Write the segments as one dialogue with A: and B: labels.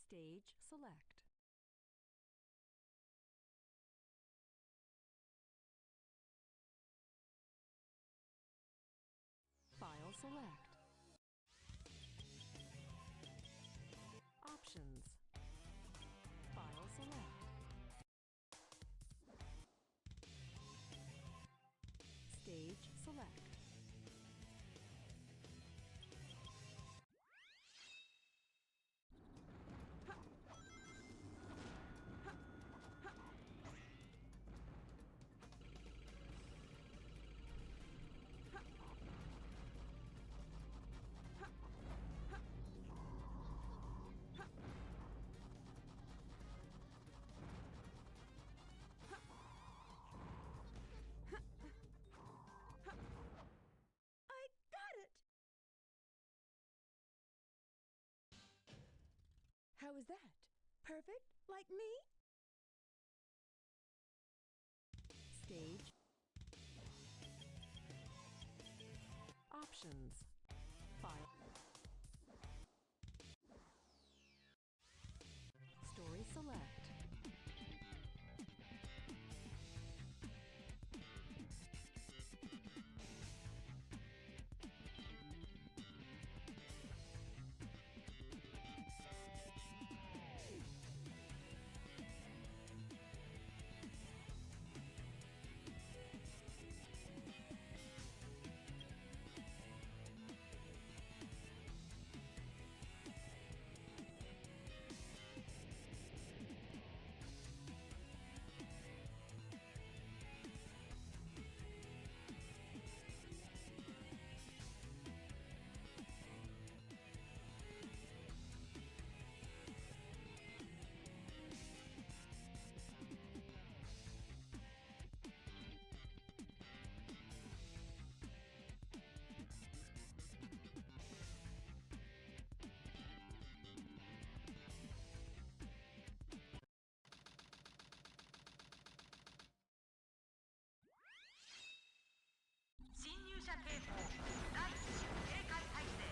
A: Stage select. File select. Options. File select. Stage select.
B: How is that? Perfect? Like me?
A: Stage. Options. File. Story select.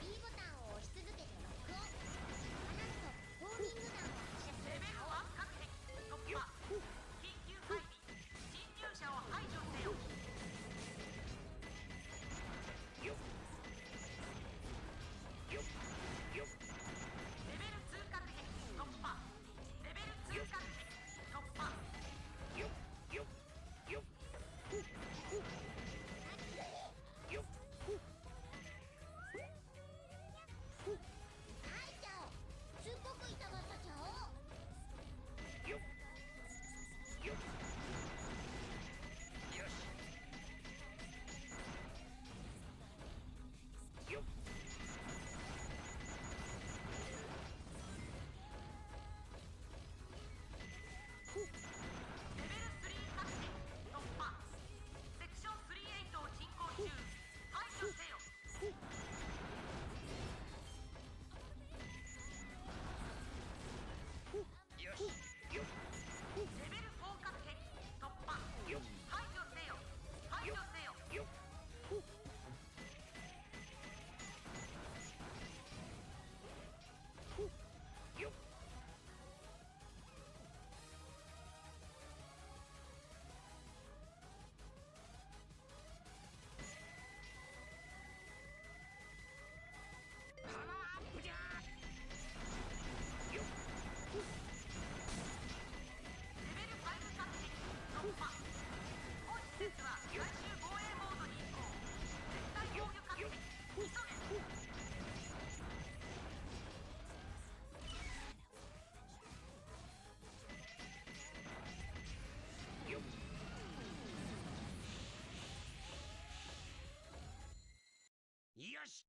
C: B ボタンを押し続けてロックオン。話すとウォーニング弾を発射する。レベル1各壁突破。緊急配備。侵入者を排除せよ。レベル2各壁突破。レベル2各壁突破。すっごく痛かったちゃお。よし。レベル3各地突破。セクション38を進行中。排除せよ。レベル4各壁突破。排除せよ。排除せよ。パワーアップじゃ。本施設は最終防衛モードに移行。絶対防御確認。急げ。よし。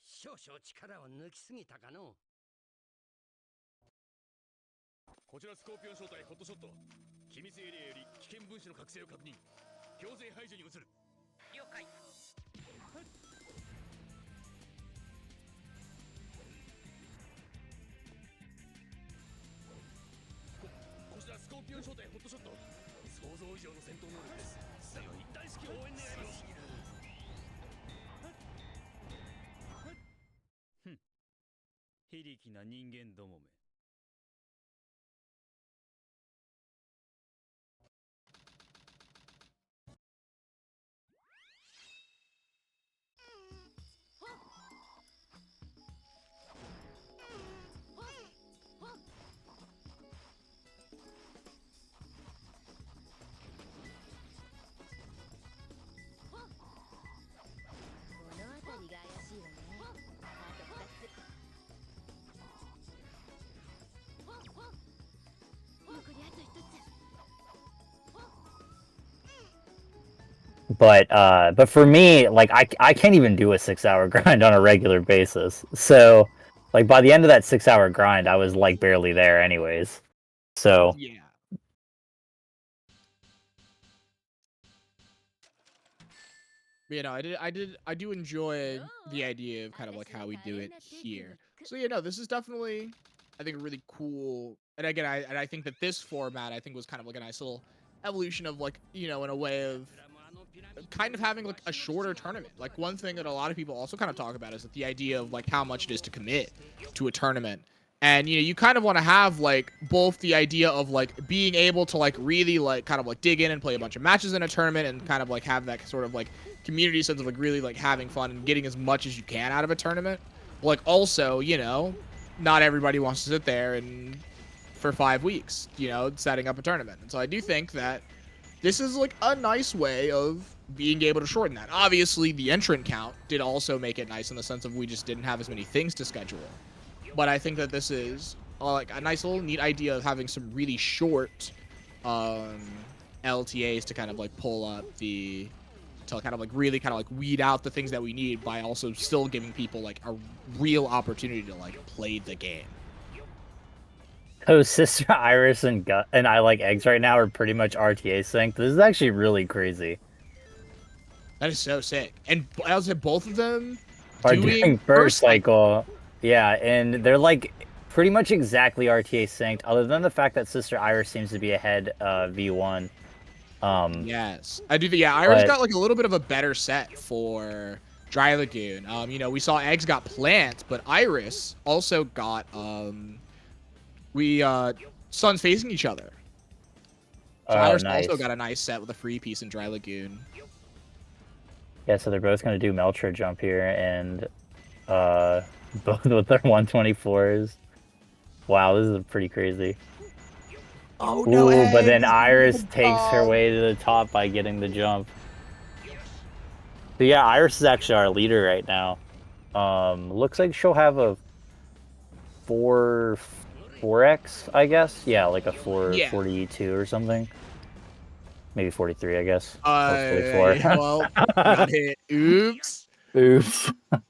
C: 少々力を抜きすぎたかの。
D: こちらスコーピオン正体ホットショット。機密エリアより危険分子の覚醒を確認。強制排除に移る。
C: 了解。
D: こちらスコーピオン正体ホットショット。想像以上の戦闘能力です。強い大至急応援願います。ふん。非力な人間どもめ。
E: But for me, like I can't even do a 6-hour grind on a regular basis. So like by the end of that 6-hour grind, I was like barely there anyways. So
F: Yeah. You know, I do enjoy the idea of kind of like how we do it here. So yeah, no, this is definitely, I think, a really cool. And again, I think that this format, I think, was kind of like a nice little evolution of, like, you know, in a way of kind of having like a shorter tournament. Like, one thing that a lot of people also kind of talk about is that the idea of like how much it is to commit to a tournament. And, you know, you kind of want to have like both the idea of like being able to like really like kind of like dig in and play a bunch of matches in a tournament and kind of like have that sort of like community sense of like really like having fun and getting as much as you can out of a tournament. Like, also, you know, not everybody wants to sit there and for 5 weeks, you know, setting up a tournament. And so I do think that this is like a nice way of being able to shorten that. Obviously, the entrant count did also make it nice in the sense of we just didn't have as many things to schedule. But I think that this is like a nice little neat idea of having some really short LTAs to kind of like pull up the, to kind of like really kind of like weed out the things that we need by also still giving people like a real opportunity to like play the game.
E: oh, Sister Iris and I like eggs right now are pretty much RTA synced. This is actually really crazy.
F: That is so sick. And I was at both of them
E: Are doing first cycle. Yeah, and they're like pretty much exactly RTA synced, other than the fact that Sister Iris seems to be ahead V1.
F: Yes, I do. Yeah, Iris got like a little bit of a better set for Dry Lagoon. You know, we saw Eggs got Plant, but Iris also got suns facing each other. So Iris also got a nice set with a free piece in Dry Lagoon.
E: Yeah, so they're both gonna do Melcher jump here, and both with their 124s. Wow, this is pretty crazy.
F: Oh no!
E: Ooh, but then Iris takes her way to the top by getting the jump. So yeah, Iris is actually our leader right now. Looks like she'll have a 4x, I guess. Yeah, like a 42 or something. Maybe 43, I guess. Hopefully 4.
F: Yeah, well, got hit. Oops.
E: Oops. And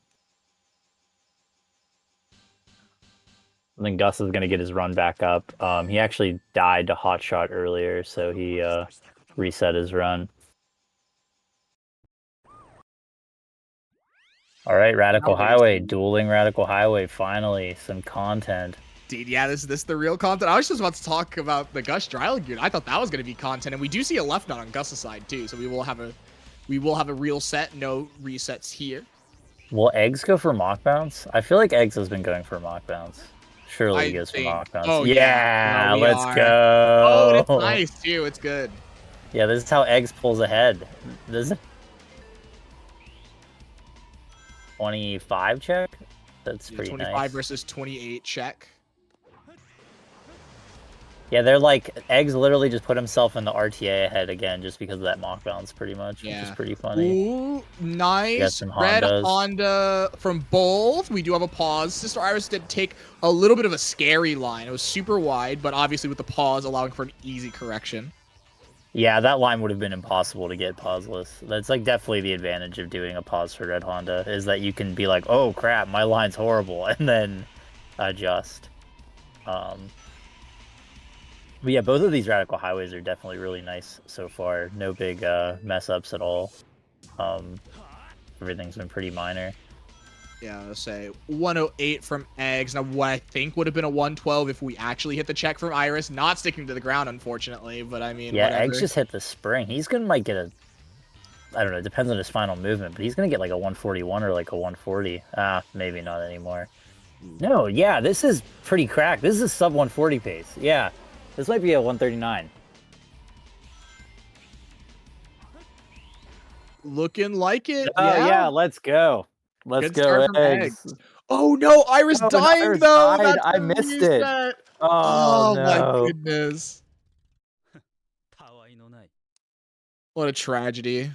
E: then Gus is gonna get his run back up. He actually died to Hotshot earlier, so he reset his run. All right, Radical Highway, dueling Radical Highway. Finally, some content.
F: Dude, yeah, this is the real content. I was just about to talk about the Gus Dry Lagoon. I thought that was gonna be content, and we do see a left nut on Gus's side too, so we will have a real set. No resets here.
E: Will Eggs go for Mock Bounce? I feel like Eggs has been going for Mock Bounce. Surely he goes for Mock Bounce.
F: Oh
E: yeah,
F: no,
E: let's go.
F: Oh, and it's nice too. It's good.
E: Yeah, this is how Eggs pulls ahead. This is 25 check. That's pretty
F: 25
E: nice.
F: versus 28 check.
E: Yeah, they're like, Eggs literally just put himself in the RTA ahead again just because of that mock bounce, pretty much, which is pretty funny.
F: Ooh, nice. Red Honda from both. We do have a pause. Sister Iris did take a little bit of a scary line. It was super wide, but obviously with the pause allowing for an easy correction.
E: Yeah, that line would have been impossible to get pauseless. That's like definitely the advantage of doing a pause for Red Honda, is that you can be like, oh crap, my line's horrible, and then adjust. But yeah, both of these Radical Highways are definitely really nice so far. No big mess ups at all. Everything's been pretty minor.
F: Yeah, let's say 108 from Eggs. Now, what I think would have been a 112 if we actually hit the check from Iris. Not sticking to the ground, unfortunately, but I mean,
E: Yeah,
F: whatever.
E: Eggs just hit the spring. He's gonna might get a. I don't know. It depends on his final movement, but he's gonna get like a 141 or like a 140. Ah, maybe not anymore. No, yeah, this is pretty cracked. This is a sub 140 pace. Yeah, this might be a 139.
F: Looking like it.
E: Oh yeah, let's go. Let's
F: Good
E: go,
F: start from
E: Eggs.
F: Eggs. Oh no, Iris
E: Oh, no,
F: dying
E: Iris
F: though.
E: died.
F: That's
E: I
F: a
E: missed it.
F: reset.
E: Oh,
F: Oh my
E: no.
F: goodness. What a tragedy.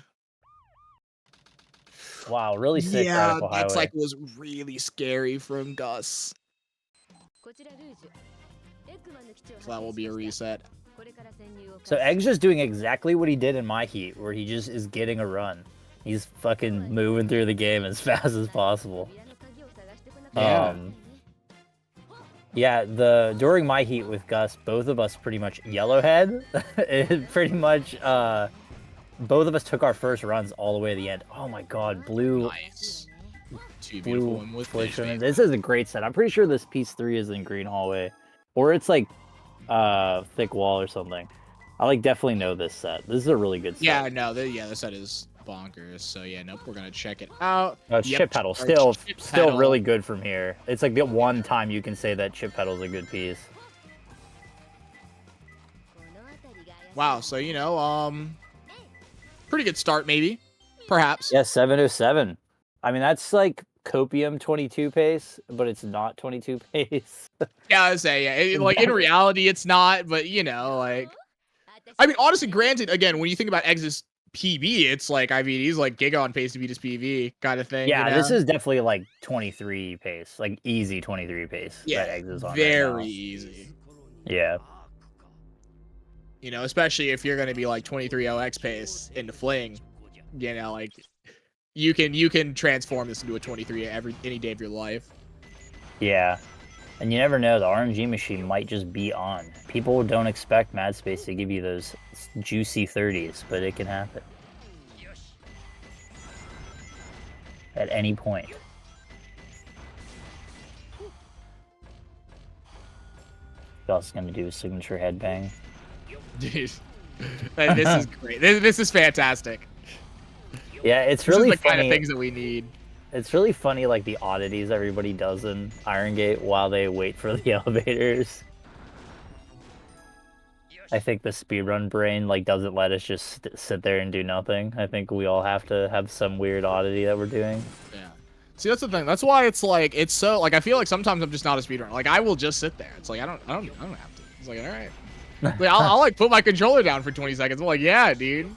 E: Wow, really sick
F: Yeah,
E: Radical
F: that
E: Highway.
F: cycle was really scary from Gus. So that will be a reset.
E: So Egg's just doing exactly what he did in my heat, where he just is getting a run. He's fucking moving through the game as fast as possible.
F: Yeah.
E: Yeah, during my heat with Gus, both of us pretty much yellowhead. It pretty much both of us took our first runs all the way to the end. Oh my god, blue.
F: Nice. Too beautiful one with
E: Flish.
F: fish,
E: This is a great set. I'm pretty sure this piece 3 is in green hallway, or it's like thick wall or something. I like definitely know this set. This is a really good set.
F: Yeah, no, the set is bonkers. So yeah, nope, we're gonna check it out.
E: Chip pedal still really good from here. It's like the one time you can say that chip pedal is a good piece.
F: Wow, so you know, pretty good start maybe, perhaps.
E: Yeah, 707. I mean, that's like copium 22 pace, but it's not 22 pace.
F: Yeah, I say like in reality it's not, but you know, like I mean, honestly, granted, again, when you think about Ex's PB, it's like, I mean, he's like Giga on pace to beat his PV kind of thing.
E: Yeah,
F: you know?
E: this is definitely like 23 pace, like easy 23 pace.
F: Yeah,
E: that Eggs is on
F: very
E: right now.
F: easy.
E: Yeah.
F: You know, especially if you're gonna be like 23 OX pace into Fling, you know, like you can transform this into a 23 any day of your life.
E: Yeah. And you never know, the RNG machine might just be on. People don't expect Mad Space to give you those juicy 30s, but it can happen. At any point. Gus gonna do a signature headbang.
F: Dude, this is great. This is fantastic.
E: Yeah, it's
F: This
E: really
F: is the
E: funny.
F: kind of things that we need.
E: It's really funny, like, the oddities everybody does in Iron Gate while they wait for the elevators. I think the speedrun brain, like, doesn't let us just sit there and do nothing. I think we all have to have some weird oddity that we're doing.
F: Yeah. See, that's the thing. That's why it's like, it's so, like, I feel like sometimes I'm just not a speedrunner. Like, I will just sit there. It's like, I don't have to. It's like, all right. Like, I'll like, put my controller down for 20 seconds. I'm like, yeah, dude.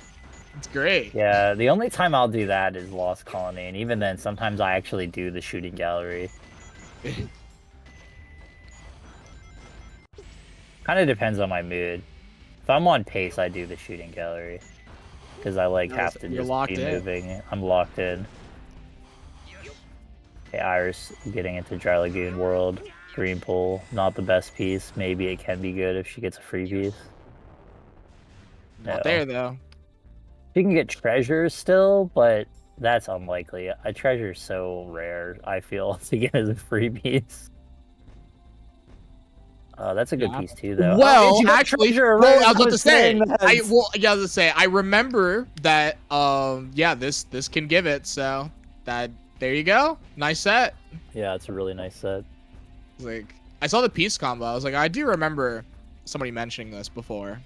F: It's great.
E: Yeah, the only time I'll do that is Lost Colony, and even then, sometimes I actually do the shooting gallery. Kind of depends on my mood. If I'm on pace, I do the shooting gallery. Because I, like, have to just be moving. I'm locked in. Okay, Iris getting into Dry Lagoon World. Green Pool, not the best piece. Maybe it can be good if she gets a free piece.
F: Not there, though.
E: She can get treasures still, but that's unlikely. A treasure is so rare, I feel, to get as a free piece. That's a good piece too, though.
F: Well,
E: oh,
F: actually,
E: treasure,
F: well,
E: right?
F: I was about to say, I was
E: that.
F: to say, I remember that, yeah, this can give it. So that there you go, nice set.
E: Yeah, it's a really nice set.
F: Like, I saw the piece combo. I was like, I do remember somebody mentioning this before.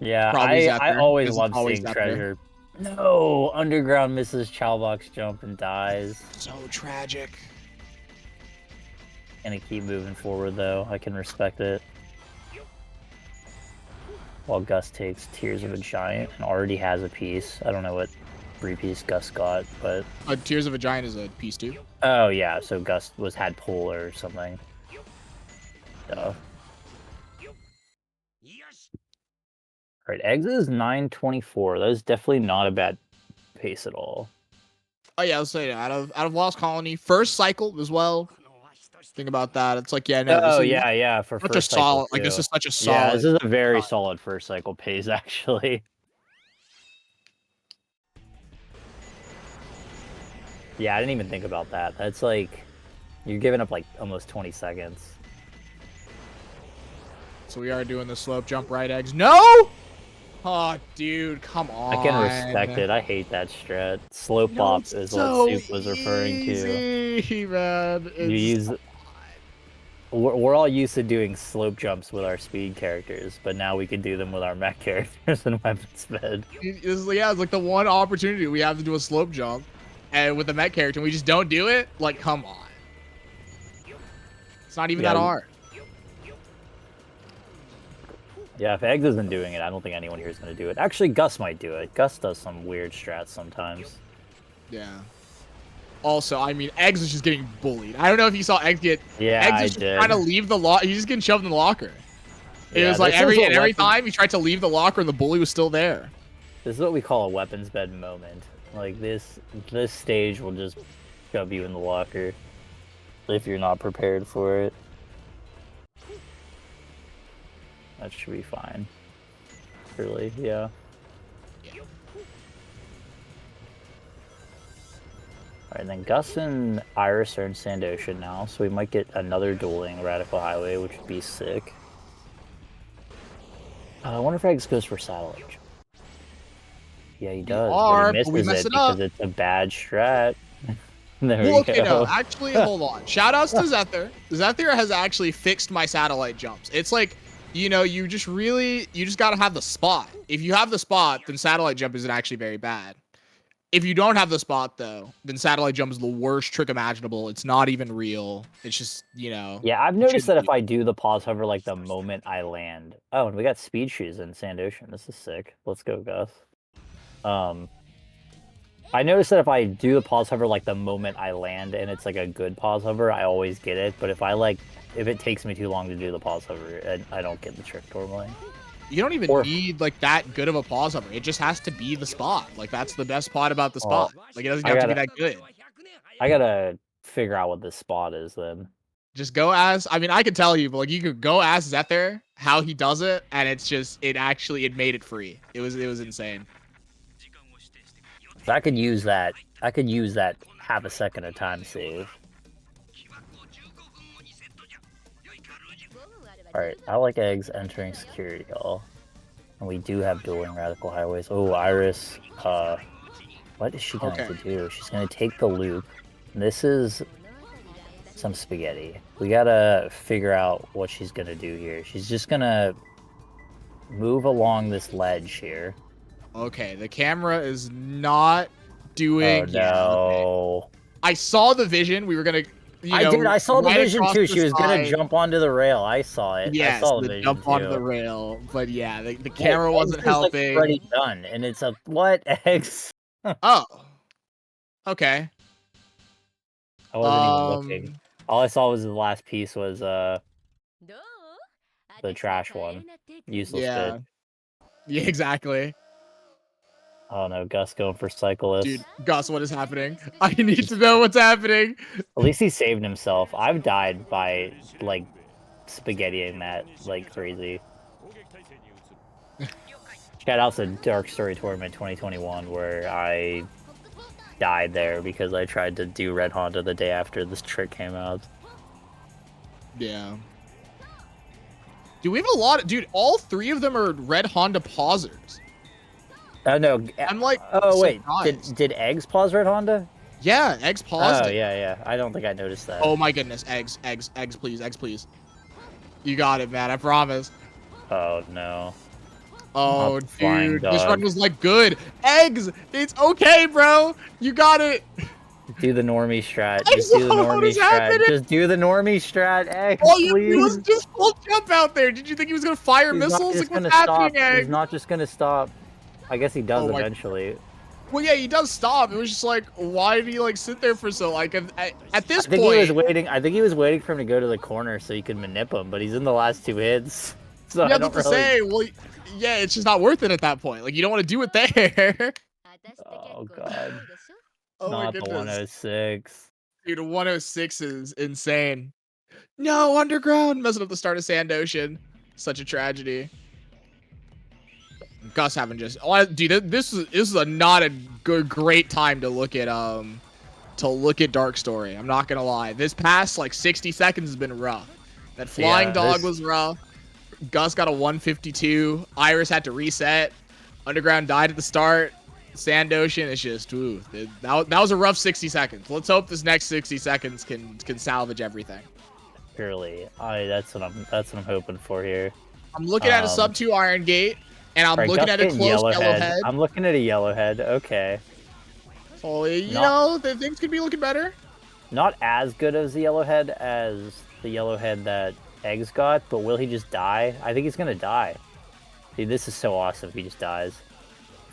E: Yeah, I always love seeing treasure. No, Underground misses Chowbox jump and dies.
F: So tragic.
E: Gonna keep moving forward though. I can respect it. While Gus takes Tears of a Giant and already has a piece. I don't know what free piece Gus got, but
F: Tears of a Giant is a piece too.
E: Oh yeah, so Gus had pull or something. Duh. Alright, Eggs is 924. That is definitely not a bad pace at all.
F: Oh yeah, I'll say out of Lost Colony, first cycle as well. Think about that. It's like, yeah, no.
E: Oh yeah, for
F: such
E: first
F: a solid.
E: cycle
F: Like, this is such a solid.
E: Yeah, this is a very solid first cycle pace actually. Yeah, I didn't even think about that. That's like, you're giving up like almost 20 seconds.
F: So we are doing the slope jump right eggs. No! Oh, dude, come on.
E: I can respect it. I hate that strat. Slope
F: No,
E: bop
F: it's
E: is what
F: so
E: Soup was referring to.
F: easy, man.
E: You use. We're all used to doing slope jumps with our speed characters, but now we can do them with our mech characters and weapon sped.
F: It's like the one opportunity we have to do a slope jump, and with the mech character, and we just don't do it. Like, come on. It's not even that hard.
E: Yeah, if Eggs isn't doing it, I don't think anyone here is going to do it. Actually, Gus might do it. Gus does some weird strats sometimes.
F: Yeah. Also, I mean, Eggs is just getting bullied. I don't know if you saw Eggs get.
E: Yeah,
F: Eggs
E: I
F: is just
E: did.
F: trying to leave the locker. He's just getting shoved in the locker. It
E: Yeah,
F: was like
E: this is what
F: every time he tried to leave the locker, the bully was still there.
E: This is what we call a weapons bed moment. Like this stage will just shove you in the locker if you're not prepared for it. That should be fine. Really, yeah. Alright, then Gus and Iris are in Sand Ocean now, so we might get another dueling Radical Highway, which would be sick. I wonder if Eggs goes for Satellite Jump. Yeah, he does, but he misses it because it's a bad strat. There we
F: Okay,
E: go.
F: no, actually, hold on. Shoutouts to Zether. Zether has actually fixed my satellite jumps. It's like, you know, you just gotta have the spot. If you have the spot, then satellite jump isn't actually very bad. If you don't have the spot, though, then satellite jump is the worst trick imaginable. It's not even real. It's just, you know.
E: Yeah, I've noticed that if I do the pause hover like the moment I land. Oh, and we got speed shoes in Sand Ocean. This is sick. Let's go, Gus. I noticed that if I do the pause hover like the moment I land and it's like a good pause hover, I always get it. But if it takes me too long to do the pause hover, I don't get the trick normally.
F: You don't even need like that good of a pause hover. It just has to be the spot. Like that's the best part about the spot. Like it doesn't have to be that good.
E: I gotta figure out what this spot is then.
F: Just go as, I mean, I can tell you, but like you could go as Zether, how he does it, and it's just, it made it free. It was insane.
E: So I could use that. I could use that half a second of time save. Alright, I like Eggs entering security hall. And we do have dueling Radical Highways. Oh, Iris, what is she going to do? She's going to take the loop. This is some spaghetti. We gotta figure out what she's going to do here. She's just going to move along this ledge here.
F: Okay, the camera is not doing...
E: Oh, no.
F: Okay. I saw the vision. We were going to...
E: I saw the vision too. She was gonna jump onto the rail. I saw it.
F: Yes,
E: I saw the vision
F: jump onto the rail. But yeah, the camera wasn't helping.
E: Like already done, and it's a what Eggs?
F: Oh, okay.
E: I wasn't even looking. All I saw was the last piece was the trash one. Useless bit.
F: Yeah, exactly.
E: Oh no, Gus going for cyclist.
F: Dude, Gus, what is happening? I need to know what's happening.
E: At least he saved himself. I've died by, like, spaghettiing that like crazy. Shout out to Dark Story Tournament 2021, where I died there because I tried to do Red Honda the day after this trick came out.
F: Yeah. Dude, we have a lot of... Dude, all three of them are Red Honda pausers.
E: Oh no!
F: I'm like,
E: oh wait,
F: surprised.
E: did Eggs pause Red Honda?
F: Yeah, Eggs paused.
E: Oh
F: it.
E: yeah. I don't think I noticed that.
F: Oh my goodness, Eggs, please, Eggs, please. You got it, man. I promise.
E: Oh no.
F: Oh dude, this run was like good. Eggs, it's okay, bro. You got it.
E: Do the normie strat. Just do the normie strat. Just do the normie strat, Eggs.
F: All you do was just full jump out there. Did you think he was gonna fire missiles? Like what's happening, Eggs?
E: He's not just gonna stop. I guess he does eventually.
F: Well, yeah, he does stop. It was just like, why did he like sit there for so? Like at this point,
E: he was waiting. I think he was waiting for him to go to the corner so he could manip him. But he's in the last two hits. So
F: yeah, but to say, well, yeah, it's just not worth it at that point. Like you don't want to do it there.
E: Oh god.
F: Oh
E: not
F: my goodness.
E: The 106.
F: Dude, 106 is insane. No, underground messing up the start of Sand Ocean. Such a tragedy. Gus having just dude, this is not a great time to look at to look at Dark Story. I'm not gonna lie. This past like 60 seconds has been rough. That flying dog was rough. Gus got a 152. Iris had to reset. Underground died at the start. Sand Ocean is just, ooh, that was a rough 60 seconds. Let's hope this next 60 seconds can salvage everything.
E: Surely, that's what I'm hoping for here.
F: I'm looking at a sub 2 Iron Gate, and I'm looking at a close Yellowhead.
E: I'm looking at a Yellowhead. Okay.
F: So you know, the things could be looking better.
E: Not as good as the Yellowhead as the Yellowhead that Eggs got, but will he just die? I think he's gonna die. Dude, this is so awesome if he just dies.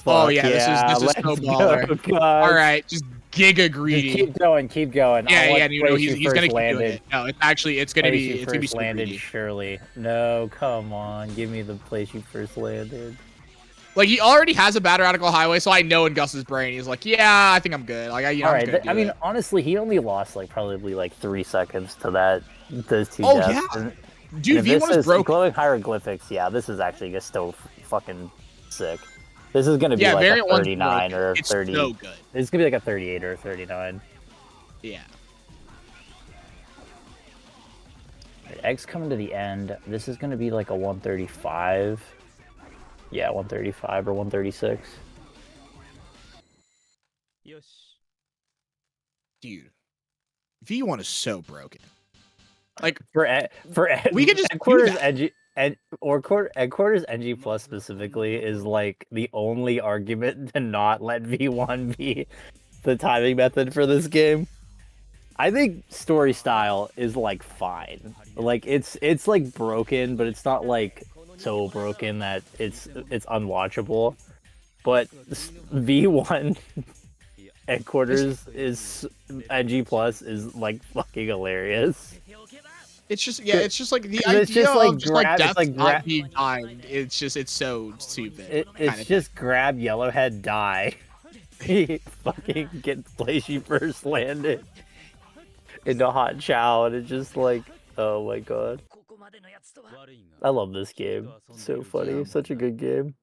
F: Oh yeah, this is so baller. All right, just giga greedy.
E: Just keep going.
F: Yeah, you know he's gonna keep doing it. No, it's gonna be so
E: landed.
F: greedy.
E: Surely, no, come on, give me the place you first landed.
F: Like he already has a bad radical highway, so I know in Gus's brain he's like, yeah, I think I'm good. Like
E: all right, I mean, honestly, he only lost like probably like 3 seconds to those two
F: deaths.
E: Yeah.
F: Dude, V1 is broken.
E: Glowing hieroglyphics, yeah, this is actually just so fucking sick. This is gonna be like a 39 or 30.
F: It's so good.
E: It's gonna be like a 38 or a 39.
F: Yeah.
E: Eggs coming to the end. This is gonna be like a 135. Yeah, 135 or 136.
F: Dude, V1 is so broken. Like
E: we could just headquarters NG headquarters NG plus specifically is like the only argument to not let V1 be the timing method for this game. I think story style is like fine. Like it's like broken, but it's not like so broken that it's unwatchable. But V1 headquarters is NG plus is like fucking hilarious.
F: It's just it's just like the idea of just like death not being timed. It's so stupid.
E: It's just grab Yellowhead, die. Fucking get the place you first landed into Hot Chow, and it's just like, oh my god. I love this game. It's so funny. Such a good game.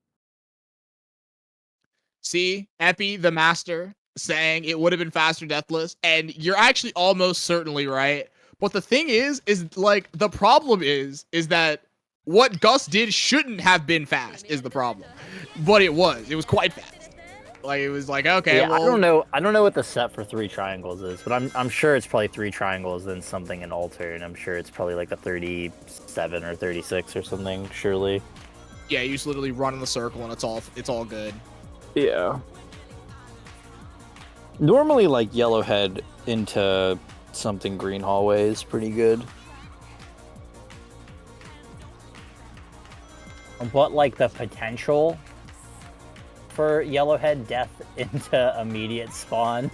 F: See, Epi the master saying it would have been faster deathless, and you're actually almost certainly right. But the thing is like the problem is that what Gus did shouldn't have been fast is the problem. But it was quite fast. Like it was like, okay,
E: yeah,
F: well,
E: I don't know what the set for 3 triangles is, but I'm sure it's probably 3 triangles and something in alter, and I'm sure it's probably like a 37 or 36 or something, surely.
F: Yeah, you just literally run in the circle and it's all good.
G: Yeah. Normally like Yellowhead into something green hallway is pretty good.
E: But like the potential for Yellowhead death into immediate spawn.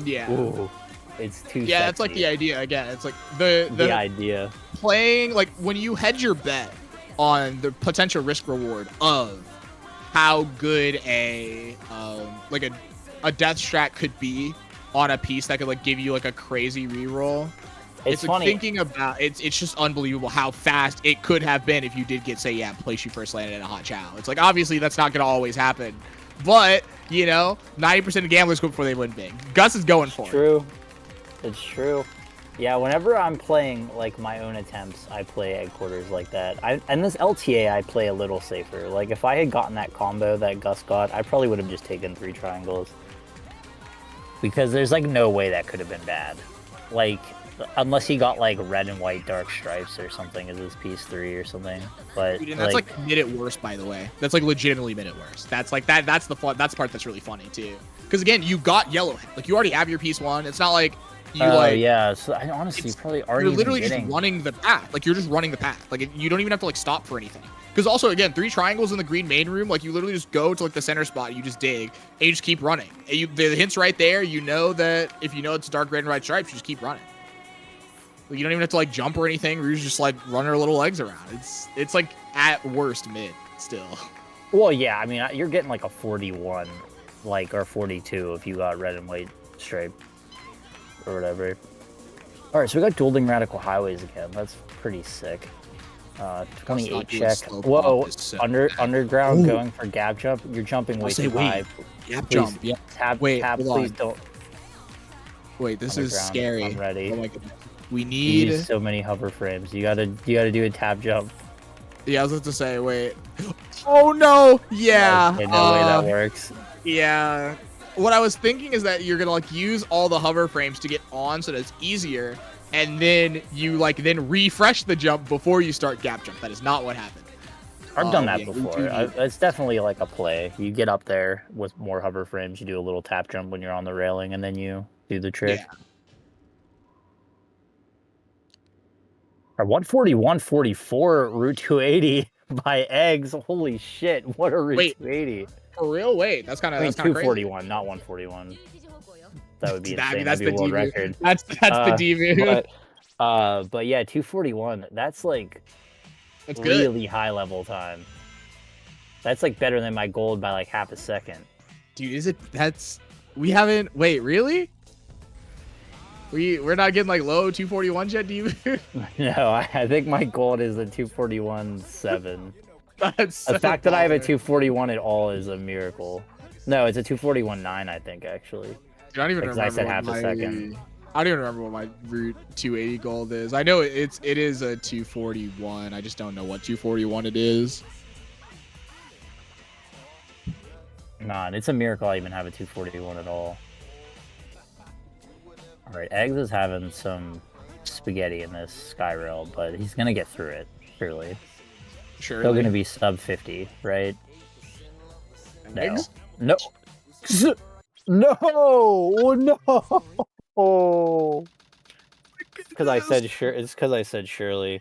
F: Yeah.
E: Ooh, it's too
F: Yeah,
E: sexy.
F: that's like the idea again. It's like the
E: idea.
F: Playing like when you hedge your bet on the potential risk reward of how good a death strat could be on a piece that could like give you like a crazy reroll. It's like
E: funny.
F: Thinking about it's just unbelievable how fast it could have been if you did get, say, place you first landed in a Hot Chow. It's like obviously that's not gonna always happen, but you know, 90% of gamblers go before they win big. Gus is going for it.
E: It's true. Yeah, whenever I'm playing like my own attempts, I play headquarters like that. And this LTA I play a little safer. Like if I had gotten that combo that Gus got, I probably would have just taken 3 triangles. Because there's like no way that could have been bad. Like unless he got like red and white dark stripes or something as his piece 3 or something. But
F: dude, and that's like mid at worst, by the way. That's like legitimately mid at worst. That's like that's the fun. That's the part that's really funny too. Because again, you got Yellowhead. Like you already have your piece 1. It's not like you
E: yeah. So I honestly probably already.
F: You're literally just running the path. Like you're just running the path. Like you don't even have to like stop for anything. Because also again, 3 triangles in the green main room. Like you literally just go to like the center spot. You just dig and you just keep running. And the hint's right there. You know that if you know it's dark red and white stripes, you just keep running. Like, you don't even have to like jump or anything. You're just like running our little legs around. It's like at worst mid still.
E: Well, yeah. I mean, you're getting like a 41, like or 42 if you got red and white stripe or whatever. All right, so we got dueling radical highways again. That's pretty sick. 28 check. Whoa, underground going for gap jump. You're jumping way too high.
F: Gap jump. Yeah.
E: Tab, please don't.
F: Wait, this is
E: Underground.
F: scary.
E: I'm ready.
F: Oh my goodness. We
E: You
F: need.
E: use so many hover frames. You gotta do a tap jump.
F: Yeah, I was about to say. Wait. Oh no. Yeah.
E: There's no way that works.
F: Yeah. What I was thinking is that you're gonna like use all the hover frames to get on so that it's easier, and then you like then refresh the jump before you start gap jump. That is not what happened.
E: I've done that
F: Yeah, we
E: before.
F: do need-
E: It's definitely like a play. You get up there with more hover frames. You do a little tap jump when you're on the railing, and then you do the trick.
F: Yeah.
E: Or 140, 144 Route 280 by Eggs. Holy shit! What a Route
F: Wait.
E: 280.
F: For real? Wait, that's kind
E: I
F: of
E: mean,
F: that's kind of crazy.
E: 241, not 141. That would be
F: I mean,
E: insane.
F: that's
E: That'd be
F: the
E: a world
F: D move.
E: record.
F: That's the D move.
E: But yeah, 241. That's like
F: That's good.
E: really high level time. That's like better than my gold by like half a second.
F: Dude, is it? That's we haven't. Wait, really? We're not getting like low 241 yet, D move.
E: No, I think my gold is a 241.7.
F: That's so
E: The fact that I have a
F: baller.
E: 241 at all is a miracle. No, it's a 241.9, I think, actually.
F: Dude, I don't even
E: Because I
F: remember
E: said
F: what
E: half a
F: my,
E: second.
F: I don't even remember what my Route 280 gold is. I know it is a 241. I just don't know what 241 it is.
E: Nah, it's a miracle I even have a 241 at all. Alright, Eggs is having some spaghetti in this sky rail, but he's gonna get through it, surely.
F: Sure.
E: Still gonna be sub 50, right? No.
F: Eggs?
E: No. No! No! Because I said sure. It's because I said surely.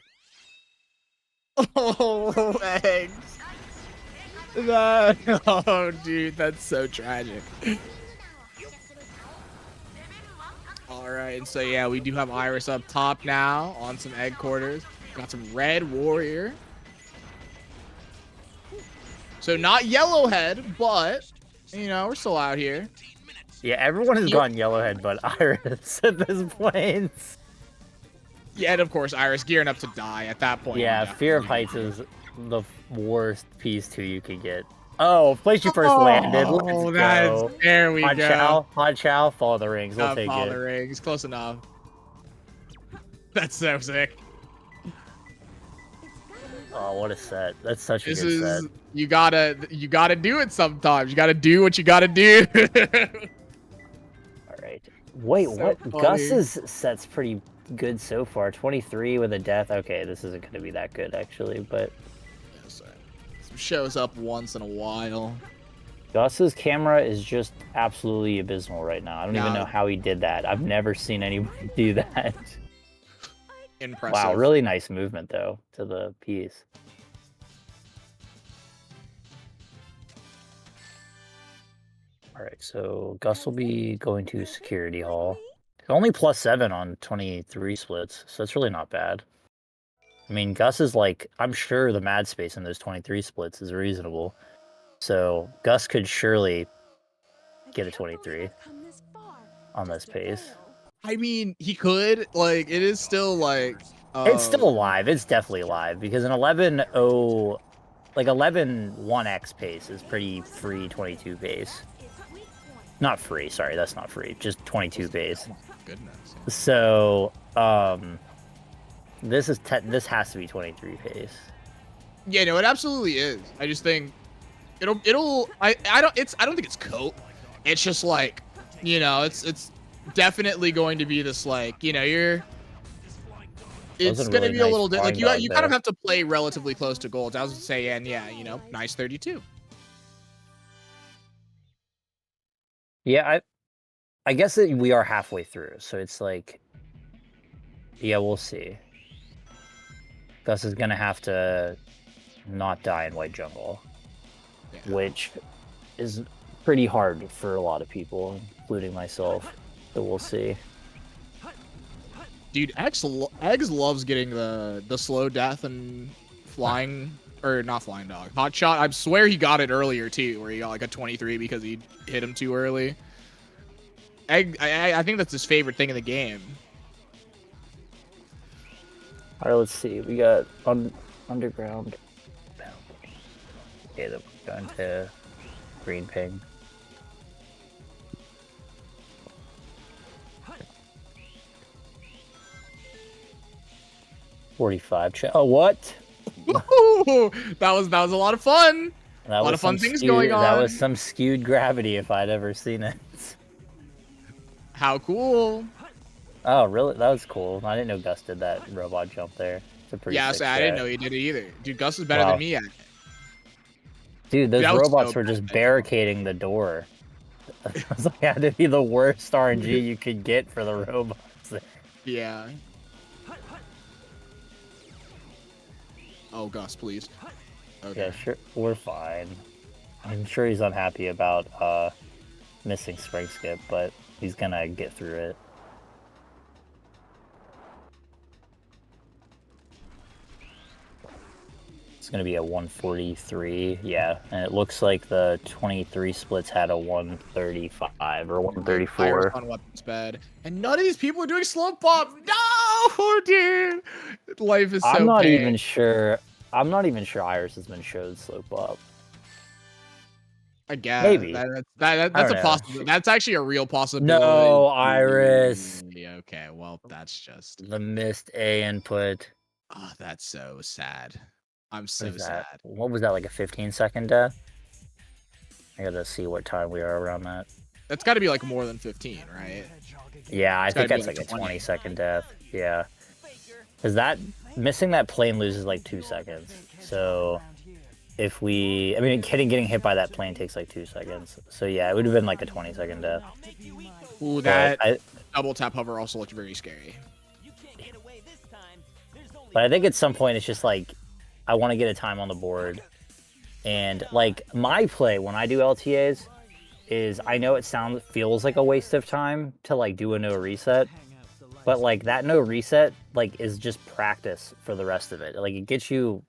F: Oh, eggs. That, oh, dude, that's so tragic. All right, and so yeah, we do have Iris up top now on some egg quarters. Got some red warrior. So not yellowhead, but you know we're still out here.
E: Yeah, everyone has gone yellowhead, but Iris at this point.
F: Yeah, and of course Iris gearing up to die at that point.
E: Yeah, Fear of Heights is the worst piece 2 you could get. Oh, place you first landed. Let's go.
F: There we go.
E: Hot Chow, follow the rings. We'll take
F: Follow
E: it.
F: the rings, close enough. That's so sick.
E: Oh, what a set. That's such a
F: This
E: good
F: is
E: set.
F: you gotta do it sometimes. You gotta do what you gotta do.
E: Alright. Wait,
F: So
E: what?
F: funny.
E: Gus's set's pretty good so far. 23 with a death. Okay, this isn't going to be that good, actually, but...
F: Shows up once in a while.
E: Gus's camera is just absolutely abysmal right now. I don't even
F: Yeah.
E: know how he did that. I've never seen anybody do that.
F: Impressive.
E: Wow, really nice movement, though, to the piece. Alright, so Gus will be going to Security Hall. He's only +7 on 23 splits, so that's really not bad. I mean, Gus is like, I'm sure the mad space in those 23 splits is reasonable. So Gus could surely get a 23 on this pace.
F: I mean, he could. Like, it is still like.
E: It's still alive. It's definitely alive because an 11.0, like 11.1x pace is pretty free 22 pace. Not free, sorry, that's not free. Just 22 pace.
F: Goodness.
E: So, this has to be 23 pace.
F: Yeah, no, it absolutely is. I just think I don't think it's cope. It's just like, you know, it's definitely going to be this like, you know, it's going to be a little bit like you kind of have to play relatively close to gold. I was gonna say, and yeah, you know, nice 32.
E: Yeah, I guess that we are halfway through, so it's like, yeah, we'll see. Gus is gonna have to not die in White Jungle, which is pretty hard for a lot of people, including myself. So we'll see.
F: Dude, Eggs loves getting the slow death and flying, or not flying dog, hot shot. I swear he got it earlier too, where he got like a 23 because he hit him too early. I think that's his favorite thing in the game.
E: All right, let's see. We got underground. Okay, then we're going to green ping. 45. Oh, what?
F: that was a lot of fun.
E: That
F: a lot
E: was
F: of fun
E: some
F: things going on.
E: That was some skewed gravity if I'd ever seen it.
F: How cool.
E: Oh, really? That was cool. I didn't know Gus did that robot jump there. It's a pretty
F: Yeah,
E: sick
F: so I didn't
E: strat.
F: know he did it either. Dude, Gus is better
E: Wow.
F: than me at it.
E: Dude, those
F: That was
E: robots
F: so
E: were just
F: bad.
E: barricading the door. It was like, had to be the worst RNG you could get for the robots.
F: Yeah. Oh, Gus, please. Okay.
E: Yeah, sure. We're fine. I'm sure he's unhappy about missing spring skip, but he's gonna get through it. It's gonna be a 143, yeah, and it looks like the 23 splits had a 135 or 134.
F: Iris on weapons bed, and none of these people are doing slow pop. No, dude, life is so.
E: I'm not
F: pain.
E: even sure. I'm not even sure Iris has been showed slope up.
F: I guess
E: Maybe.
F: that's a possibility. That's actually a real possibility.
E: No, Iris.
F: Okay, well, that's just
E: The missed A input.
F: oh, that's so sad. I'm
E: What
F: so
E: is that?
F: sad.
E: What was that, like a 15-second death? I gotta see what time we are around that.
F: That's got to be like more than 15, right?
E: Yeah, I
F: It's
E: think
F: gotta be
E: that's
F: like
E: like a
F: 20.
E: 20-second death. Yeah. Because that, missing that plane loses like 2 seconds. So if we, I mean, getting hit by that plane takes like 2 seconds. So yeah, it would have been like a 20-second death.
F: Ooh, that double tap hover also looked very scary.
E: But I think at some point it's just like, I want to get a time on the board. And like my play when I do LTAs is I know it feels like a waste of time to like do a no reset. But like that no reset like is just practice for the rest of it. Like it gets your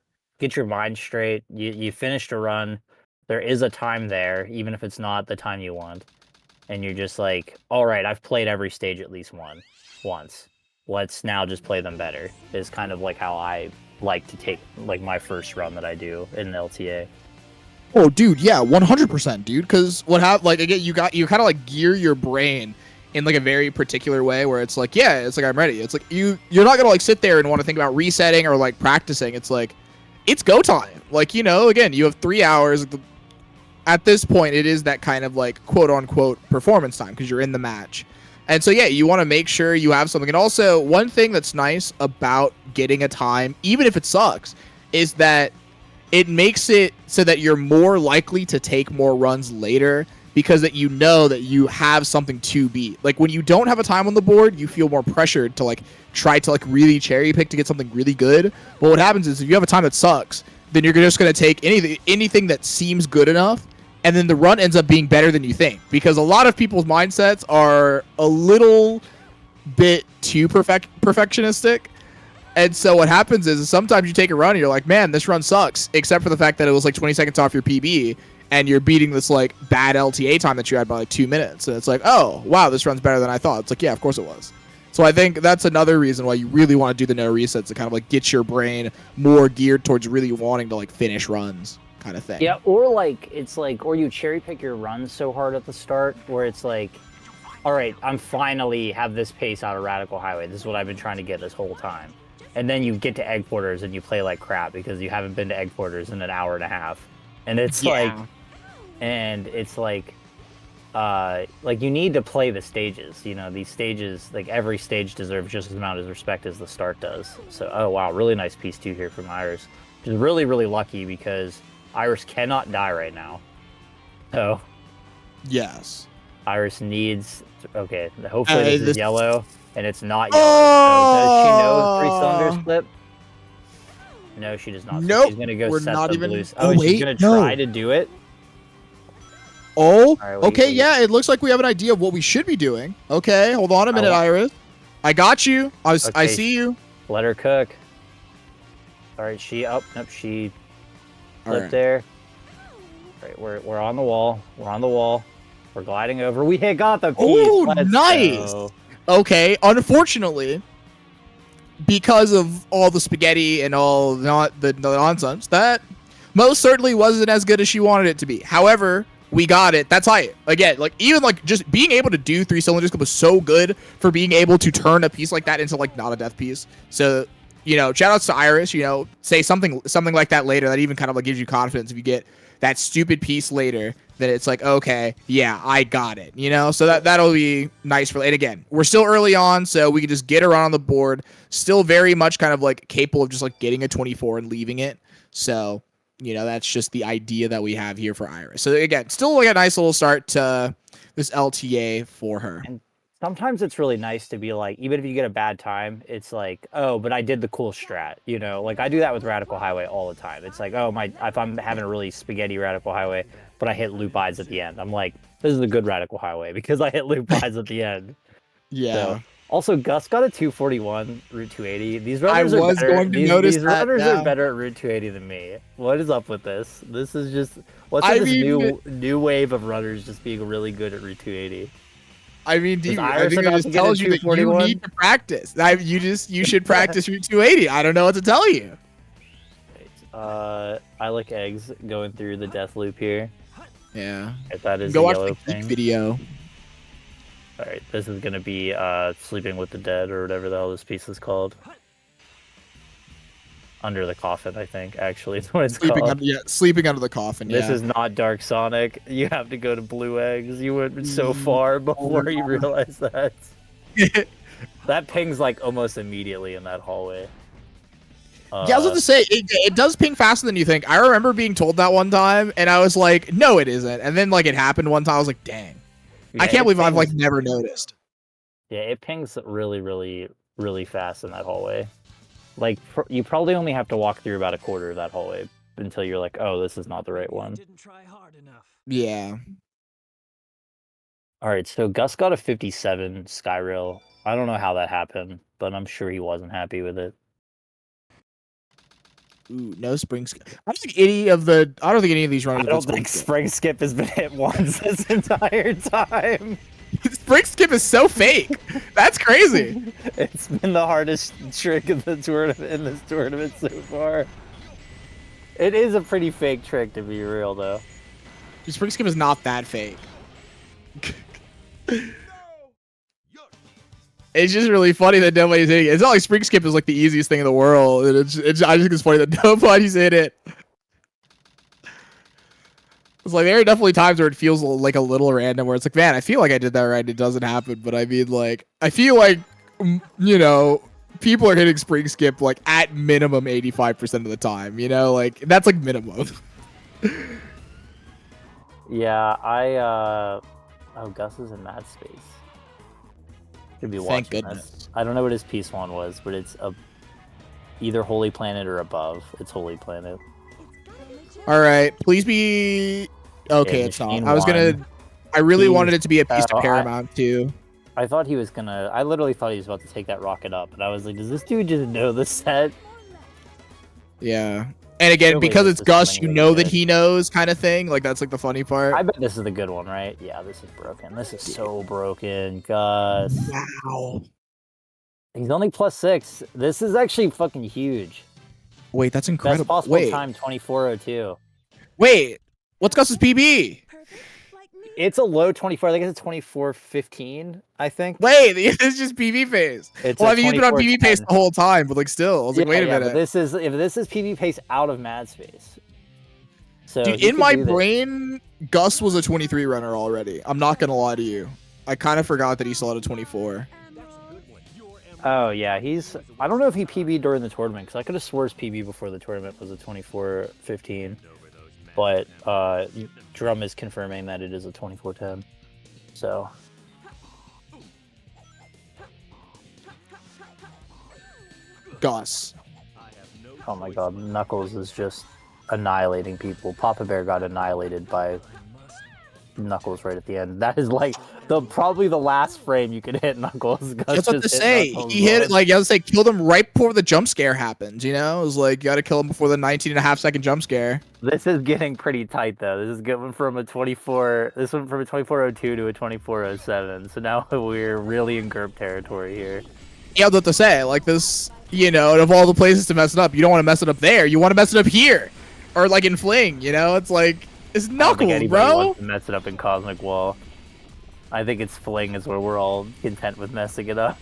E: mind straight. You finished a run. There is a time there, even if it's not the time you want. And you're just like, all right, I've played every stage at least once. Let's now just play them better. Is kind of like how I like to take like my first run that I do in the LTA.
F: Oh, dude, yeah, 100%, dude. Because what happened? Like again, you kind of like gear your brain in like a very particular way where it's like, yeah, it's like I'm ready. It's like you're not gonna like sit there and want to think about resetting or like practicing. It's like it's go time. Like, you know, again, you have 3 hours. At this point, it is that kind of like quote unquote performance time because you're in the match. And so, yeah, you want to make sure you have something. And also, one thing that's nice about getting a time, even if it sucks, is that it makes it so that you're more likely to take more runs later because that you know that you have something to beat. Like, when you don't have a time on the board, you feel more pressured to, like, try to, like, really cherry pick to get something really good. But what happens is if you have a time that sucks, then you're just going to take anything that seems good enough, and then the run ends up being better than you think. Because a lot of people's mindsets are a little bit too perfectionistic. And so what happens is sometimes you take a run and you're like, man, this run sucks. Except for the fact that it was like 20 seconds off your PB. And you're beating this like bad LTA time that you had by like 2 minutes. And it's like, oh, wow, this run's better than I thought. It's like, yeah, of course it was. So I think that's another reason why you really want to do the no resets to kind of like get your brain more geared towards really wanting to like finish runs. Kind of thing.
E: Yeah, or like it's like, or you cherry pick your runs so hard at the start where it's like, all right, I'm finally have this pace out of Radical Highway. This is what I've been trying to get this whole time. And then you get to Egg Quarters and you play like crap because you haven't been to Egg Quarters in an hour and a half. And it's like you need to play the stages. You know, these stages, like every stage deserves just as much as respect as the start does. So, oh wow, really nice piece too here from Iris. Which is really, really lucky because Iris cannot die right now. So,
F: yes.
E: Iris needs... Okay, hopefully this is yellow, and it's not yellow.
F: Oh!
E: So does she know 3 cylinders flip? No, she does not. So
F: Nope.
E: she's going to go
F: We're
E: set
F: not
E: the
F: even...
E: blues.
F: Oh,
E: she's
F: wait,
E: going to
F: no.
E: try to do it?
F: Oh,
E: right,
F: okay,
E: wait.
F: yeah, it looks like we have an idea of what we should be doing. Okay, hold on a minute, Iris. I got you. I see you.
E: Let her cook. All right, she up. Nope, she flipped
F: right.
E: there. All right, we're on the wall. We're on the wall. We're gliding over. We got the piece.
F: Oh,
E: Let's
F: nice.
E: go.
F: Okay, unfortunately, because of all the spaghetti and all the nonsense, that most certainly wasn't as good as she wanted it to be. However, we got it. That's high. Again, like even like just being able to do 3 cylinders was so good for being able to turn a piece like that into like not a death piece. So you know, shout outs to Iris, you know, say something like that later that even kind of like gives you confidence if you get that stupid piece later that it's like, okay, yeah, I got it, you know? So that'll be nice for, and again, we're still early on, so we can just get her on the board, still very much kind of like capable of just like getting a 24 and leaving it. So, you know, that's just the idea that we have here for Iris. So again, still like a nice little start to this LTA for her.
E: And sometimes it's really nice to be like, even if you get a bad time, it's like, oh, but I did the cool strat, you know? Like, I do that with Radical Highway all the time. It's like, oh, if I'm having a really spaghetti Radical Highway, but I hit loop eyes at the end, I'm like, this is a good Radical Highway because I hit loop eyes at the end.
F: Yeah.
E: So, also, Gus got a 241 Route 280. These runners
F: I
E: are
F: was
E: better.
F: going to notice
E: these
F: that,
E: runners
F: yeah.
E: are better at Route 280 than me. What is up with this? This is just what's with this new wave of runners just being really good at Route 280.
F: I mean, I think it
E: about
F: just
E: to get
F: tells
E: a
F: you that you
E: 241?
F: need to practice. You should practice Route 280. I don't know what to tell you.
E: I like eggs going through the death loop here.
F: Yeah.
E: If that is
F: Go
E: a
F: watch
E: yellow
F: the
E: thing.
F: video.
E: All right, this is gonna be Sleeping with the Dead or whatever the hell this piece is called. Under the Coffin, I think. Actually, is what it's called.
F: Sleeping under the coffin.
E: This is not Dark Sonic. You have to go to Blue Eggs. You went so far before you realized that. That pings like almost immediately in that hallway.
F: Yeah, I was about to say, it does ping faster than you think. I remember being told that one time, and I was like, no, it isn't. And then like it happened one time, I was like, dang.
E: Yeah,
F: I can't believe I've like never noticed.
E: Yeah, it pings really, really, really fast in that hallway. Like, you probably only have to walk through about a quarter of that hallway until you're like, oh, this is not the right one.
H: Didn't try hard enough.
F: Yeah.
E: All right, so Gus got a 57 Skyrail. I don't know how that happened, but I'm sure he wasn't happy with it.
F: Ooh, no spring skip. I don't think any of these runners.
E: I don't think spring skip has been hit once this entire time.
F: Spring skip is so fake. That's crazy.
E: It's been the hardest trick in the tournament in this tournament so far. It is a pretty fake trick, to be real, though.
F: Spring skip is not that fake. It's just really funny that nobody's hitting it. It's not like spring skip is like the easiest thing in the world. I just think it's funny that nobody's hit it. It's like there are definitely times where it feels like a little random, where it's like, man, I feel like I did that right. It doesn't happen, but I mean, like, I feel like, you know, people are hitting spring skip like at minimum 85% of the time. You know, like that's like minimum.
E: Yeah, oh, Gus is in mad space. Could be watching.
F: Thank goodness.
E: This. I don't know what his piece one was, but it's either Holy Planet or above. It's Holy Planet.
F: All right, please be okay.
E: Yeah,
F: it's not.
E: Machine
F: I really wanted it to be a piece of Paramount too.
E: I thought he was gonna. I literally thought he was about to take that rocket up, and I was like, "Does this dude just know the set?"
F: Yeah, and again, because it's Gus, you know that he knows, kind of thing. Like that's like the funny part.
E: I bet this is the good one, right? Yeah, this is broken. This is so broken, Gus.
F: Wow.
E: He's only +6. This is actually fucking huge.
F: Wait, that's incredible.
E: Best possible time 24:02.
F: Wait, what's Gus's PB?
E: It's a low 24. I think it's a 24:15. I think.
F: Wait, it's just PB pace. Well, I mean, you've been on PB pace the whole time, but like still, I was like, wait a minute.
E: But this is PB pace out of mad space. So
F: dude, in my brain, Gus was a 23 runner already. I'm not gonna lie to you. I kind of forgot that he still had a 24.
E: Oh yeah, I don't know if he PB'd during the tournament, because I could have swore his PB before the tournament was a 24:15. But Drum is confirming that it is a 24:10. So.
F: Gus.
E: Oh my god, Knuckles is just annihilating people. Papa Bear got annihilated by Knuckles right at the end. That is like probably the last frame you could hit Knuckles.
F: That's what to say. He hit it like, I was like, killed him right before the jump scare happened. You know, it was like you got to kill him before the 19.5-second jump scare.
E: This is getting pretty tight though. This is going from a 24. This went from a 24:02 to a 24:07. So now we're really in GURP territory here.
F: Yeah, what to say. Like this, you know, of all the places to mess it up, you don't want to mess it up there. You want to mess it up here, or like in Fling. You know, it's like. It's Knuckles, bro.
E: Wants to mess it up in Cosmic Wall. I think it's Fling is where we're all content with messing it up.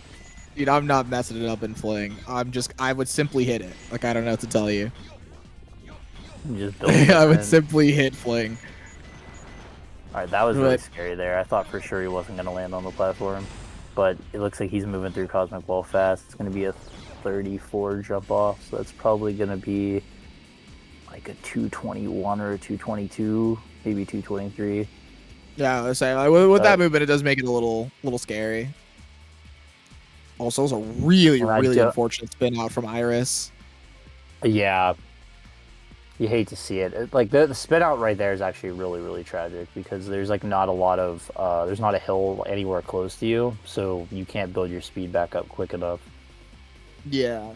F: Dude, I'm not messing it up in fling. I would simply hit it. Like, I don't know what to tell you.
E: You just build
F: I would
E: different.
F: simply hit fling.
E: All right, that was really
F: But-
E: scary there. I thought for sure he wasn't going to land on the platform, but it looks like he's moving through Cosmic Wall fast. It's going to be a 34 jump off, so that's probably going to be like a 221 or a 222, maybe 223.
F: Yeah, I say with that movement, it does make it a little scary. Also, it's a really unfortunate spin out from Iris.
E: Yeah, you hate to see it. Like the spin out right there is actually really tragic because there's like not a lot of there's not a hill anywhere close to you, so you can't build your speed back up quick enough.
F: Yeah.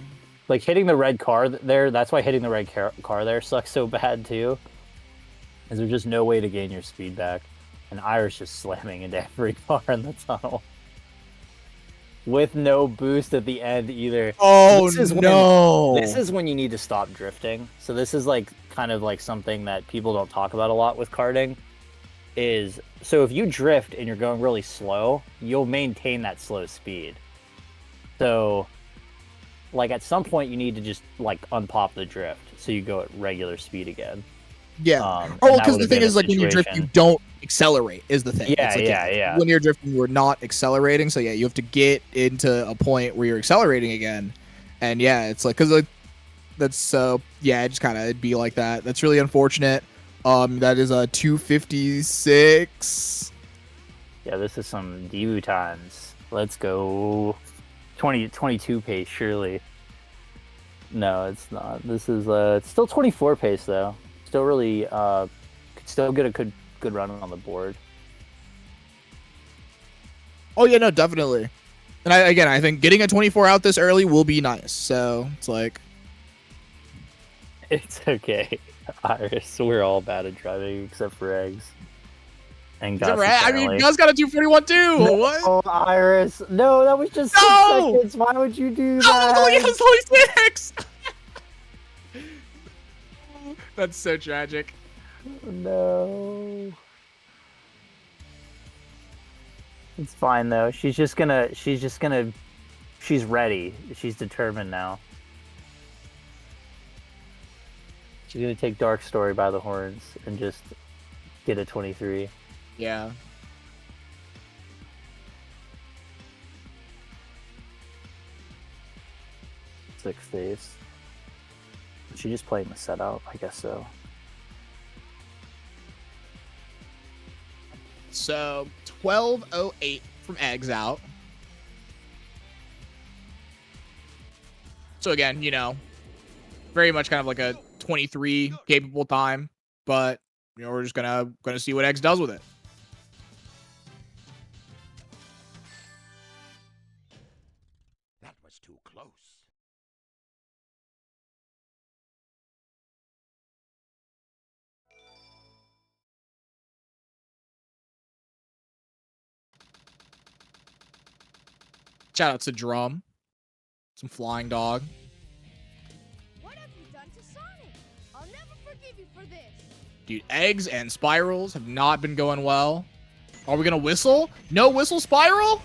E: Like hitting the red car there, that's why hitting the red car there sucks so bad too. Is there's just no way to gain your speed back. And Iris just slamming into every car in the tunnel. With no boost at the end either.
F: Oh,
E: no! This is when you need to stop drifting. So this is like kind of like something that people don't talk about a lot with karting. Is so if you drift and you're going really slow, you'll maintain that slow speed. So like at some point you need to just like unpop the drift so you go at regular speed again.
F: Yeah. Because the thing is, like, when you drift, you don't accelerate, is the thing.
E: Yeah,
F: it's like,
E: yeah.
F: When you're drifting, you're not accelerating. So, yeah, you have to get into a point where you're accelerating again. And, yeah, it's like, because, like, that's, yeah, it just kind of, it'd be like that. That's really unfortunate. That is a 256.
E: Yeah, this is some Divu times. Let's go 22 pace, surely. No, it's not. This is, it's still 24 pace, though. Still really, could still get a good run on the board.
F: Oh yeah, no, definitely. And I think getting a 24 out this early will be nice. So it's like,
E: it's okay, Iris. We're all bad at driving except for Eggs. And Gus.
F: I mean, Gus got a 241 too.
E: No,
F: what?
E: Iris? No, that was just 6 seconds. Why would you do that?
F: Oh, he has only 6. That's so tragic.
E: No. It's fine though. She's ready. She's determined now. She's gonna take Dark Story by the horns and just get a 23.
F: Yeah.
E: Sixth face. Is she just playing the setup? I guess so.
F: So 12:08 from Eggs out. So again, you know, very much kind of like a 23 capable time, but you know, we're just gonna see what Eggs does with it.
D: That was too close.
F: Shout out to Drum. Some Flying Dog.
B: What have you done to Sonic? I'll never forgive you for this.
F: Dude, Eggs and Spirals have not been going well. Are we gonna whistle? No whistle Spiral?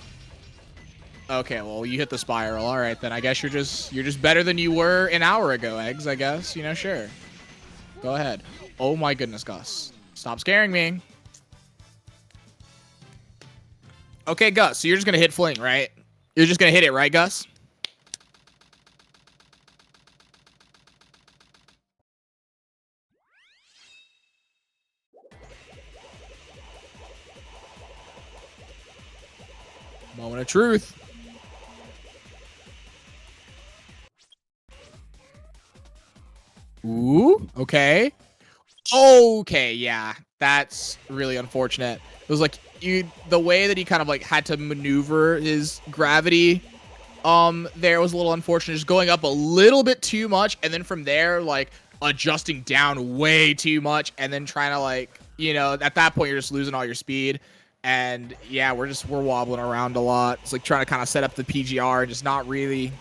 F: Okay, well, you hit the Spiral. All right, then I guess you're just better than you were an hour ago, Eggs, I guess. You know, sure. Go ahead. Oh my goodness, Gus. Stop scaring me. Okay, Gus, so you're just gonna hit Fling, right? You're just gonna hit it, right, Gus? Moment of truth. Ooh, okay. Okay, yeah. That's really unfortunate. It was like the way that he kind of like had to maneuver his gravity there was a little unfortunate, just going up a little bit too much, and then from there like adjusting down way too much, and then trying to like, you know, at that point you're just losing all your speed. And yeah, we're wobbling around a lot. It's like trying to kind of set up the PGR and just not really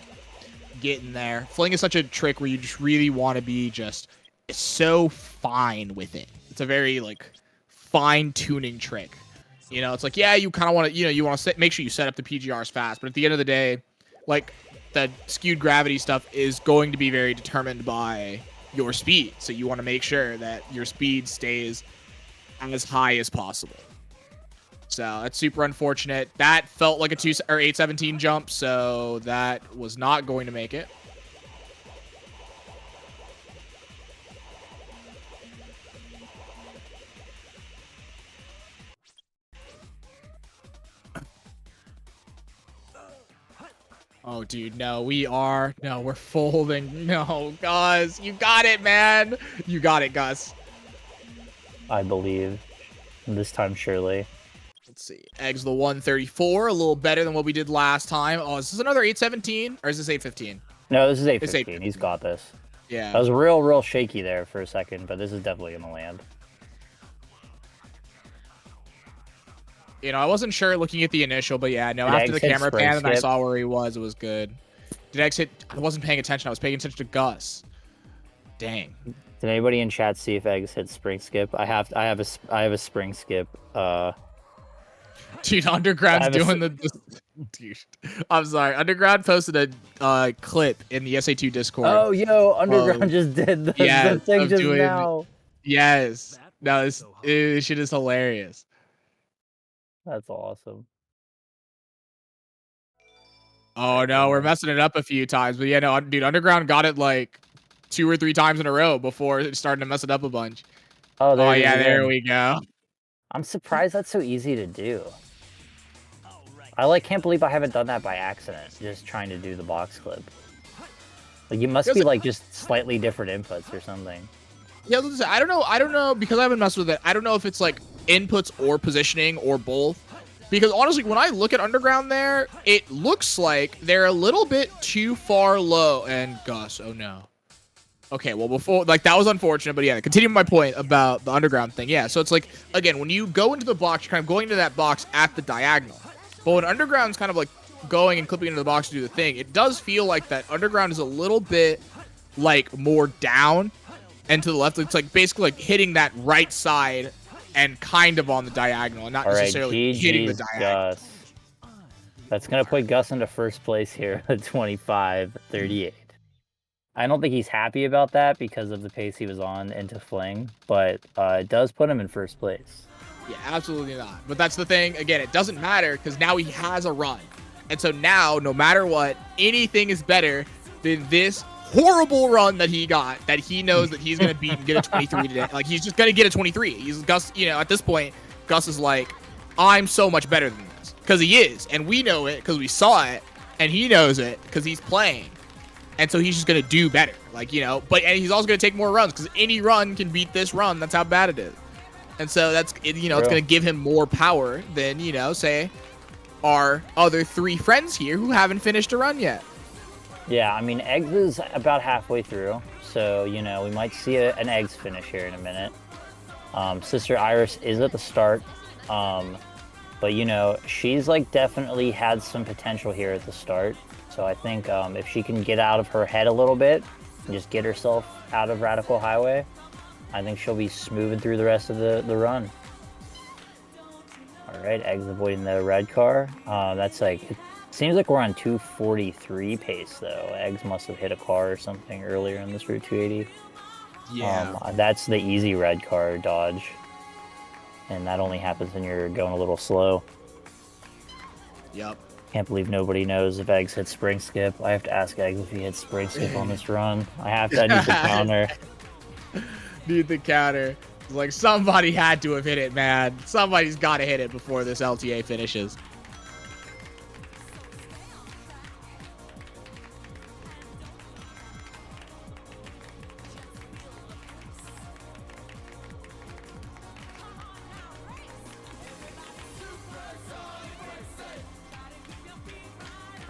F: getting there. Fling is such a trick where you just really want to be just so fine with it. It's a very like fine tuning trick. You know, it's like, yeah, you kind of want to, you know, you want to make sure you set up the PGRs fast, but at the end of the day, like the skewed gravity stuff is going to be very determined by your speed. So you want to make sure that your speed stays as high as possible. So that's super unfortunate. That felt like a 817 jump, so that was not going to make it. Oh, dude, no, we're folding. No, Gus, you got it, man. You got it, Gus.
E: I believe. This time, surely.
F: Let's see. Eggs the 134, a little better than what we did last time. Oh, is this another 817? Or is this 815?
E: No, this is 815.
F: It's 815.
E: He's got this.
F: Yeah.
E: That was real shaky there for a second, but this is definitely going to land.
F: You know, I wasn't sure looking at the initial, but yeah, no, after the camera pan and I saw where he was, it was good. Did Eggs hit? I wasn't paying attention. I was paying attention to Gus. Dang.
E: Did anybody in chat see if Eggs hit spring skip? I have a spring skip.
F: Dude, Underground's doing the dude. I'm sorry. Underground posted a clip in the SA2 Discord.
E: Oh, yo, Underground just did the thing just now.
F: Yes. No, this shit is hilarious.
E: That's awesome.
F: Oh no, we're messing it up a few times, but yeah, no, dude, Underground got it like 2 or 3 times in a row before it started to mess it up a bunch.
E: Oh,
F: yeah, there we go.
E: I'm surprised that's so easy to do. I can't believe I haven't done that by accident, just trying to do the box clip. Like, you must be like just slightly different inputs or something.
F: Yeah, I don't know, because I haven't messed with it. I don't know if it's like inputs or positioning or both. Because honestly, when I look at Underground there, it looks like they're a little bit too far low. And Gus, oh no. Okay, well, before, like, that was unfortunate, but yeah, continuing my point about the Underground thing. Yeah, so it's like, again, when you go into the box, you're kind of going into that box at the diagonal. But when Underground's kind of like going and clipping into the box to do the thing, it does feel like that Underground is a little bit like more down and to the left. It's like basically like hitting that right side and kind of on the diagonal and not necessarily hitting the diagonal.
E: Gus. That's going to put Gus into first place here at 25-38. I don't think he's happy about that because of the pace he was on into Fling, but it does put him in first place.
F: Yeah, absolutely not. But that's the thing. Again, it doesn't matter because now he has a run. And so now, no matter what, anything is better than this horrible run that he got, that he knows that he's going to beat and get a 23 today. Like, he's just going to get a 23. He's Gus, you know, at this point, Gus is like, I'm so much better than this. Because he is. And we know it because we saw it. And he knows it because he's playing. And so he's just going to do better. Like, you know, and he's also going to take more runs because any run can beat this run. That's how bad it is. And so that's, you know, it's going to give him more power than, you know, say, our other 3 friends here who haven't finished a run yet.
E: Yeah, I mean, Eggs is about halfway through. So, you know, we might see an Eggs finish here in a minute. Sister Iris is at the start. But, you know, she's, like, definitely had some potential here at the start. So I think if she can get out of her head a little bit and just get herself out of Radical Highway, I think she'll be smoothing through the rest of the run. All right, Eggs avoiding the red car. That's like, it seems like we're on 243 pace, though. Eggs must have hit a car or something earlier in this Route 280.
F: Yeah.
E: That's the easy red car dodge. And that only happens when you're going a little slow.
F: Yep.
E: Can't believe nobody knows if Eggs hit spring skip. I have to ask Eggs if he hit spring skip on this run. I need the counter.
F: Need the counter. It's like, somebody had to have hit it, man. Somebody's got to hit it before this LTA finishes.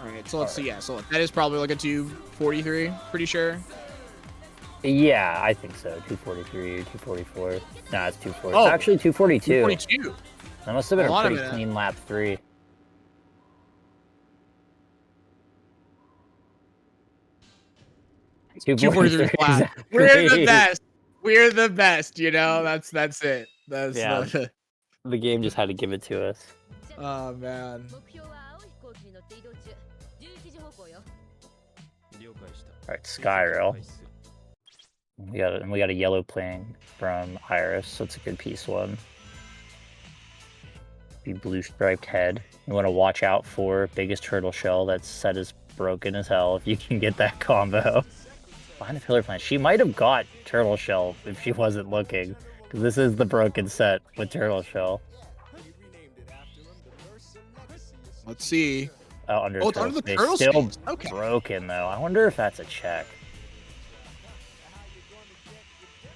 F: Alright, so let's see. Yeah, so that is probably like a 243, pretty sure.
E: Yeah, I think so. 243 or 244. Nah, it's 240.
F: Oh,
E: it's actually 242.
F: 242.
E: That must have been a pretty clean lap 3.
F: $243 flat. Exactly. We're the best. We're the best, you know? That's it. That's
E: yeah. The game just had to give it to us.
F: Oh, man.
E: Alright, Skyro. We got a yellow playing from Iris, so it's a good piece one. Be blue striped head. You want to watch out for biggest turtle shell. That set is broken as hell if you can get that combo. Behind the pillar plant. She might have got turtle shell if she wasn't looking, because this is the broken set with turtle shell.
F: Let's see.
E: Oh, under
F: it's under the
E: space.
F: turtle
E: Still
F: space. Okay.
E: broken though. I wonder if that's a check.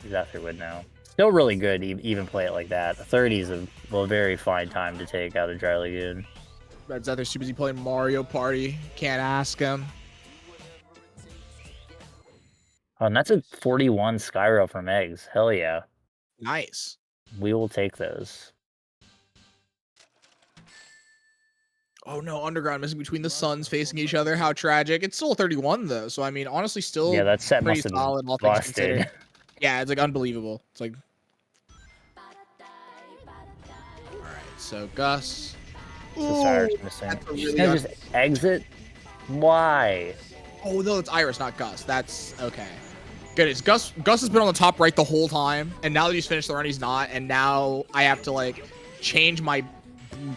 E: Zephyr would know. Still really good to even play it like that. 30 is a very fine time to take out a Dry Lagoon.
F: Red's out there too busy playing Mario Party. Can't ask him.
E: Oh, and that's a 41 Skyro from Eggs. Hell yeah.
F: Nice.
E: We will take those.
F: Oh no, Underground missing between the suns facing each other. How tragic. It's still 31 though, so I mean, honestly, still
E: Yeah, that set
F: pretty
E: must have
F: solid. All
E: been
F: things
E: busted.
F: considered. Yeah, it's like unbelievable. It's like. All right, so Gus.
E: So Cyrus
F: Ooh,
E: missing.
F: that's a
E: She's
F: really
E: gonna just exit? Why?
F: Oh no, it's Iris, not Gus. That's okay. Goodness, Gus has been on the top right the whole time, and now that he's finished the run, he's not, and now I have to like change my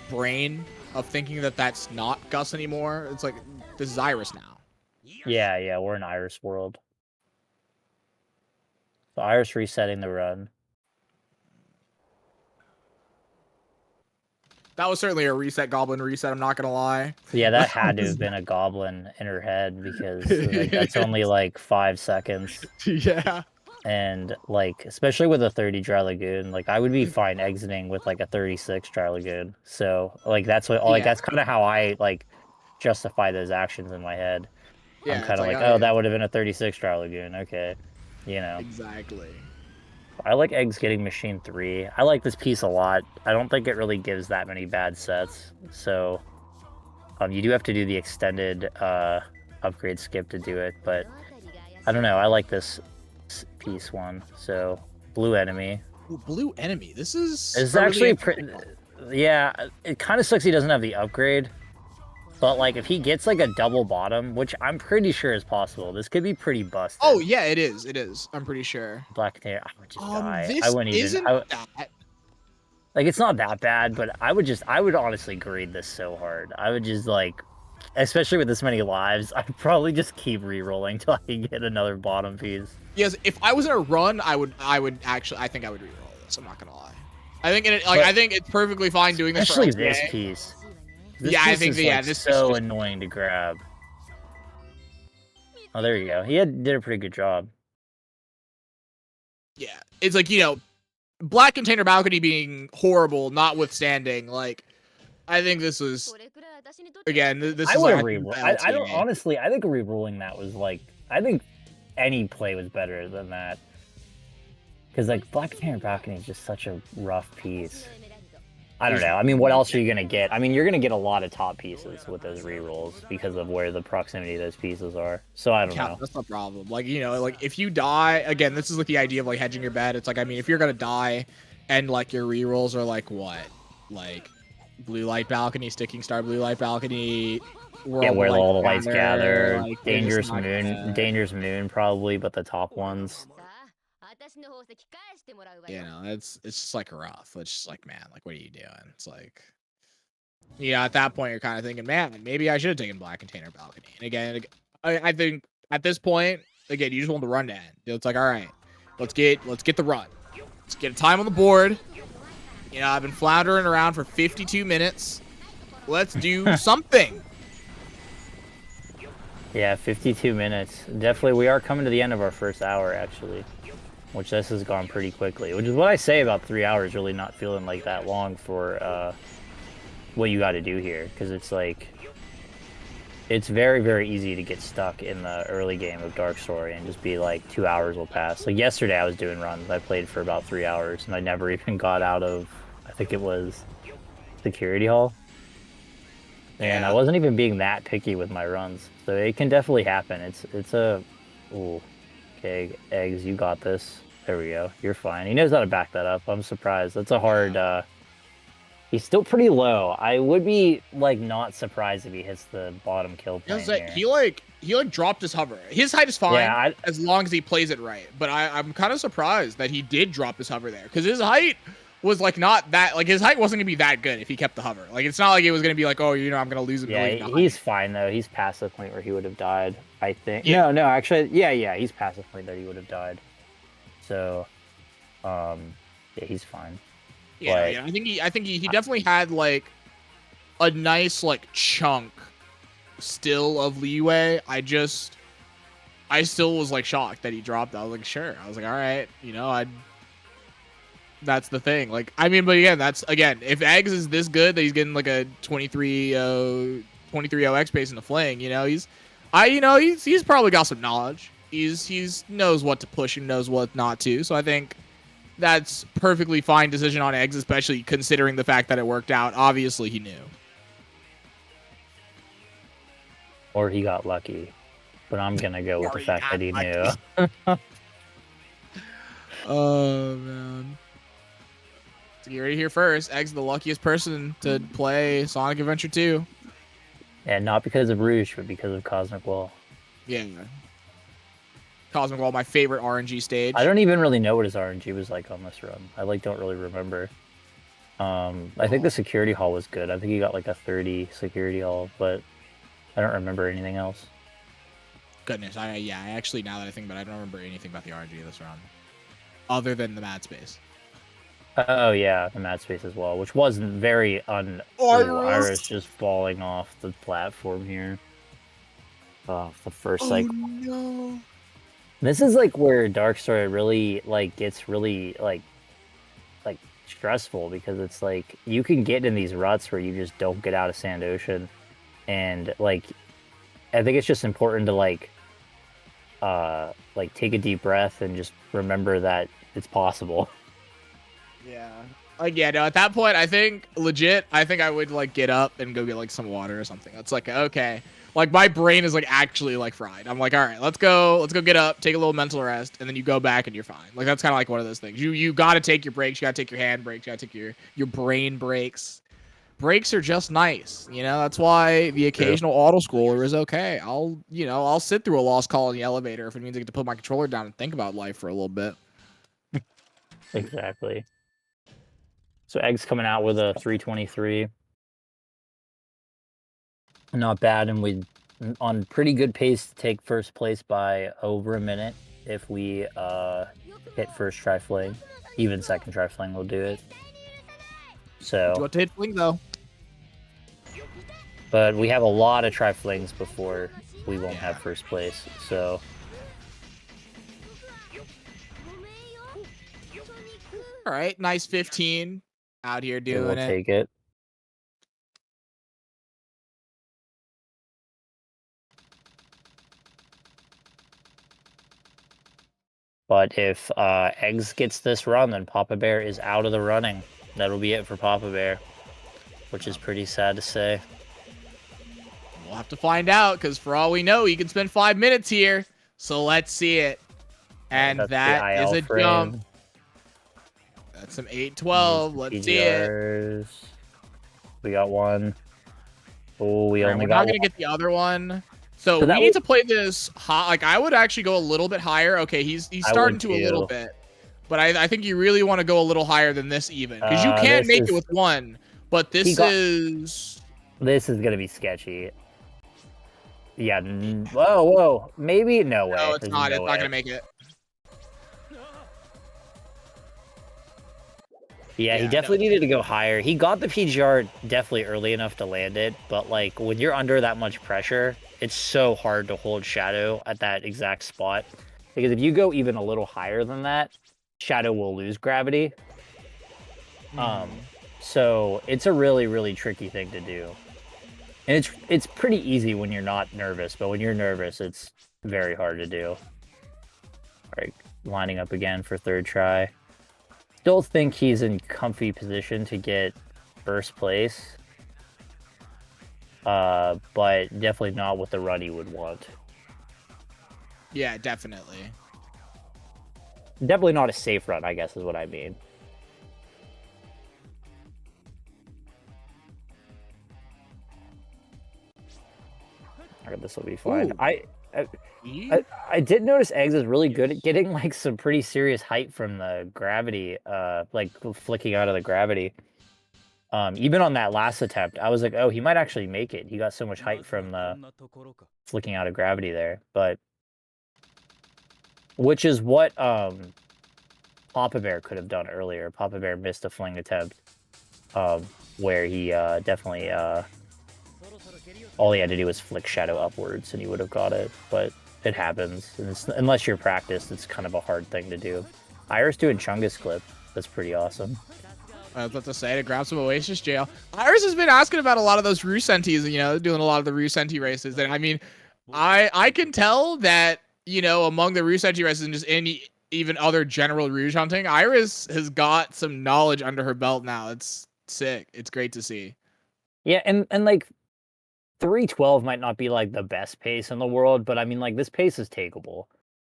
F: brain of thinking that that's not Gus anymore. It's like this is Iris now.
E: Yeah, we're in Iris world. So Iris resetting the run.
F: That was certainly a reset, Goblin reset. I'm not gonna lie.
E: Yeah, that had to have been a goblin in her head because like, that's only like 5 seconds.
F: Yeah.
E: And like, especially with a 30 Dry Lagoon, like I would be fine exiting with like a 36 Dry Lagoon. So like that's what like that's kind of how I like justify those actions in my head.
F: Yeah,
E: I'm kind of like,
F: oh, yeah.
E: that would have been a 36 Dry Lagoon. Okay, you know.
F: Exactly.
E: I like Eggs getting Machine 3. I like this piece a lot. I don't think it really gives that many bad sets. So you do have to do the extended upgrade skip to do it, but I don't know. I like this piece one. So blue enemy.
F: Ooh, blue enemy. This is
E: It's actually pretty. Yeah, it kind of sucks he doesn't have the upgrade. But like if he gets like a double bottom, which I'm pretty sure is possible, this could be pretty busted.
F: Oh yeah, it is. It is. I'm pretty sure.
E: Black Container, I would just die.
F: This
E: I wouldn't even.
F: that.
E: Like it's not that bad, but I would honestly grade this so hard. I would just like, especially with this many lives, I'd probably just keep re-rolling till I can get another bottom piece.
F: Yes, if I was in a run, I think I would re-roll this. I'm not gonna lie. I think I think it's perfectly fine doing this.
E: Especially
F: for
E: this piece. This
F: yeah,
E: piece
F: I think
E: is,
F: yeah,
E: like,
F: this
E: so
F: is
E: annoying to grab. Oh, there you go. He did a pretty good job.
F: Yeah, it's like Black Container Balcony being horrible, notwithstanding, like I think this was again. This
E: I
F: is
E: would
F: like
E: have I don't honestly. I think re-rolling that was like. I think any play was better than that. Because like Black Container Balcony is just such a rough piece. I don't know. I mean, what else are you going to get? I mean, you're going to get a lot of top pieces with those re-rolls because of where the proximity of those pieces are. So I don't know.
F: That's no problem. Like, like if you die, again, this is like the idea of like hedging your bet. It's like, I mean, if you're going to die and like your re-rolls are like what? Like Blue Light Balcony, Sticking Star Blue Light Balcony.
E: Yeah, where all the lights gather.
F: Like,
E: Dangerous Moon. Dangerous Moon probably, but the top ones.
F: It's just like rough. It's just like, man, like what are you doing? It's like, at that point you're kind of thinking, man, maybe I should have taken Black Container Balcony. And again, I think at this point, again, you just want the run to end. It's like, all right, let's get the run. Let's get a time on the board. I've been floundering around for 52 minutes. Let's do something.
E: Yeah, 52 minutes. Definitely, we are coming to the end of our first hour, actually. Which this has gone pretty quickly. Which is what I say about 3 hours really not feeling like that long for what you got to do here. Because it's like... It's very, very easy to get stuck in the early game of Dark Story and just be like 2 hours will pass. Like yesterday I was doing runs. I played for about 3 hours and I never even got out of... I think it was... Security Hall. And I wasn't even being that picky with my runs. So it can definitely happen. It's a... Ooh. Okay, Eggs, you got this. There we go. You're fine. He knows how to back that up. I'm surprised. That's a hard He's still pretty low. I would be like not surprised if he hits the bottom kill
F: Yeah,
E: point
F: like,
E: here.
F: he dropped his hover. His height is fine
E: Yeah,
F: as long as he plays it right. But I'm kind of surprised that he did drop his hover there because his height was like not that like his height wasn't gonna be that good if he kept the hover. Like it's not like it was gonna be like, oh, you know, I'm gonna lose a million.
E: Yeah, he's fine though. He's past the point where he would have died. I think.
F: Yeah.
E: No, actually, yeah, he's past the point that he would have died. So, yeah, he's fine.
F: Yeah,
E: But,
F: yeah. I think he definitely had like a nice like chunk still of leeway. I still was like shocked that he dropped. I was like, sure. I was like, all right, you know, that's the thing. Like, I mean, but again, if Eggs is this good that he's getting like a 23-0 X base in the fling, you know, he's probably got some knowledge. He's knows what to push and knows what not to. So I think that's perfectly fine decision on Eggs, especially considering the fact that it worked out. Obviously, he knew.
E: or he got lucky. But I'm gonna go with the fact that he knew.
F: Oh man. So you already here first. Egg's the luckiest person to play Sonic Adventure 2.
E: And not because of Rouge, but because of Cosmic Wall.
F: Yeah. Cosmic Wall, my favorite RNG stage.
E: I don't even really know what his RNG was like on this run. I like don't really remember. I think the security hall was good. I think he got like a 30 security hall, but I don't remember anything else.
F: Goodness, I actually, now that I think about it, I don't remember anything about the RNG this run. Other than the mad space.
E: Oh yeah, the mad space as well, which wasn't very Iris just falling off the platform here. Oh, the first cycle.
F: No.
E: This is like where Dark Story really like gets really like stressful, because it's like you can get in these ruts where you just don't get out of Sand Ocean, and like I think it's just important to like take a deep breath and just remember that it's possible.
F: Yeah. Like, yeah, no, at that point, I think I would like get up and go get like some water or something. It's like, okay. Like my brain is like actually like fried. I'm like, all right, let's go get up, take a little mental rest, and then you go back and you're fine. Like that's kind of like one of those things. You gotta take your breaks, you gotta take your hand breaks, you gotta take your brain breaks. Breaks are just nice, you know. That's why the occasional auto scroller is okay. I'll sit through a lost call in the elevator if it means I get to put my controller down and think about life for a little bit.
E: Exactly. So Egg's coming out with a 323. Not bad, and we on pretty good pace to take first place by over a minute if we hit first try fling. Even second try fling will do it. So
F: Do you want to hit fling though?
E: But we have a lot of try flings before we won't have first place. So
F: All right, nice 15 out here
E: we'll
F: doing it.
E: take it. But if Eggs gets this run, then Papa Bear is out of the running. That'll be it for Papa Bear, which is pretty sad to say.
F: We'll have to find out, because for all we know, he can spend 5 minutes here. So let's see it. And that is a jump. That's some 812. Let's see it.
E: We got one. Oh, we only
F: we're
E: got
F: not
E: one.
F: going to get the other one. So we need to play this hot. Like, I would actually go a little bit higher. Okay, he's starting to a little bit. But I think you really want to go a little higher than this even. Because you can make it with one. But this is...
E: This is going to be sketchy. Yeah. Whoa. Maybe. No way.
F: No, it's not. It's not going to make it.
E: Yeah, he definitely needed to go higher. He got the PGR definitely early enough to land it, but like when you're under that much pressure, it's so hard to hold Shadow at that exact spot. Because if you go even a little higher than that, Shadow will lose gravity. So it's a really, really tricky thing to do. And it's pretty easy when you're not nervous, but when you're nervous, it's very hard to do. All right, lining up again for third try. Still think he's in comfy position to get first place, but definitely not what the run he would want.
F: Yeah, definitely.
E: Definitely not a safe run, I guess is what I mean. Alright, this will be fine.
F: Ooh.
E: I did notice Eggs is really good at getting like some pretty serious height from the gravity, like flicking out of the gravity. Even on that last attempt, I was like, oh, he might actually make it. He got so much height from the flicking out of gravity there, but which is what Papa Bear could have done earlier. Papa Bear missed a fling attempt, where he definitely all he had to do was flick Shadow upwards and he would have got it, but it happens. And unless you're practiced, it's kind of a hard thing to do. Iris doing Chungus clip. That's pretty awesome.
F: I was about to say, to grab some Oasis jail. Iris has been asking about a lot of those Rusentis, you know, doing a lot of the Rusenti races. And I mean, I can tell that, you know, among the Rusenti races and just any even other general Rouge hunting, Iris has got some knowledge under her belt now. It's sick. It's great to see.
E: Yeah, and like 312 might not be like the best pace in the world, but I mean, like, this pace is takeable.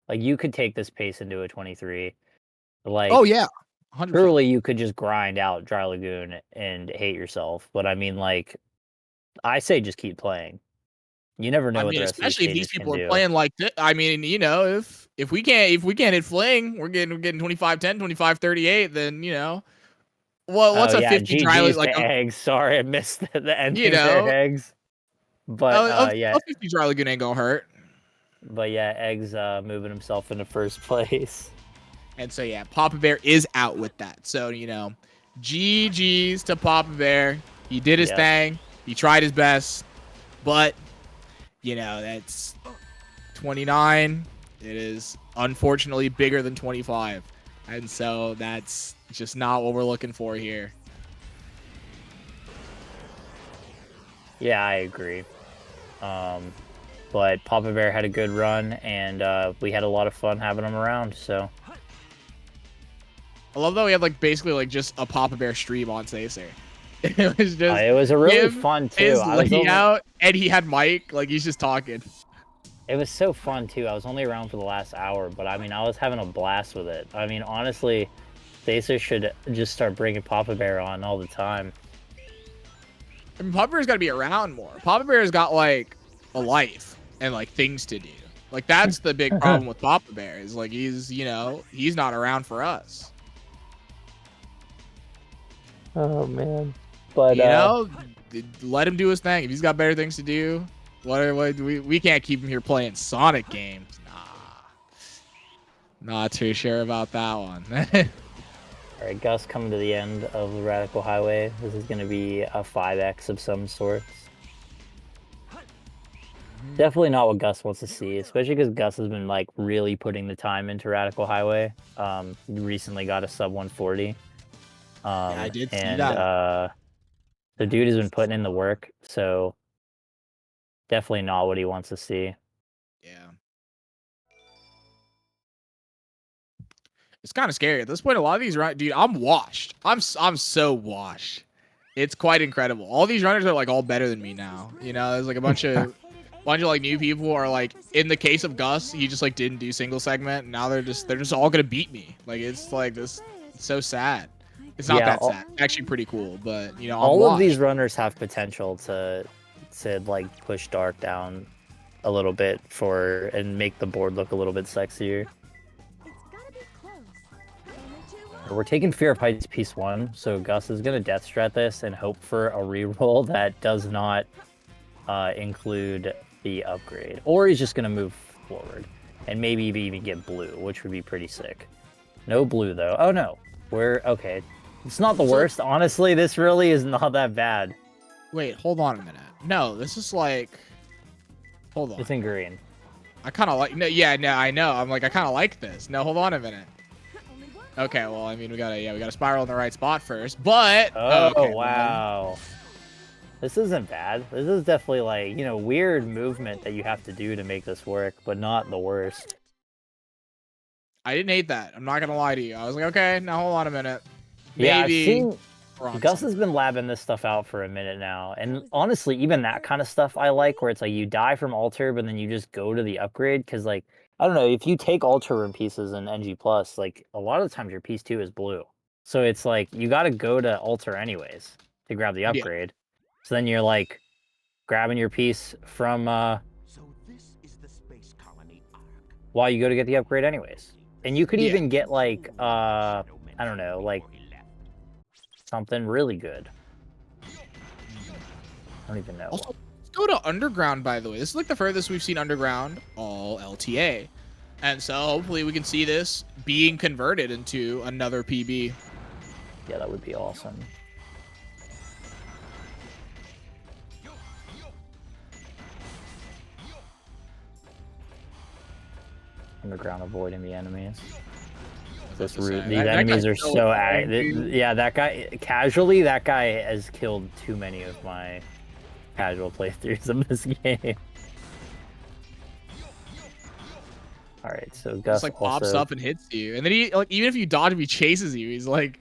E: Like, you could take this pace into a 23. Like,
F: Oh yeah, 100%.
E: surely you could just grind out Dry Lagoon and hate yourself. But I mean, like, I say just keep playing. You never know
F: I
E: what
F: mean,
E: the rest of
F: especially if
E: these
F: these
E: stages can
F: people are
E: do.
F: playing like this. I mean, you know, if we can't hit fling, we're getting 25-10, 25-38, then you know. Well, what's
E: Oh
F: a
E: yeah,
F: 50 dry
E: GG's
F: like
E: to Eggs. Sorry, I missed the ending
F: you
E: there,
F: know,
E: Eggs. But yeah,
F: a 50 dry lagoon ain't gonna hurt.
E: but yeah, Eggs moving himself into first place.
F: And so yeah, Papa Bear is out with that. So you know, GG's to Papa Bear. He did his
E: Yep.
F: thing. He tried his best, but you know that's 29. It is unfortunately bigger than 25, and so that's just not what we're looking for here.
E: Yeah, I agree. But Papa Bear had a good run, and we had a lot of fun having him around. So
F: I love that we had like basically like just a Papa Bear stream on Sacer. It was just
E: it was a really
F: him,
E: fun too.
F: his
E: I was
F: layout, and he had Mike, like he's just talking.
E: It was so fun too. I was only around for the last hour, but I mean, I was having a blast with it. I mean, honestly, Sacer should just start bringing Papa Bear on all the time.
F: I mean, Papa Bear's got to be around more. Papa Bear's got like a life and like things to do. Like that's the big problem with Papa Bear is like he's, you know, he's not around for us.
E: Oh man. But
F: you know, let him do his thing. If he's got better things to do, we can't keep him here playing Sonic games. Nah. Not too sure about that one.
E: All right, Gus coming to the end of the Radical Highway. This is going to be a 5x of some sorts. Definitely not what Gus wants to see, especially because Gus has been like really putting the time into Radical Highway. He recently got a sub 140.
F: Yeah, I did see
E: and
F: that.
E: the dude has been putting in the work, so definitely not what he wants to see.
F: Yeah. It's kind of scary at this point. A lot of these dude, I'm washed. I'm so washed. It's quite incredible. All these runners are like all better than me now. You know, there's like a bunch of like new people are like, in the case of Gus, he just like didn't do single segment. And now they're just all gonna beat me. Like it's like this. It's so sad. It's not that sad. It's actually pretty cool, but you know,
E: all of these runners have potential to like push Dark down a little bit and make the board look a little bit sexier. We're taking Fear of Heights Piece 1, so Gus is going to Death Strat this and hope for a reroll that does not include the upgrade. Or he's just going to move forward and maybe even get blue, which would be pretty sick. No blue, though. Oh, no. We're... Okay. It's not the worst. Honestly, this really is not that bad.
F: Wait, hold on a minute. No, this is like... Hold on.
E: It's in green.
F: I kind of like... No, yeah, no, I know. I'm like, I kind of like this. No, hold on a minute. Okay, well, I mean, we gotta spiral in the right spot first, but...
E: Oh,
F: okay,
E: wow. This isn't bad. This is definitely, like, you know, weird movement that you have to do to make this work, but not the worst.
F: I didn't hate that. I'm not gonna lie to you. I was like, okay, now hold on a minute.
E: Yeah,
F: Maybe...
E: I've seen... Gus has been labbing this stuff out for a minute now, and honestly, even that kind of stuff I like, where it's like you die from Alter, but then you just go to the upgrade, because, like, I don't know, if you take Alter Room pieces in NG+, like, a lot of the times your piece 2 is blue. So it's like, you gotta go to Alter anyways to grab the upgrade. Yeah. So then you're, like, grabbing your piece from while you go to get the upgrade anyways. And you could
F: Yeah.
E: even get like I don't know, like something really good. I don't even know.
F: Also, let's go to Underground, by the way. This is like the furthest we've seen Underground all LTA. And so hopefully we can see this being converted into another PB.
E: Yeah, that would be awesome. Underground avoiding the enemies. This route, these enemies are so yeah, that guy casually, that guy has killed too many of my casual playthroughs of this game. All right, so Gus
F: just like pops up and hits you, and then he like even if you dodge him, he chases you. He's like,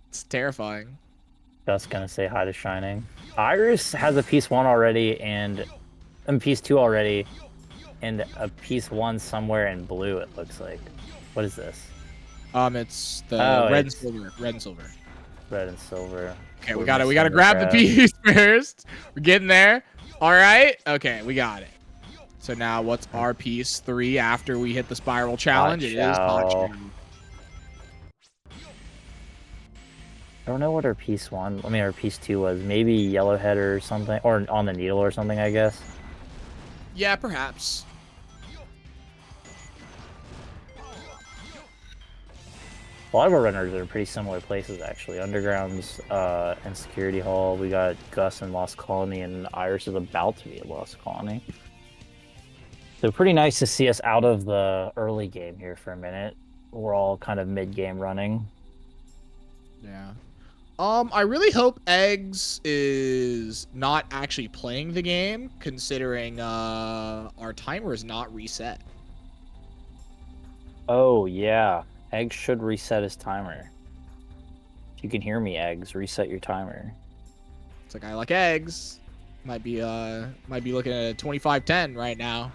F: it's terrifying.
E: Gus gonna say hi to Shining. Iris has a piece 1 already and piece 2 already, and a piece 1 somewhere in blue. It looks like. What is this?
F: It's the red and silver. Red and silver.
E: Red and silver.
F: Okay, we gotta grab the piece first. We're getting there. All right. Okay, we got it. So now, what's our piece 3 after we hit the spiral challenge? It is Hot Chow.
E: I don't know what our piece 1. I mean, our piece 2 was. Maybe Yellowhead or something, or on the needle or something. I guess.
F: Yeah, perhaps.
E: A lot of our runners are in pretty similar places, actually. Undergrounds and Security Hall. We got Gus in Lost Colony, and Iris is about to be at Lost Colony. So pretty nice to see us out of the early game here for a minute. We're all kind of mid-game running.
F: Yeah. I really hope Eggs is not actually playing the game, considering our timer is not reset.
E: Oh, yeah. Eggs should reset his timer. If you can hear me, Eggs, reset your timer.
F: It's like I like Eggs. Might be looking at a 25-10 right now.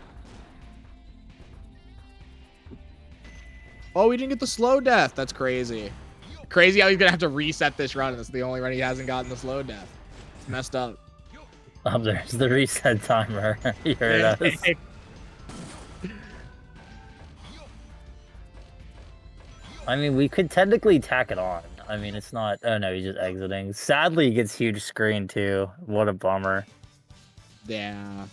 F: Oh, we didn't get the slow death. That's crazy. Crazy how he's gonna have to reset this run. That's the only run he hasn't gotten the slow death. It's messed up.
E: There's the reset timer. You heard us. I mean, we could technically tack it on. I mean, it's not... Oh, no, he's just exiting. Sadly, he gets huge screen, too. What a bummer.
F: Yeah.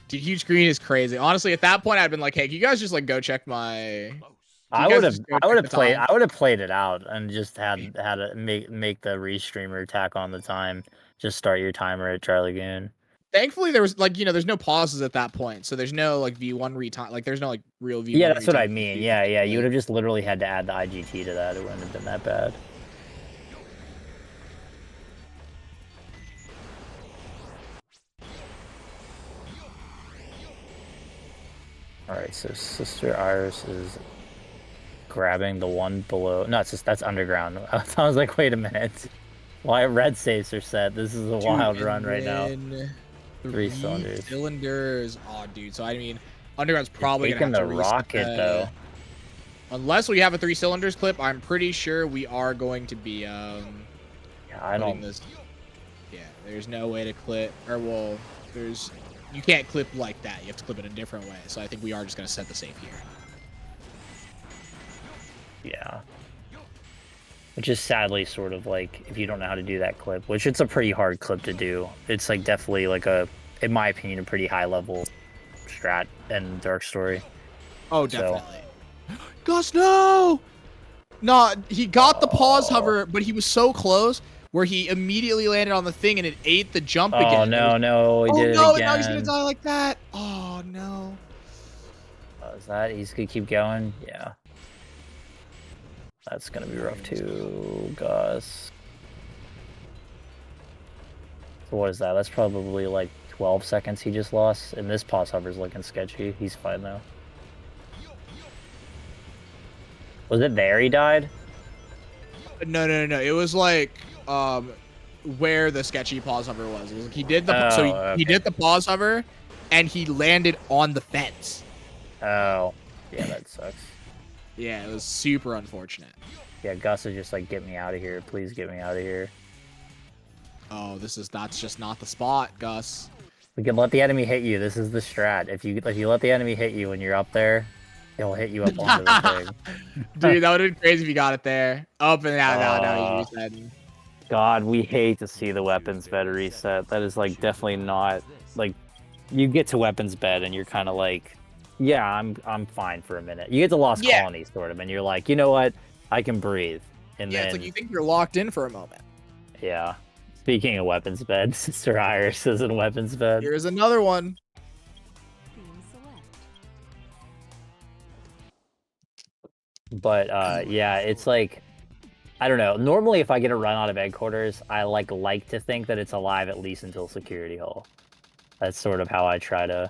F: Dude, huge screen is crazy. Honestly, at that point, I'd been like, hey, can you guys just, like, go check my...
E: I would have played it out and just had to make the restreamer tack on the time. Just start your timer at Charlie Goon.
F: Thankfully, there was like there's no pauses at that point, so there's no like V1 retime. Like there's no like real V1.
E: Yeah, that's what I mean. Yeah. You would have just literally had to add the IGT to that. It wouldn't have been that bad. All right, so Sister Iris is grabbing the one below. No, it's just that's underground. I was like, wait a minute. Why red saves are set? This is a wild run right now. 3 cylinders.
F: Cylinders. Oh, dude. So I mean, underground's probably
E: gonna have
F: to
E: the rocket though.
F: Unless we have a 3 cylinders clip, I'm pretty sure we are going to be
E: yeah, I don't.
F: Yeah, there's no way to clip, or well, you can't clip like that. You have to clip it a different way. So I think we are just gonna set the save here.
E: Yeah. Which is sadly sort of like, if you don't know how to do that clip, which it's a pretty hard clip to do. It's like definitely like in my opinion, a pretty high level strat and Dark Story.
F: Oh, definitely. So. Gus, no! No, he got the pause hover, but he was so close where he immediately landed on the thing and it ate the jump again.
E: Oh, no, he did it again.
F: Oh, no, now he's gonna die like that. Oh, no.
E: Is that, he's gonna keep going? Yeah. That's gonna be rough too, Gus. So what is that? That's probably like 12 seconds he just lost. And this pause hover's looking sketchy. He's fine though. Was it there he died?
F: No. It was like where the sketchy pause hover was. It was like he did the he did the pause hover and he landed on the fence.
E: Oh. Yeah, that sucks.
F: Yeah, it was super unfortunate.
E: Yeah, Gus is just like, get me out of here. Please get me out of here.
F: Oh, that's just not the spot, Gus.
E: We can let the enemy hit you. This is the strat. If you let the enemy hit you when you're up there, it'll hit you up onto the thing.
F: Dude, that would have been crazy if you got it there. Up and now he's resetting.
E: God, we hate to see the weapons bed reset. That is like definitely not like you get to weapons bed and you're kind of like, yeah, I'm fine for a minute. You get to Lost Colony sort of, and you're like, you know what, I can breathe. And then
F: it's like you think you're locked in for a moment.
E: Yeah. Speaking of weapons bed, Sister Iris is in weapons bed.
F: Here's another one.
A: Team select.
E: But yeah, it's like I don't know. Normally if I get a run out of headquarters, I like to think that it's alive at least until security hall. That's sort of how I try to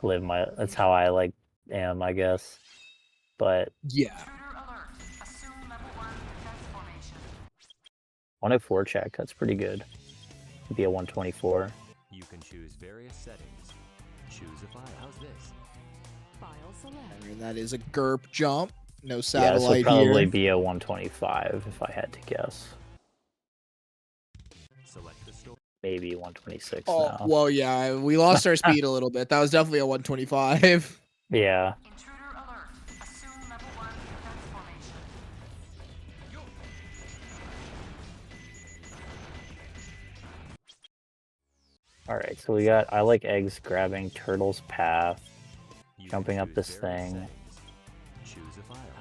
E: live my that's how I like am, I guess. But
F: yeah.
E: 104 check, that's pretty good. Could be a 124.
H: You can choose various settings. Choose a file. How's this?
A: File select.
F: And that is a GURP jump. No
E: Yeah, this
F: satellite
E: would probably
F: here.
E: be a 125 if I had to guess.
H: Select the store.
E: Maybe 126
F: Oh,
E: now.
F: well, yeah, we lost our speed a little bit. That was definitely a 125.
E: Yeah. Alright, so we got I like eggs grabbing Turtle's path, jumping up this thing.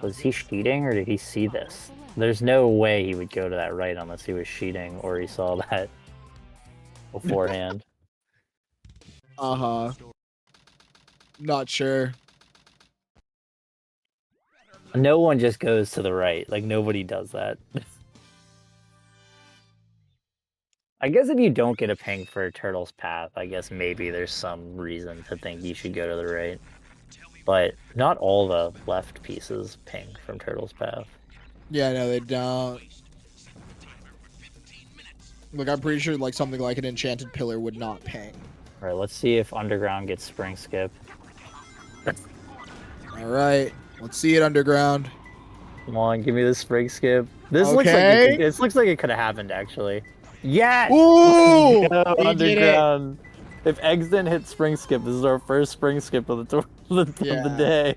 E: Was he cheating or did he see this? There's no way he would go to that right unless he was cheating or he saw that beforehand.
F: Uh-huh. Not sure.
E: No one just goes to the right. Like, nobody does that. I guess if you don't get a ping for Turtle's Path, I guess maybe there's some reason to think you should go to the right. But not all the left pieces ping from Turtle's Path.
F: Yeah, no, they don't. Look, I'm pretty sure like something like an enchanted pillar would not ping.
E: Alright, let's see if Underground gets Spring Skip.
F: Alright, let's see it, Underground.
E: Come on, give me the Spring Skip. This looks like it could have happened, actually. Yes!
F: Ooh!
E: Go,
F: He did it.
E: Underground. If Eggs didn't hit Spring Skip, this is our first Spring Skip of the day.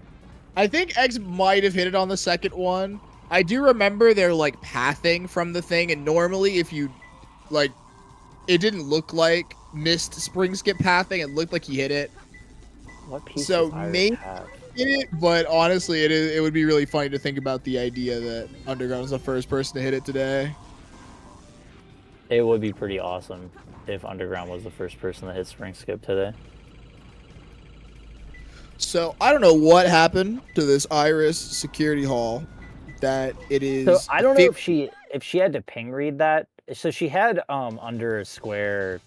F: I think Eggs might have hit it on the second one. I do remember they're like pathing from the thing, and normally if you like, it didn't look like missed Spring Skip pathing. It looked like he hit it.
E: What piece
F: So
E: does Iris
F: maybe
E: have?
F: hit it, but honestly, it would be really funny to think about the idea that Underground is the first person to hit it today.
E: It would be pretty awesome if Underground was the first person to hit Spring Skip today.
F: So I don't know what happened to this Iris security hall. That it is.
E: So I don't know if she had to ping read that. So she had under square,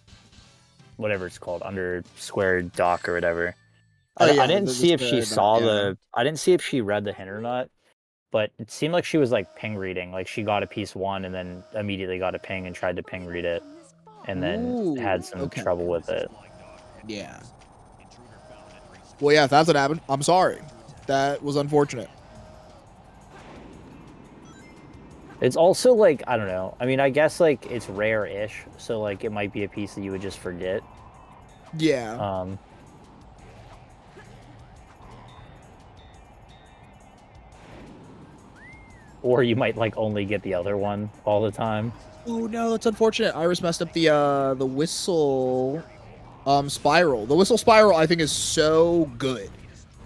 E: whatever it's called, under square dock or whatever.
F: Oh, yeah,
E: I didn't see if she saw
F: yeah.
E: I didn't see if she read the hint or not. But it seemed like she was like ping reading. Like she got a piece 1 and then immediately got a ping and tried to ping read it, and then had some trouble with it.
F: Yeah. Well, yeah, if that's what happened, I'm sorry. That was unfortunate.
E: It's also like, I don't know. I mean, I guess like it's rare-ish, so like it might be a piece that you would just forget.
F: Yeah.
E: Or you might like only get the other one all the time.
F: Oh no, that's unfortunate. Iris messed up the whistle spiral. The whistle spiral I think is so good.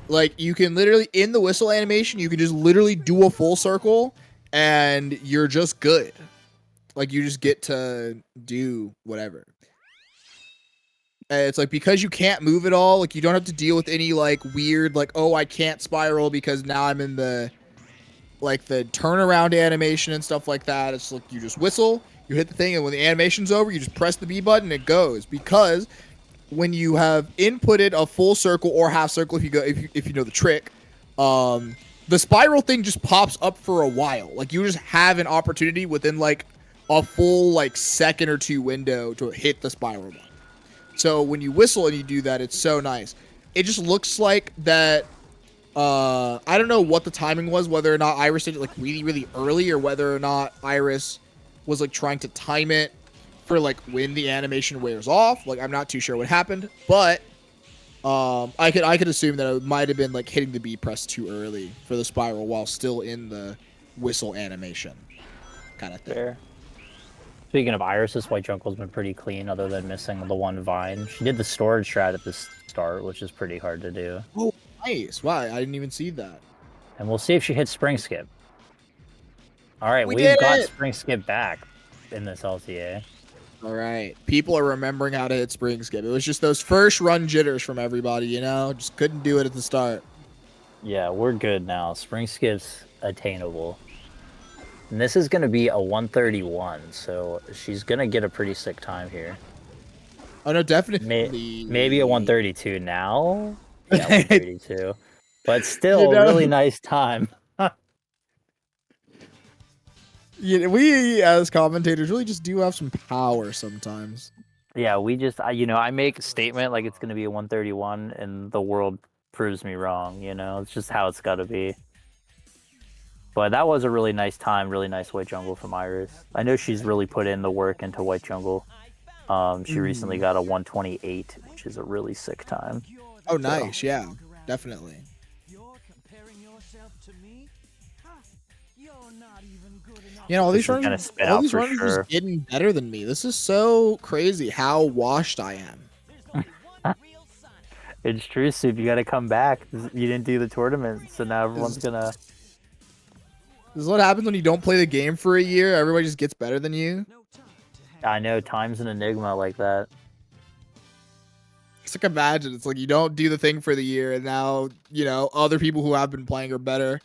F: Like you can literally in the whistle animation, you can just literally do a full circle and you're just good. Like you just get to do whatever. And it's like because you can't move at all, like you don't have to deal with any like weird like, oh, I can't spiral because now I'm in the like the turnaround animation and stuff like that. It's like you just whistle, you hit the thing, and when the animation's over, you just press the B button and it goes. Because when you have inputted a full circle or half circle, if you know the trick, the spiral thing just pops up for a while. Like you just have an opportunity within like a full like second or two window to hit the spiral button. So when you whistle and you do that, it's so nice. It just looks like that. I don't know what the timing was, whether or not Iris did it like really, really early, or whether or not Iris was like trying to time it for like when the animation wears off. Like I'm not too sure what happened, but I could assume that it might have been like hitting the B press too early for the spiral while still in the whistle animation kind of thing.
E: Fair. Speaking of Iris, this white jungle's been pretty clean other than missing the one vine. She did the storage strat at the start, which is pretty hard to do.
F: Oh, nice. Wow, I didn't even see that.
E: And we'll see if she hits Spring Skip. All right, we've
F: did
E: got
F: it!
E: Spring Skip back in this LTA.
F: All right. People are remembering how to hit Spring Skip. It was just those first run jitters from everybody, you know? Just couldn't do it at the start.
E: Yeah, we're good now. Spring Skip's attainable. And this is going to be a 131, so she's going to get a pretty sick time here.
F: Oh, no, definitely.
E: Maybe a 132 now? Yeah, 132. But still, really nice time.
F: Yeah, we as commentators really just do have some power sometimes.
E: Yeah, we just, I make a statement like it's going to be a 131, and the world proves me wrong, It's just how it's got to be. But that was a really nice time, really nice white jungle from Iris. I know she's really put in the work into white jungle. She recently got a 128, which is a really sick time.
F: Oh, nice. Yeah, definitely. All these runners are just getting better than me. This is so crazy how washed I am.
E: It's true, Soup. You got to come back. You didn't do the tournament, so now everyone's gonna.
F: This is what happens when you don't play the game for a year. Everybody just gets better than you.
E: I know, time's an enigma like that.
F: It's like, imagine, it's like you don't do the thing for the year, and now, other people who have been playing are better.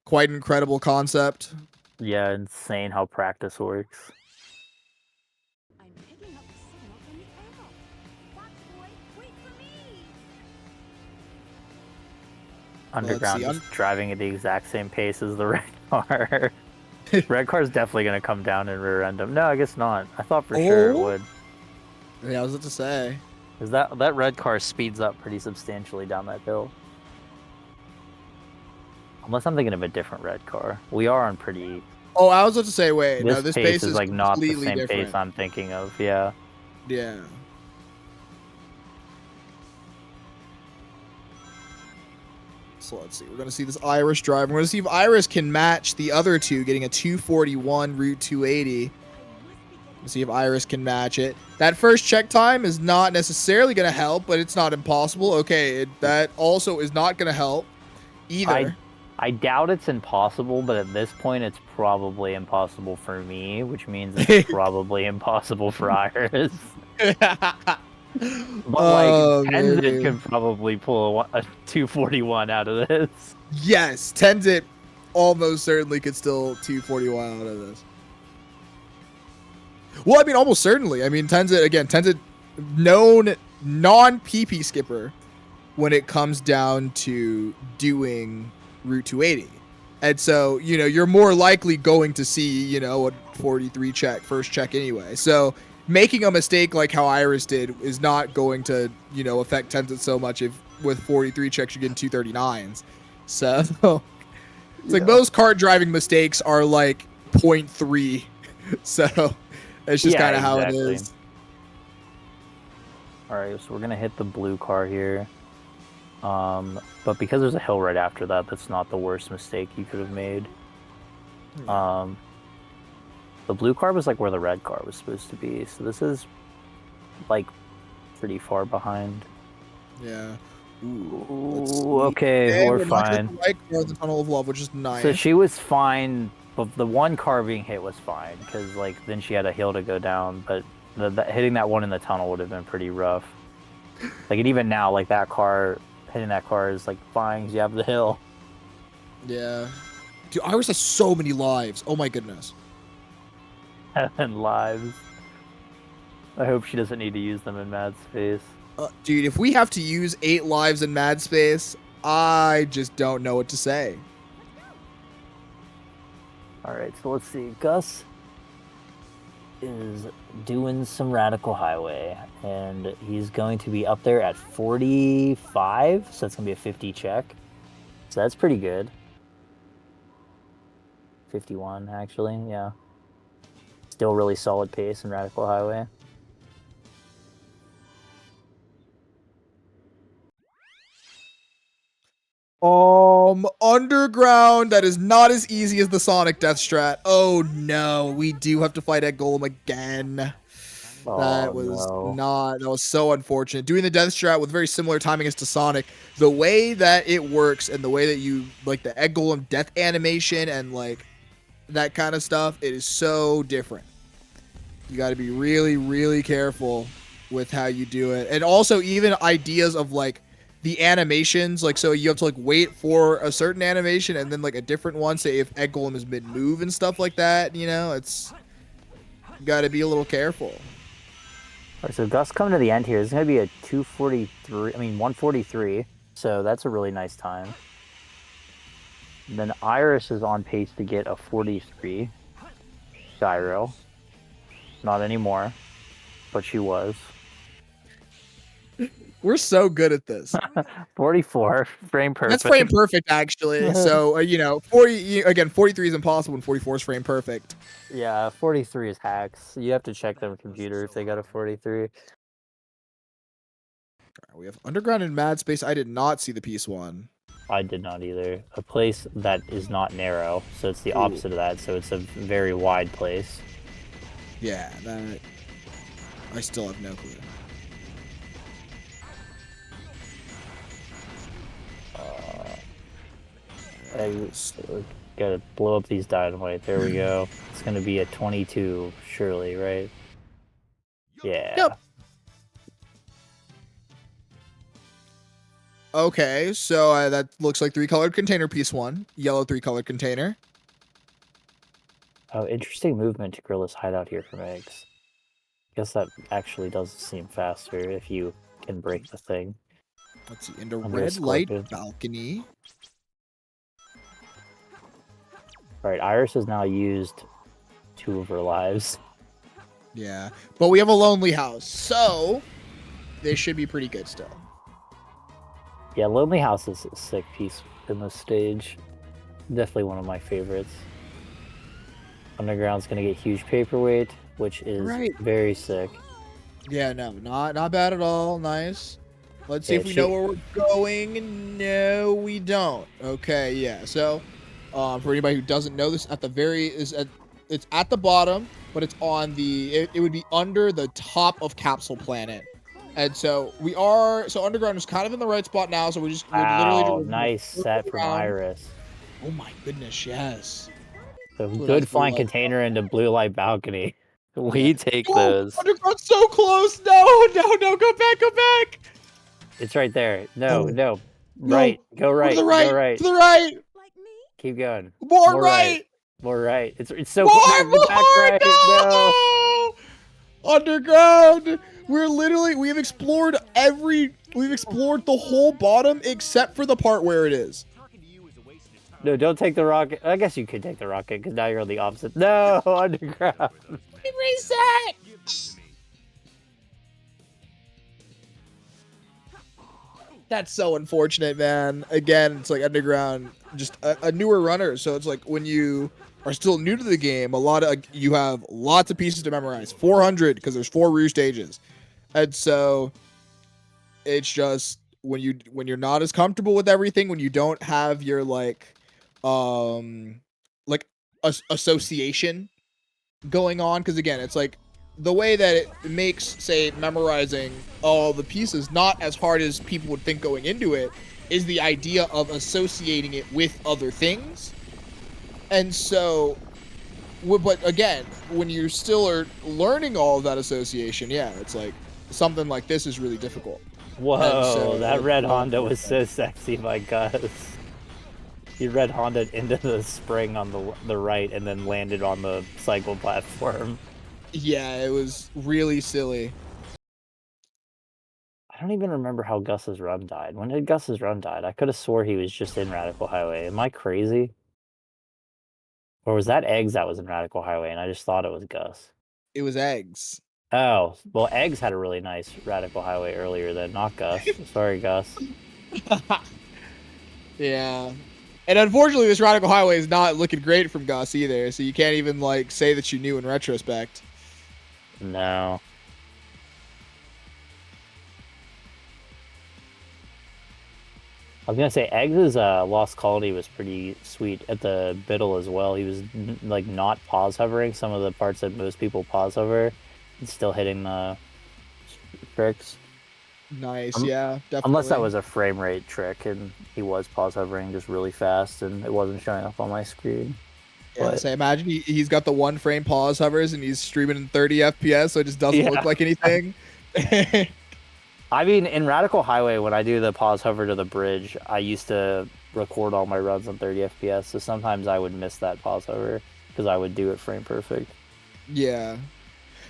F: Quite an incredible concept.
E: Yeah, insane how practice works.
B: I'm picking up the signal from the arrow. Fox boy, wait for me.
E: Underground is driving at the exact same pace as the red car. Red car's definitely going to come down and rear end him. No, I guess not. I thought for sure it would.
F: Yeah, I was about to say.
E: Because that red car speeds up pretty substantially down that hill. Unless I'm thinking of a different red car. We are on pretty...
F: Oh, I was about to say, wait.
E: This
F: no, this
E: pace is like not the same
F: different.
E: pace I'm thinking of, yeah.
F: Yeah. So let's see. We're going to see this Iris drive. We're going to see if Iris can match the other two, getting a 241 Route 280. Let's see if Iris can match it. That first check time is not necessarily going to help, but it's not impossible. Okay, that also is not going to help either.
E: I doubt it's impossible, but at this point, it's probably impossible for me, which means it's probably impossible for Iris. But Tenzin can probably pull a 241 out of this.
F: Yes, Tenzin almost certainly could still 241 out of this. Well, I mean, almost certainly. I mean, Tenzin, known non-PP skipper when it comes down to doing Route 280. And so, you're more likely going to see, a 43 check, first check anyway. So making a mistake like how Iris did is not going to, affect Tenzin so much if with 43 checks you're getting 239s. So it's like most kart driving mistakes are like 0.3. So it's just kind of how it is.
E: All right, so we're going to hit the blue car here. But because there's a hill right after that, that's not the worst mistake you could have made. The blue car was like where the red car was supposed to be, so this is like pretty far behind.
F: Yeah.
E: Ooh, okay, we're fine.
F: The right car in the tunnel of love, which is nice.
E: So she was fine, but the one car being hit was fine because like then she had a hill to go down, but hitting that one in the tunnel would have been pretty rough. Like, and even now, like that car. Hitting that car is like fine because you have the hill.
F: Yeah. Dude, Iris has so many lives. Oh my goodness.
E: 7 lives. I hope she doesn't need to use them in Mad Space.
F: Dude, if we have to use 8 lives in Mad Space, I just don't know what to say.
E: Alright, so let's see. Gus is doing some Radical Highway, and he's going to be up there at 45, so that's going to be a 50 check. So that's pretty good. 51, actually, yeah. still really solid pace in Radical Highway.
F: Underground, that is not as easy as the Sonic Death Strat. Oh no, we do have to fight Egg Golem again. That was so unfortunate. Doing the Death Strat with very similar timing as to Sonic, the way that it works and the way that you, like the Egg Golem death animation and like that kind of stuff, it is so different. You got to be really, really careful with how you do it. And also even ideas of like the animations, like, so you have to like wait for a certain animation and then like a different one, say if Egg Golem is mid-move and stuff like that, you know, it's, you got to be a little careful.
E: All right, so Gus coming to the end here. It's going to be a 143. So that's a really nice time. And then Iris is on pace to get a 43. Gyro. Not anymore, but she was.
F: We're so good at this.
E: 44, frame perfect.
F: That's frame perfect, actually. So, you know, 43 is impossible and 44 is frame perfect.
E: Yeah, 43 is hacks. You have to check their computer if they got a 43.
F: We have Underground and Mad Space. I did not see the piece one.
E: I did not either. A place that is not narrow, so it's the opposite of that. So it's a very wide place.
F: Yeah, that I still have no clue.
E: I gotta blow up these dynamite. There we go. It's gonna be a 22, surely, right? Yeah.
F: Yep. Okay, so that looks like 3-colored container piece one. Yellow 3-colored container.
E: Oh, interesting movement to Gorilla's hideout here from eggs. Guess that actually does seem faster if you can break the thing.
F: Let's see, into
E: Under a
F: red light
E: scorpion.
F: balcony.
E: Alright, Iris has now used 2 of her lives.
F: Yeah, but we have a lonely house, so this should be pretty good still.
E: Yeah, Lonely House is a sick piece in this stage. Definitely one of my favorites. Underground's gonna get huge paperweight, which is very sick.
F: Yeah, no, not bad at all. Nice. Let's see
E: Yeah,
F: if we know where we're going. No, we don't. Okay, yeah. So, for anybody who doesn't know this, it's at the bottom, but it's on the. It would be under the top of Capsule Planet. And so Underground is kind of in the right spot now. So we're literally
E: nice set from Iris.
F: Oh my goodness, yes.
E: So good flying container into blue light balcony.
G: We take those.
F: Underground's so close. No, go back.
E: It's right there. No.
F: No.
E: Right. Go right.
F: To the right.
E: Go right.
F: To the right.
E: Keep going.
F: More right.
E: More right. It's so
F: more
E: close. Back right. No.
F: Underground. We've explored the whole bottom except for the part where it is.
E: No, don't take the rocket. I guess you could take the rocket because now you're on the opposite. No, Underground.
F: Reset. That's so unfortunate, man. Again, it's like Underground, just a newer runner. So it's like when you are still new to the game, you have lots of pieces to memorize. 400 because there's 4 Rouge stages, and so it's just when you're not as comfortable with everything, when you don't have your association going on, because again, it's like the way that it makes, say, memorizing all the pieces not as hard as people would think going into it is the idea of associating it with other things. And so, but again, when you still are learning all of that association, yeah, it's like something like this is really difficult.
E: Whoa, that red Honda was so sexy, my Gus. He red Honda into the spring on the right and then landed on the cycle platform.
F: Yeah, it was really silly.
E: I don't even remember how Gus's run died. When did Gus's run die? I could have swore he was just in Radical Highway. Am I crazy? Or was that Eggs that was in Radical Highway and I just thought it was Gus?
F: It was Eggs.
E: Oh, well, Eggs had a really nice Radical Highway earlier then, not Gus. Sorry, Gus.
F: Yeah. And unfortunately, this Radical Highway is not looking great from Gus either, so you can't even like say that you knew in retrospect.
E: No. I was gonna say Eggs' lost quality was pretty sweet at the biddle as well. He was like not pause hovering some of the parts that most people pause hover, and still hitting the tricks.
F: Nice, yeah, definitely.
E: Unless that was a frame rate trick and he was pause hovering just really fast and it wasn't showing up on my screen.
F: Yeah,
E: But
F: so imagine he's got the 1 frame pause hovers and he's streaming in 30 FPS, so it just doesn't look like anything.
E: I mean, in Radical Highway, when I do the pause hover to the bridge, I used to record all my runs on 30 FPS, so sometimes I would miss that pause hover because I would do it frame perfect.
F: Yeah.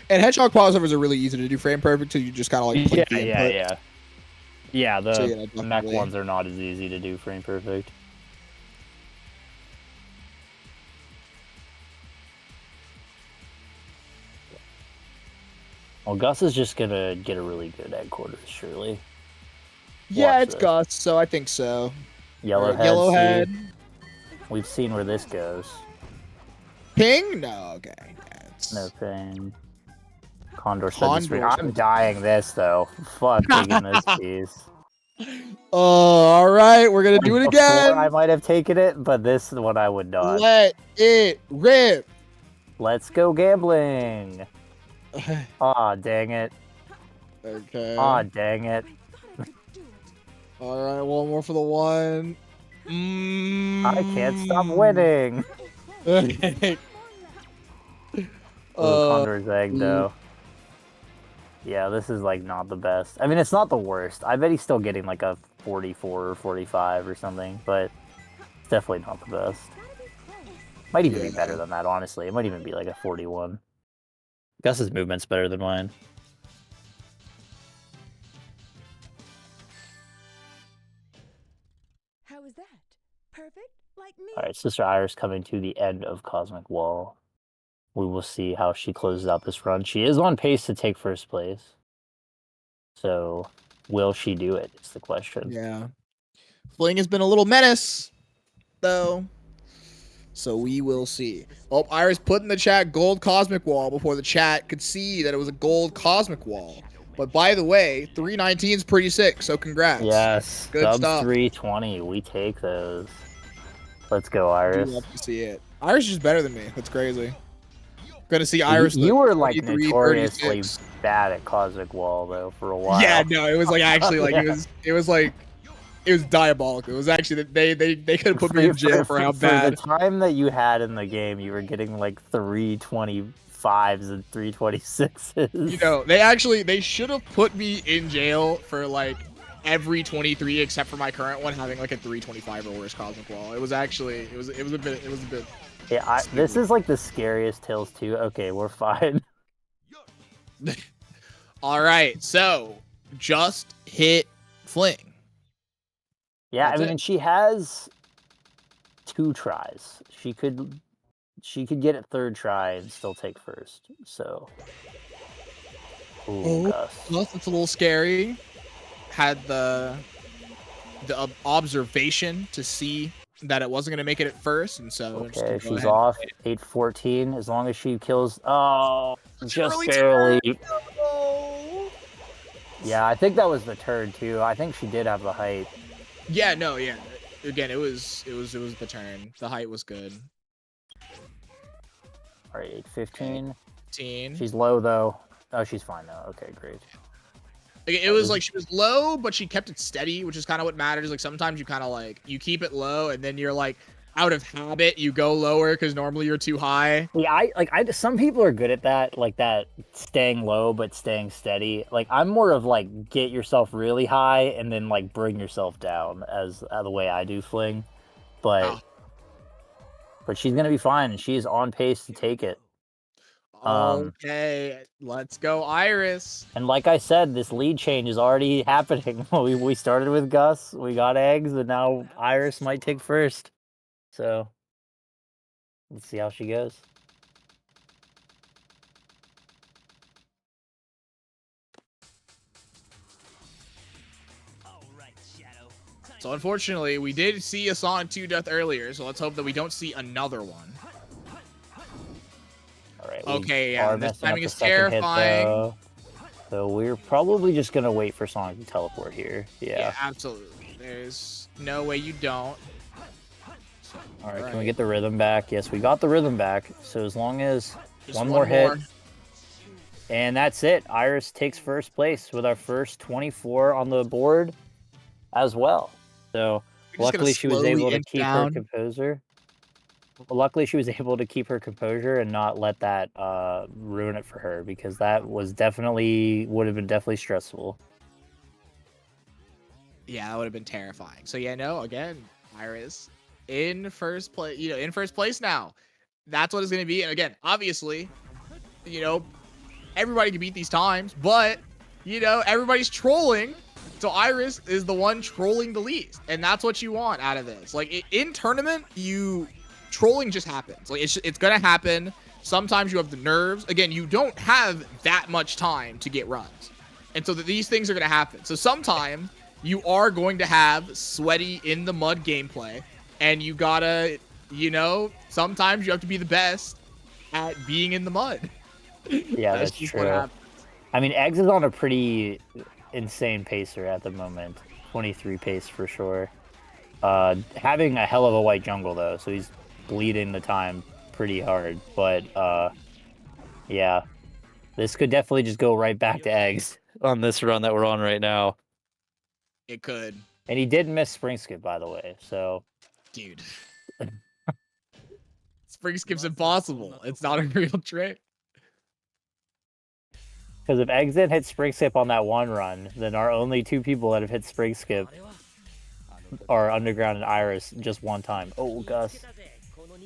F: And Hedgehog pause hovers are really easy to do frame perfect, so you just kind of like plink the input.
E: Yeah, the
F: So, yeah,
E: mech
F: definitely.
E: ones are not as easy to do frame perfect. Well, Gus is just gonna get a really good egg quarters, surely.
F: Yeah,
E: Watch
F: it's
E: this.
F: Gus, so I think so.
E: Yellowhead.
F: Yellowhead.
E: We've seen where this goes.
F: Ping? No, okay.
E: No ping. Condor sped the streak. I'm dying this though. Fuck taking this piece.
F: Oh, all right, we're gonna do it again.
E: I might have taken it, but this one I would not.
F: Let it rip.
E: Let's go gambling. Aw, dang it.
F: Okay.
E: Aw, dang it.
F: All right, one more for the one.
E: I can't stop winning. Condor's egg, though. Yeah, this is, like, not the best. I mean, it's not the worst. I bet he's still getting, like, a 44 or 45 or something, but it's definitely not the best. Might even be better than that, honestly. It might even be, like, a 41. Gus's movement's better than mine.
B: How is that? Perfect? Like me?
E: Alright, Sister Iris coming to the end of Cosmic Wall. We will see how she closes out this run. She is on pace to take first place. So, will she do it? Is the question.
F: Yeah. Fling has been a little menace, though. So we will see. Oh, Iris put in the chat gold Cosmic Wall before the chat could see that it was a gold Cosmic Wall. But by the way, 319 is pretty sick, so congrats.
E: Yes,
F: good stuff.
E: 320. We take those. Let's go, Iris.
F: I'd love to see it. Iris is just better than me. That's crazy. Gonna see Iris.
E: You were like notoriously bad at Cosmic Wall though for a while.
F: Yeah, no, it was like actually like it was diabolical. It was actually that they could have put me in jail for how bad.
E: For the time that you had in the game, you were getting like 325s and 326s.
F: You know, they should have put me in jail for like every 23 except for my current one having like a 325 or worse Cosmic Wall. It was actually it was a bit.
E: Yeah, this is like the scariest Tales 2. Okay, we're fine.
F: All right, so just hit Fling.
E: Yeah, I mean, she has 2 tries. She could get it 3rd try and still take first. So, ooh, Gus.
F: That's a little scary. Had the observation to see that it wasn't going to make it at first, and so
E: okay, she's off 814 as long as she kills. Oh, just barely.
F: No.
E: Yeah, I think that was the turn too. I think she did have the height.
F: Yeah, no, yeah. Again, it was the turn. The height was good.
E: All right, 815.
F: 15.
E: She's low though. Oh, she's fine now. Okay, great.
F: It was like she was low, but she kept it steady, which is kind of what matters. Like sometimes you kind of like you keep it low, and then you're like out of habit, you go lower because normally you're too high.
E: Yeah, some people are good at that, like that staying low but staying steady. Like I'm more of like get yourself really high and then like bring yourself down as the way I do Fling, but she's gonna be fine and she is on pace to take it.
F: Okay, let's go, Iris.
E: And like I said, this lead change is already happening. We started with Gus, we got Eggs, and now Iris might take first. So, let's see how she goes.
F: It's So unfortunately, we did see a Sonic 2 death earlier, so let's hope that we don't see another one.
E: All right.
F: Okay,
E: we
F: yeah,
E: are
F: this
E: messing up
F: timing
E: the
F: is
E: second hit,
F: terrifying.
E: though. So we're probably just gonna wait for Sonic to teleport here.
F: Yeah, absolutely. There's no way you don't.
E: All right, can we get the rhythm back? Yes, we got the rhythm back. So as long as
F: Just
E: one more hit, and that's it. Iris takes first place with our first 24 on the board as well. So luckily she was able to keep her composure. Luckily she was able to keep her composure and not let that ruin it for her, because that was would have been definitely stressful.
F: Yeah, that would have been terrifying. So yeah, no, again, Iris in first place, in first place now. That's what it's going to be. And again, obviously, everybody can beat these times, but everybody's trolling. So Iris is the one trolling the least. And that's what you want out of this. Like in tournament, trolling just happens. Like it's going to happen. Sometimes you have the nerves. Again, you don't have that much time to get runs. And so these things are going to happen. So sometimes you are going to have sweaty in the mud gameplay, and you gotta, sometimes you have to be the best at being in the mud.
E: Yeah, that's true. I mean, Eggs is on a pretty insane pacer at the moment. 23 pace for sure. Having a hell of a white jungle though, so he's bleeding the time pretty hard. But yeah, this could definitely just go right back to Eggs on this run that we're on right now.
F: It could.
E: And he did miss Spring Skip, by the way, so...
F: Dude. Spring Skip's impossible. It's not a real trick.
E: Because if Eggs didn't hit Spring Skip on that one run, then our only two people that have hit Spring Skip are Underground and Iris just one time. Oh, Gus.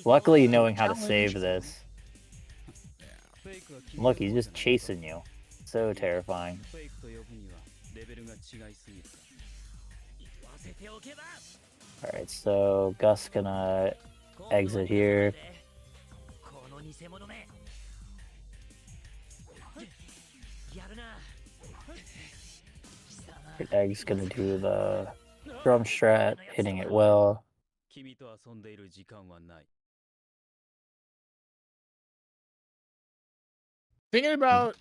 E: Luckily, knowing how to save this. Look, he's just chasing you. So terrifying. Alright, so Gus gonna exit here. Egg's gonna do the drum strat, hitting it well.
F: Thinking about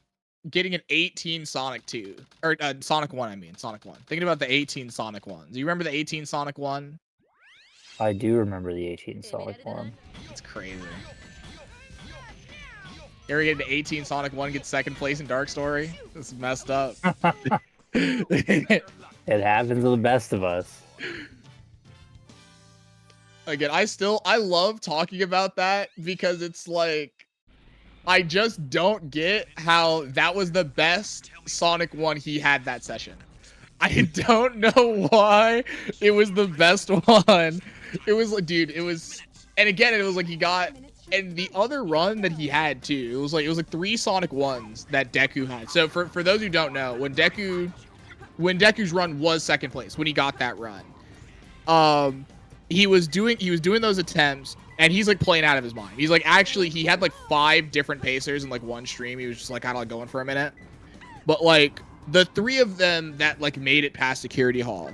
F: getting an 18 Sonic 2. Or Sonic 1, I mean. Sonic 1. Thinking about the 18 Sonic 1. Do you remember the 18 Sonic 1?
E: I do remember the 18 Sonic 1.
F: It's crazy. You ever get an 18 Sonic 1 get second place in Dark Story? This is messed up.
E: It happens to the best of us.
F: Again, I love talking about that because it's like, I just don't get how that was the best Sonic 1 he had that session. I don't know why it was the best one. It was like, dude, it was, and again, it was like he got, and the other run that he had too, it was like 3 Sonic 1s that Deku had. So for those who don't know, when Deku's run was second place, when he got that run, he was doing those attempts, and he's like playing out of his mind. He's like, actually, he had like 5 different pacers in like one stream. He was just like kind of like going for a minute. But like the 3 of them that like made it past security hall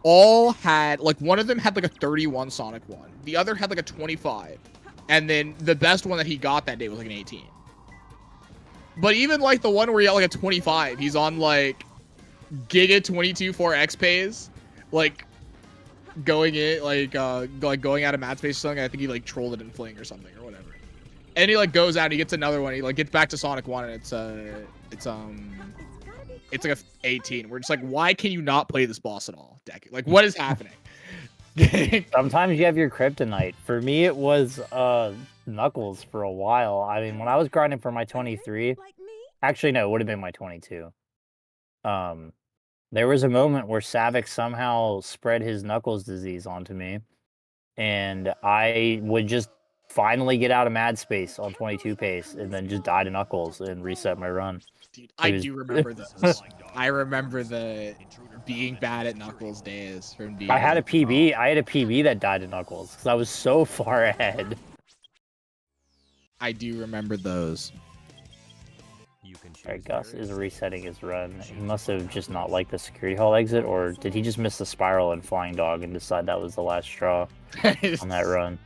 F: all had like, one of them had like a 31 Sonic 1. The other had like a 25. And then the best one that he got that day was like an 18. But even like the one where he got like a 25, he's on like Giga 22 4X pays, like going in, like going out of mat space or something. I think he like trolled it in Fling or something or whatever. And he like goes out, and he gets another one. He like gets back to Sonic 1, and it's like a 18. We're just like, why can you not play this boss at all, Deku? Like, what is happening?
E: Sometimes you have your kryptonite. For me, it was Knuckles for a while. I mean, when I was grinding for my 23, actually no, it would have been my 22. There was a moment where Savik somehow spread his Knuckles disease onto me, and I would just finally get out of mad space on 22 pace, and then just die to Knuckles and reset my run.
F: Dude, I do remember those. I remember the being bad at Knuckles days from being.
E: I had a PB. I had a PB that died to Knuckles because I was so far ahead.
F: I do remember those.
H: You can choose
E: Alright, Gus
H: various
E: is resetting his run. He must have just not liked the security hall exit, or did he just miss the spiral and flying dog and decide that was the last straw on that run?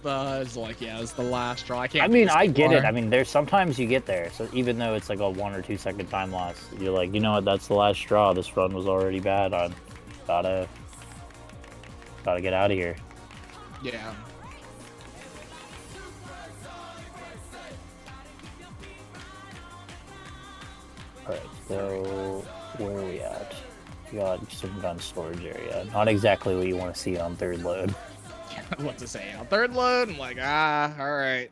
F: It's like, yeah, it's the last straw. I can't.
E: I
F: do
E: mean,
F: this
E: I get it.
F: anymore.
E: I mean, there's sometimes you get there. So even though it's like a 1 or 2 second time loss, you're like, you know what? That's the last straw. This run was already bad. I'm gotta get out of here.
F: Yeah.
E: Alright, so where are we at? We got some gun storage area. Not exactly what you want to see on third load.
F: What to say on third load? I'm like, all right.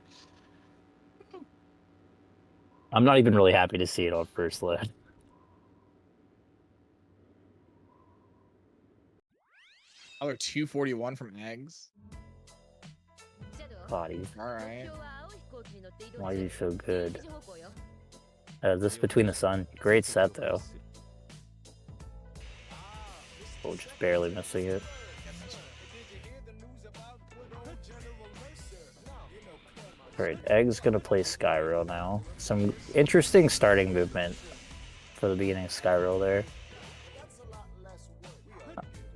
E: I'm not even really happy to see it on first load.
F: Another 241 from eggs.
E: Bodies.
F: All right.
E: Why is he so good? This Between the Sun. Great set, though. Oh, just barely missing it. Alright, Egg's gonna play Skyrail now. Some interesting starting movement for the beginning of Skyrail there.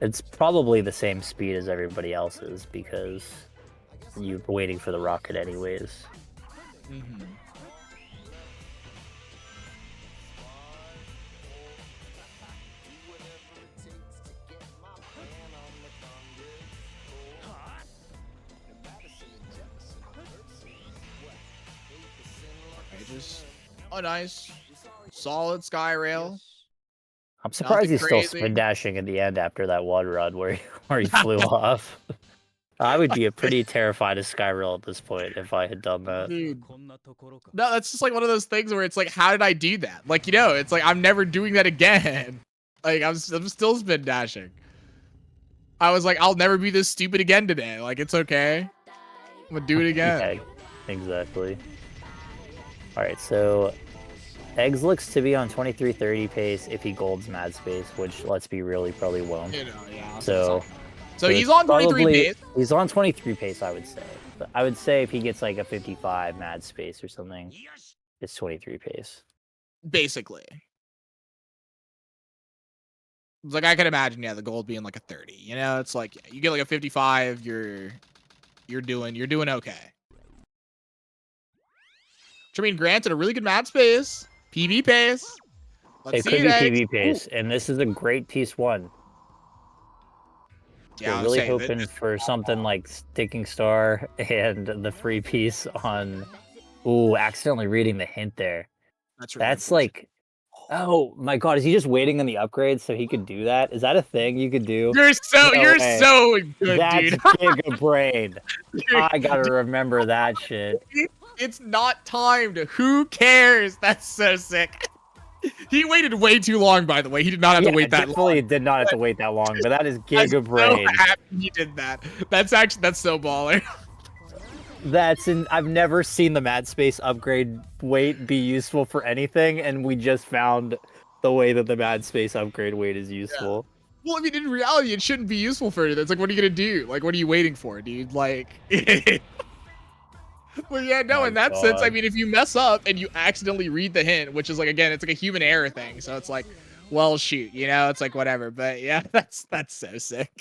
E: It's probably the same speed as everybody else's because you're waiting for the rocket anyways.
F: Mm-hmm. Just a nice, solid sky rail.
E: I'm surprised he's still
F: crazy.
E: spin dashing at the end after that one run where he flew off. I would be pretty terrified of Skyrail at this point if I had done that.
F: Dude. No, that's just like one of those things where it's like, how did I do that? Like, you know, it's like, I'm never doing that again. Like, I'm still spin dashing. I was like, I'll never be this stupid again today. Like, it's okay. I'm gonna do it again.
E: Yeah, exactly. Alright, so Eggs looks to be on 23:30 pace if he golds Mad Space, which, let's be real, he probably won't.
F: You know, yeah.
E: So
F: he's on 23 pace.
E: He's on 23 pace, I would say. But I would say if he gets like a 55 Mad Space or something, it's 23 pace.
F: Basically. It's like, I can imagine, yeah, the gold being like a 30. You know, it's like, yeah, you get like a 55, you're doing okay. Which, I mean, granted, a really good Mad Space. PB pace.
E: It could be PB pace, and this is a great piece 1.
F: Yeah,
E: we're really hoping for something like Sticking Star and the free piece on... Ooh, accidentally reading the hint there. That's like... Oh my god, is he just waiting on the upgrade so he could do that? Is that a thing you could do?
F: You're so good,
E: That's
F: dude.
E: Giga Brain. I gotta remember that shit.
F: It's not timed. Who cares? That's so sick. He waited way too long, by the way. He did not have to wait that long.
E: Definitely did not have to wait that long, but that is Giga Brain.
F: I'm so happy he did that. That's so baller.
E: I've never seen the Mad Space upgrade weight be useful for anything, and we just found the way that the Mad Space upgrade weight is useful.
F: Yeah. Well, I mean, in reality, it shouldn't be useful for anything. It's like, what are you gonna do? Like, what are you waiting for, dude? Like... Well, yeah, no, in that sense, I mean, if you mess up and you accidentally read the hint, which is like, again, it's like a human error thing. So it's like, well, shoot, you know, it's like, whatever. But yeah, that's so sick.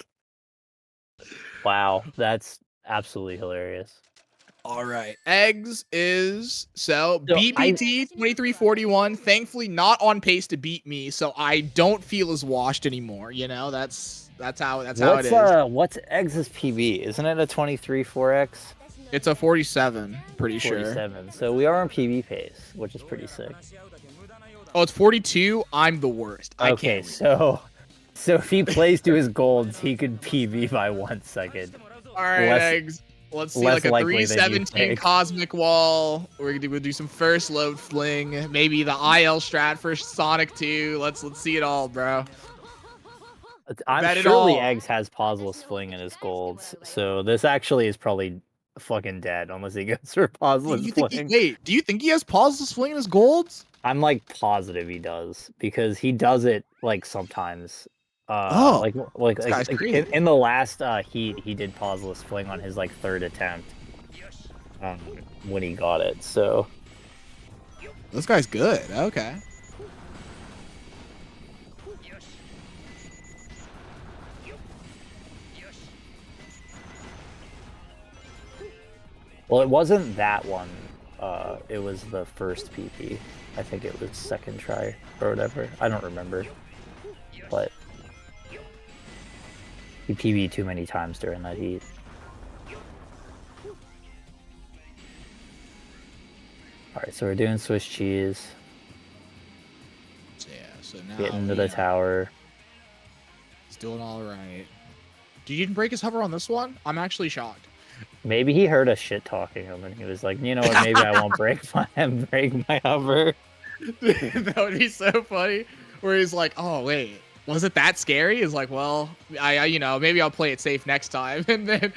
E: Wow, that's absolutely hilarious.
F: All right. Eggs is BPT 2341. Thankfully, not on pace to beat me, so I don't feel as washed anymore. You know, that's how it is.
E: What's Eggs' PB? Isn't it a 23 4X?
F: It's a 47, pretty
E: 47. So we are on PB pace, which is pretty sick.
F: Oh, it's 42. I'm the worst.
E: Okay, so if he plays to his golds, he could PB by 1 second.
F: All right, Eggs. Let's see, like a 317 Cosmic Wall. We'll do some first load fling. Maybe the IL strat for Sonic 2. Let's see it all, bro.
E: I'm surely Eggs has pauseless fling in his golds, so this actually is probably fucking dead unless he goes for pauseless fling.
F: Do you think he has pauseless fling in his golds?
E: I'm like positive he does because he does it like sometimes. Like in the last heat, he did pauseless fling on his like 3rd attempt when he got it. So
F: This guy's good. Okay.
E: Well, it wasn't that one. It was the first PP. I think it was second try or whatever. I don't remember. But he PB'd too many times during that heat. Alright, so we're doing Swiss cheese.
F: So, yeah, so now
E: Getting into the tower.
F: He's doing all right. Did you break his hover on this one? I'm actually shocked.
E: Maybe he heard us shit talking him and he was like, you know what, maybe I won't break my hover.
F: That would be so funny. Where he's like, oh wait, was it that scary? He's like, well, I you know, maybe I'll play it safe next time. And then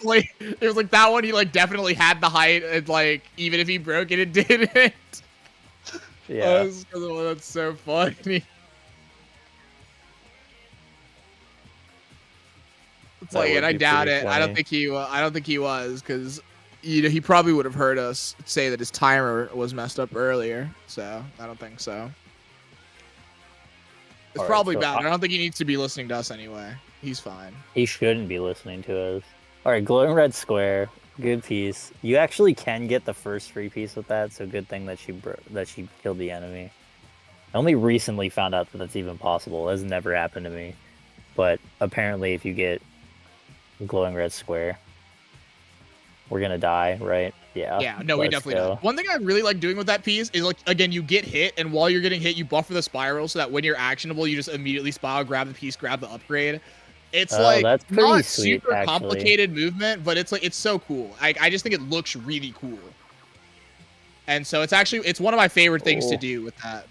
F: like it was like that one he like definitely had the height and like even if he broke it, it didn't.
E: Yeah.
F: That's so funny. It's like, and I doubt it. I don't think he was, because you know he probably would have heard us say that his timer was messed up earlier. So I don't think so. It's probably bad. I don't think he needs to be listening to us anyway. He's fine.
E: He shouldn't be listening to us. All right, glowing red square, good piece. You actually can get the first free piece with that, so good thing that she killed the enemy. I only recently found out that that's even possible. That's never happened to me, but apparently if you get glowing red square, we're gonna die, right? Yeah.
F: Yeah, no, we definitely don't. One thing I really like doing with that piece is, like, again, you get hit, and while you're getting hit, you buffer the spiral so that when you're actionable, you just immediately spiral, grab the piece, grab the upgrade. It's like
E: that's
F: not
E: sweet,
F: super
E: actually.
F: complicated movement, but it's like it's so cool. I just think it looks really cool. And so it's one of my favorite things to do with that.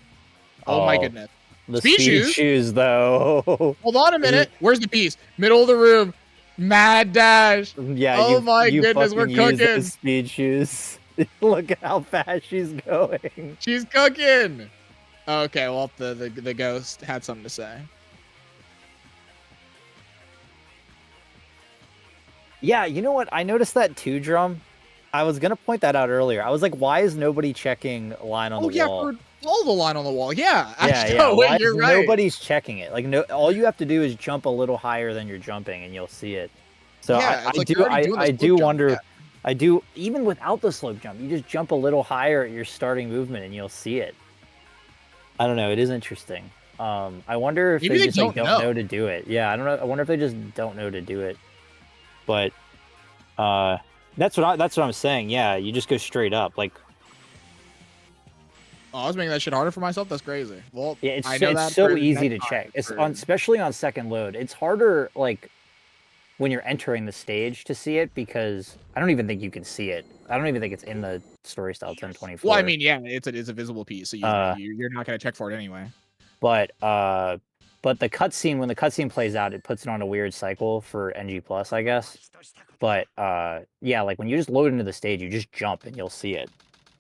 F: Oh my goodness.
E: The speed shoes though.
F: Hold on a minute. Where's the piece? Middle of the room. Mad dash.
E: Yeah.
F: Oh my goodness, we're cooking.
E: Speed shoes. Look at how fast she's going.
F: She's cooking. Okay, well the ghost had something to say.
E: Yeah, you know what? I noticed that too, Drum. I was gonna point that out earlier. I was like, why is nobody checking line on the wall?
F: Oh yeah, follow the line on the wall. Yeah.
E: Yeah.
F: Wait, you're right.
E: Nobody's checking it. Like, no, all you have to do is jump a little higher than you're jumping, and you'll see it. So
F: yeah,
E: I do wonder. Yeah. I do, even without the slope jump, you just jump a little higher at your starting movement, and you'll see it. I don't know. It is interesting. I wonder if
F: maybe
E: they just don't know to do it. Yeah, I don't know. I wonder if they just don't know to do it. But that's what I'm saying. Yeah, you just go straight up. Like,
F: oh, I was making that shit harder for myself. That's crazy. Well,
E: yeah, it's so easy to check. It's especially on second load. It's harder, like, when you're entering the stage to see it, because I don't even think you can see it. I don't even think it's in the story style 1024.
F: Well, I mean, yeah, it's a visible piece, so you're not gonna check for it anyway.
E: But the cutscene, when the cutscene plays out, it puts it on a weird cycle for NG Plus, I guess. But yeah, like when you just load into the stage, you just jump and you'll see it.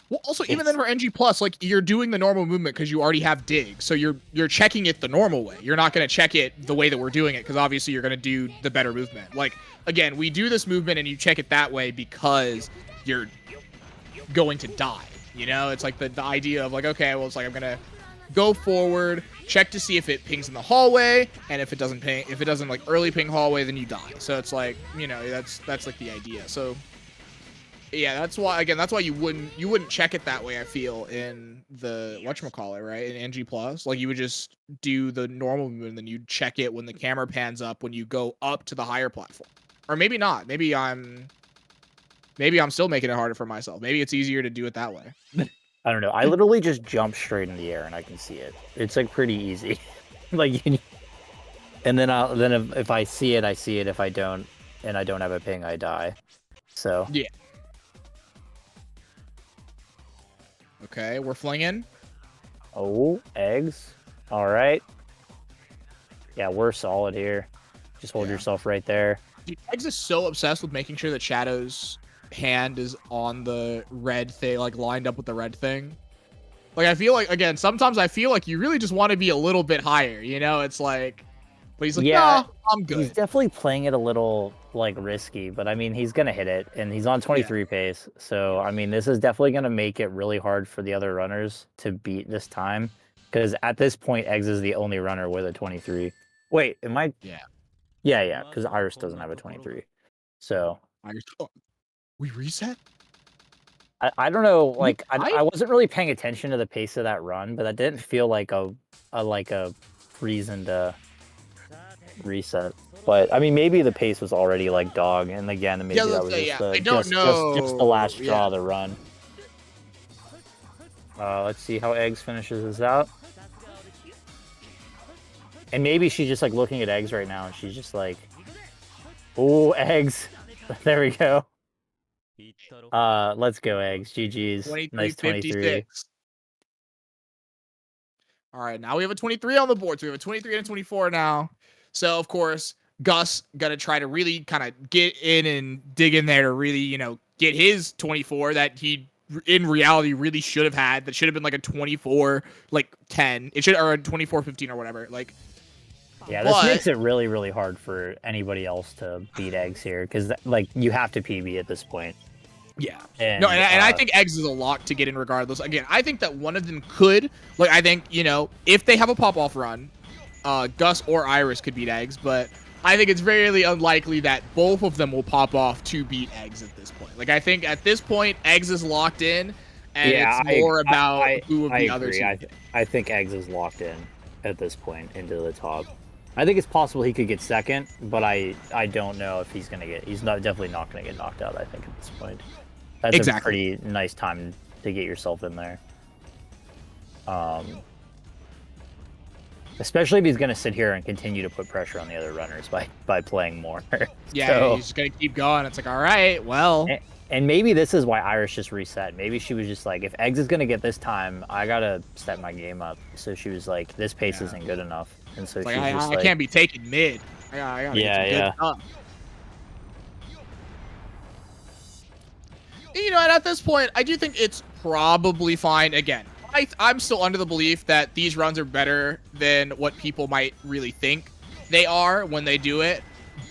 F: Well, also, even then for NG Plus, like, you're doing the normal movement because you already have dig, so you're checking it the normal way. You're not going to check it the way that we're doing it, because obviously you're going to do the better movement. Like, again, we do this movement and you check it that way because you're going to die. You know, it's like the idea of like, okay, well, it's like I'm going to go forward, check to see if it pings in the hallway, and if it doesn't ping, if it doesn't like early ping hallway, then you die. So it's like, you know, that's like the idea. So yeah, that's why you wouldn't check it that way, I feel, in the whatchamacallit, right? In NG Plus. Like, you would just do the normal movement and then you'd check it when the camera pans up when you go up to the higher platform. Or maybe not. Maybe I'm still making it harder for myself. Maybe it's easier to do it that way.
E: I don't know. I literally just jump straight in the air and I can see it. It's like pretty easy. Like, and then if I see it, I see it. If I don't, and I don't have a ping, I die. So
F: yeah. Okay, we're flinging.
E: Oh, eggs. All right. Yeah, we're solid here. Just hold yourself right there.
F: Dude, eggs is so obsessed with making sure that Shadow's hand is on the red thing, like lined up with the red thing. Like, I feel like, again, sometimes I feel like you really just want to be a little bit higher, you know? It's like, But he's like,
E: Yeah,
F: nah, I'm
E: he's
F: good.
E: definitely playing it a little like risky, but I mean he's gonna hit it, and he's on 23 pace. So I mean this is definitely gonna make it really hard for the other runners to beat this time, because at this point Eggs is the only runner with a 23. Wait, am I?
F: Yeah.
E: Yeah, because Iris doesn't have a 23. So
F: We reset?
E: I don't know, like I
F: tied?
E: wasn't really paying attention to the pace of that run, but that didn't feel like a reason to reset. But I mean, maybe the pace was already like dog, and again, maybe that was just
F: I don't know.
E: just the last straw of the run. Let's see how Eggs finishes this out. And maybe she's just like looking at Eggs right now, and she's just like, "Ooh, Eggs." There we go. Let's go, Eggs. GG's. Nice 23.
F: All right, now we have a 23 on the board. So we have a 23 and a 24 now. So, of course, Gus going to try to really kind of get in and dig in there to really, you know, get his 24 that he, in reality, really should have had. That should have been like a 24, like 10. It should, or a 24-15 or whatever. Like,
E: yeah, this makes it really, really hard for anybody else to beat Eggs here, because like you have to PB at this point.
F: Yeah.
E: And,
F: no, and I think Eggs is a lock to get in regardless. Again, I think that one of them could, like, I think, you know, if they have a pop-off run, Gus or Iris could beat Eggs, but I think it's very unlikely that both of them will pop off to beat Eggs at this point. Like, I think at this point, Eggs is locked in, and it's more about who of the others.
E: I think Eggs is locked in at this point into the top. I think it's possible he could get second, but I don't know if he's gonna get. He's definitely not gonna get knocked out. I think at this point. That's a pretty nice time to get yourself in there. Especially if he's going to sit here and continue to put pressure on the other runners by playing more.
F: Yeah,
E: so,
F: he's going to keep going. It's like, all right, well.
E: And maybe this is why Iris just reset. Maybe she was just like, if Eggs is going to get this time, I got to step my game up. So she was like, this pace isn't good enough. And so
F: like,
E: she's just
F: I can't be taking mid. I gotta get some good stuff. You know, and at this point, I do think it's probably fine. Again, I'm still under the belief that these runs are better than what people might really think they are when they do it.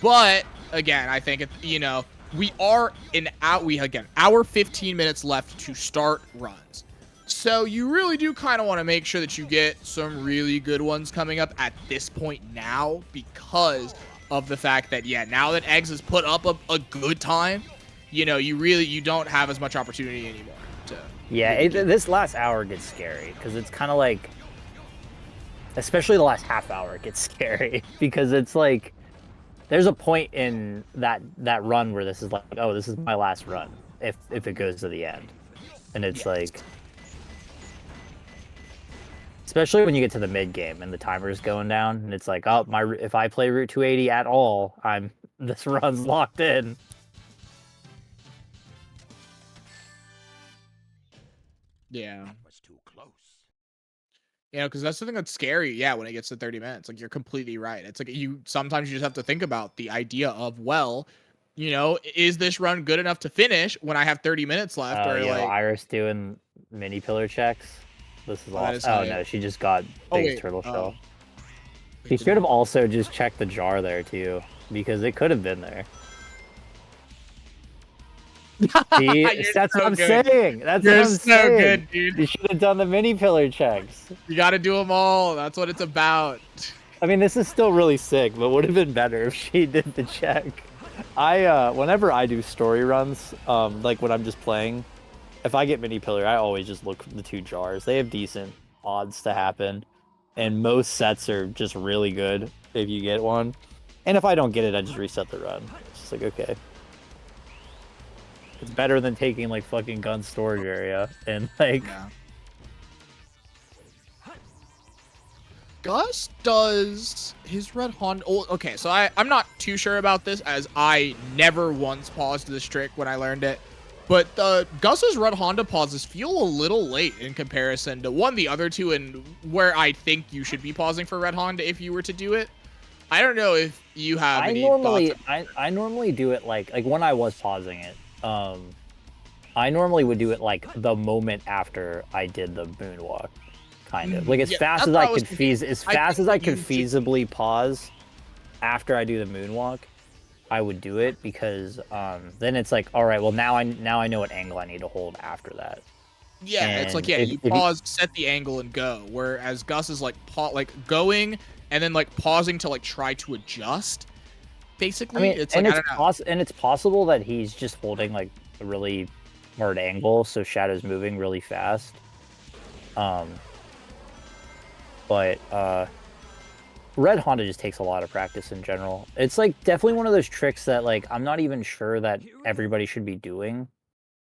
F: But again, I think, you know, we are hour 15 minutes left to start runs. So you really do kind of want to make sure that you get some really good ones coming up at this point now, because of the fact that, yeah, now that Eggs has put up a good time, you know, you don't have as much opportunity anymore.
E: This last hour gets scary, because it's kind of like, especially the last half hour, it gets scary, because it's like, there's a point in that run where this is like, oh, this is my last run, if it goes to the end. And it's like, especially when you get to the mid game and the timer is going down, and it's like, oh, if I play Route 280 at all, this run's locked in.
F: Yeah. That's too close. You know, because that's the thing that's scary. Yeah, when it gets to 30 minutes, like, you're completely right. It's like sometimes you just have to think about the idea of, well, you know, is this run good enough to finish when I have 30 minutes left? Or like
E: Iris doing mini pillar checks. This is awesome. Oh no, she just got big turtle shell. She should have also just checked the jar there too, because it could have been there. See, that's what I'm saying. That's what I'm saying.
F: Good, dude.
E: You should have done the mini pillar checks.
F: You got to do them all. That's what it's about.
E: I mean, this is still really sick, but would have been better if she did the check. Whenever I do story runs, like when I'm just playing, if I get mini pillar, I always just look for the 2 jars. They have decent odds to happen, and most sets are just really good if you get one. And if I don't get it, I just reset the run. It's just like, okay. It's better than taking like fucking gun storage area and like.
F: Yeah. Gus does his red Honda. Oh, okay, so I'm not too sure about this, as I never once paused this trick when I learned it. But Gus's red Honda pauses feel a little late in comparison to the other two, and where I think you should be pausing for red Honda if you were to do it. I don't know if you have any thoughts.
E: I normally do it like when I was pausing it. I normally would do it like the moment after I did the moonwalk, kind of like as fast as I could feasibly pause. after I do the moonwalk, I would do it because then it's like, all right, well now I know what angle I need to hold after that.
F: Yeah, it's like,
E: And
F: yeah,
E: if
F: you
E: you-
F: pause, set the angle, and go. Whereas Gus is like going and then like pausing to like try to adjust. Basically,
E: I mean,
F: it's like I don't know.
E: and it's possible that he's just holding like a really hard angle, so Shadow's moving really fast. But Red Honda just takes a lot of practice in general. It's like definitely one of those tricks that like I'm not even sure that everybody should be doing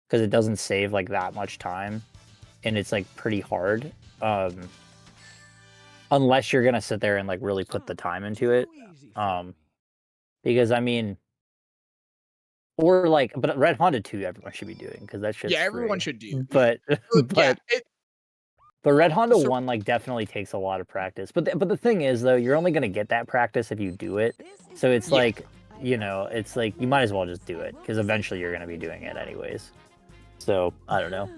E: because it doesn't save like that much time, and it's like pretty hard. Unless you're gonna sit there and like really put the time into it. Because I mean, or like, but Red Honda 2 everyone should be doing because that shit's
F: Yeah, everyone
E: free.
F: should do.
E: But
F: Yeah,
E: but Red Honda
F: So-
E: 1 like definitely takes a lot of practice. But the thing is though, you're only gonna get that practice if you do it. So it's
F: Yeah.
E: like, you know, it's like you might as well just do it because eventually you're gonna be doing it anyways. So I don't know.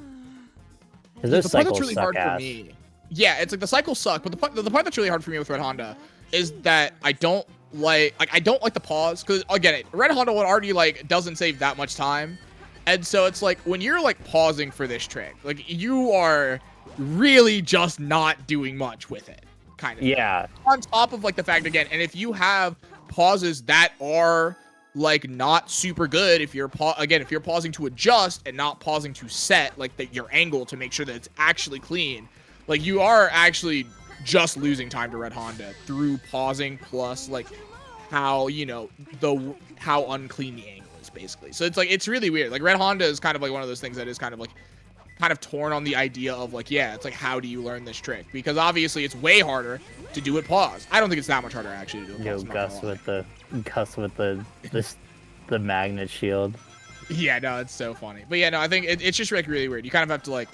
E: Because those
F: the part that's
E: cycles
F: really
E: suck
F: hard
E: ass.
F: for me. Yeah, it's like the cycles suck, but the part that's really hard for me with Red Honda is that I don't like the pause because again, Red Honda 1 already like doesn't save that much time, and so it's like when you're like pausing for this trick, like you are really just not doing much with it, kind of.
E: Yeah.
F: On top of like the fact again, and if you have pauses that are like not super good, if you're if you're pausing to adjust and not pausing to set like your angle to make sure that it's actually clean, like you are actually just losing time to Red Honda through pausing plus like how, you know, how unclean the angle is basically. So it's like it's really weird. Like Red Honda is kind of like one of those things that is kind of torn on the idea of like, yeah, it's like how do you learn this trick? Because obviously it's way harder to do it pause. I don't think it's that much harder actually to do it
E: Yo,
F: pause.
E: Gus with the magnet shield.
F: Yeah, no, it's so funny. But yeah, no, I think it's just like really weird. You kind of have to like,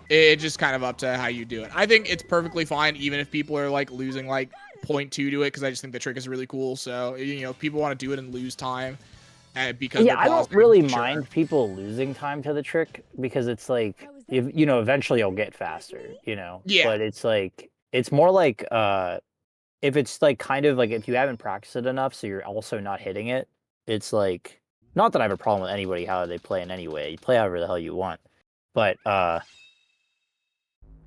F: it's just kind of up to how you do it. I think it's perfectly fine even if people are like losing like 0.2 to it because I just think the trick is really cool. So, you know, people want to do it and lose time because
E: Yeah, I don't
F: pausing,
E: really
F: sure.
E: mind people losing time to the trick because it's like, if, you know, eventually you'll get faster, you know?
F: Yeah.
E: But it's like, it's more like, if it's like kind of like if you haven't practiced it enough, so you're also not hitting it, it's like, not that I have a problem with anybody how they play in any way. You play however the hell you want.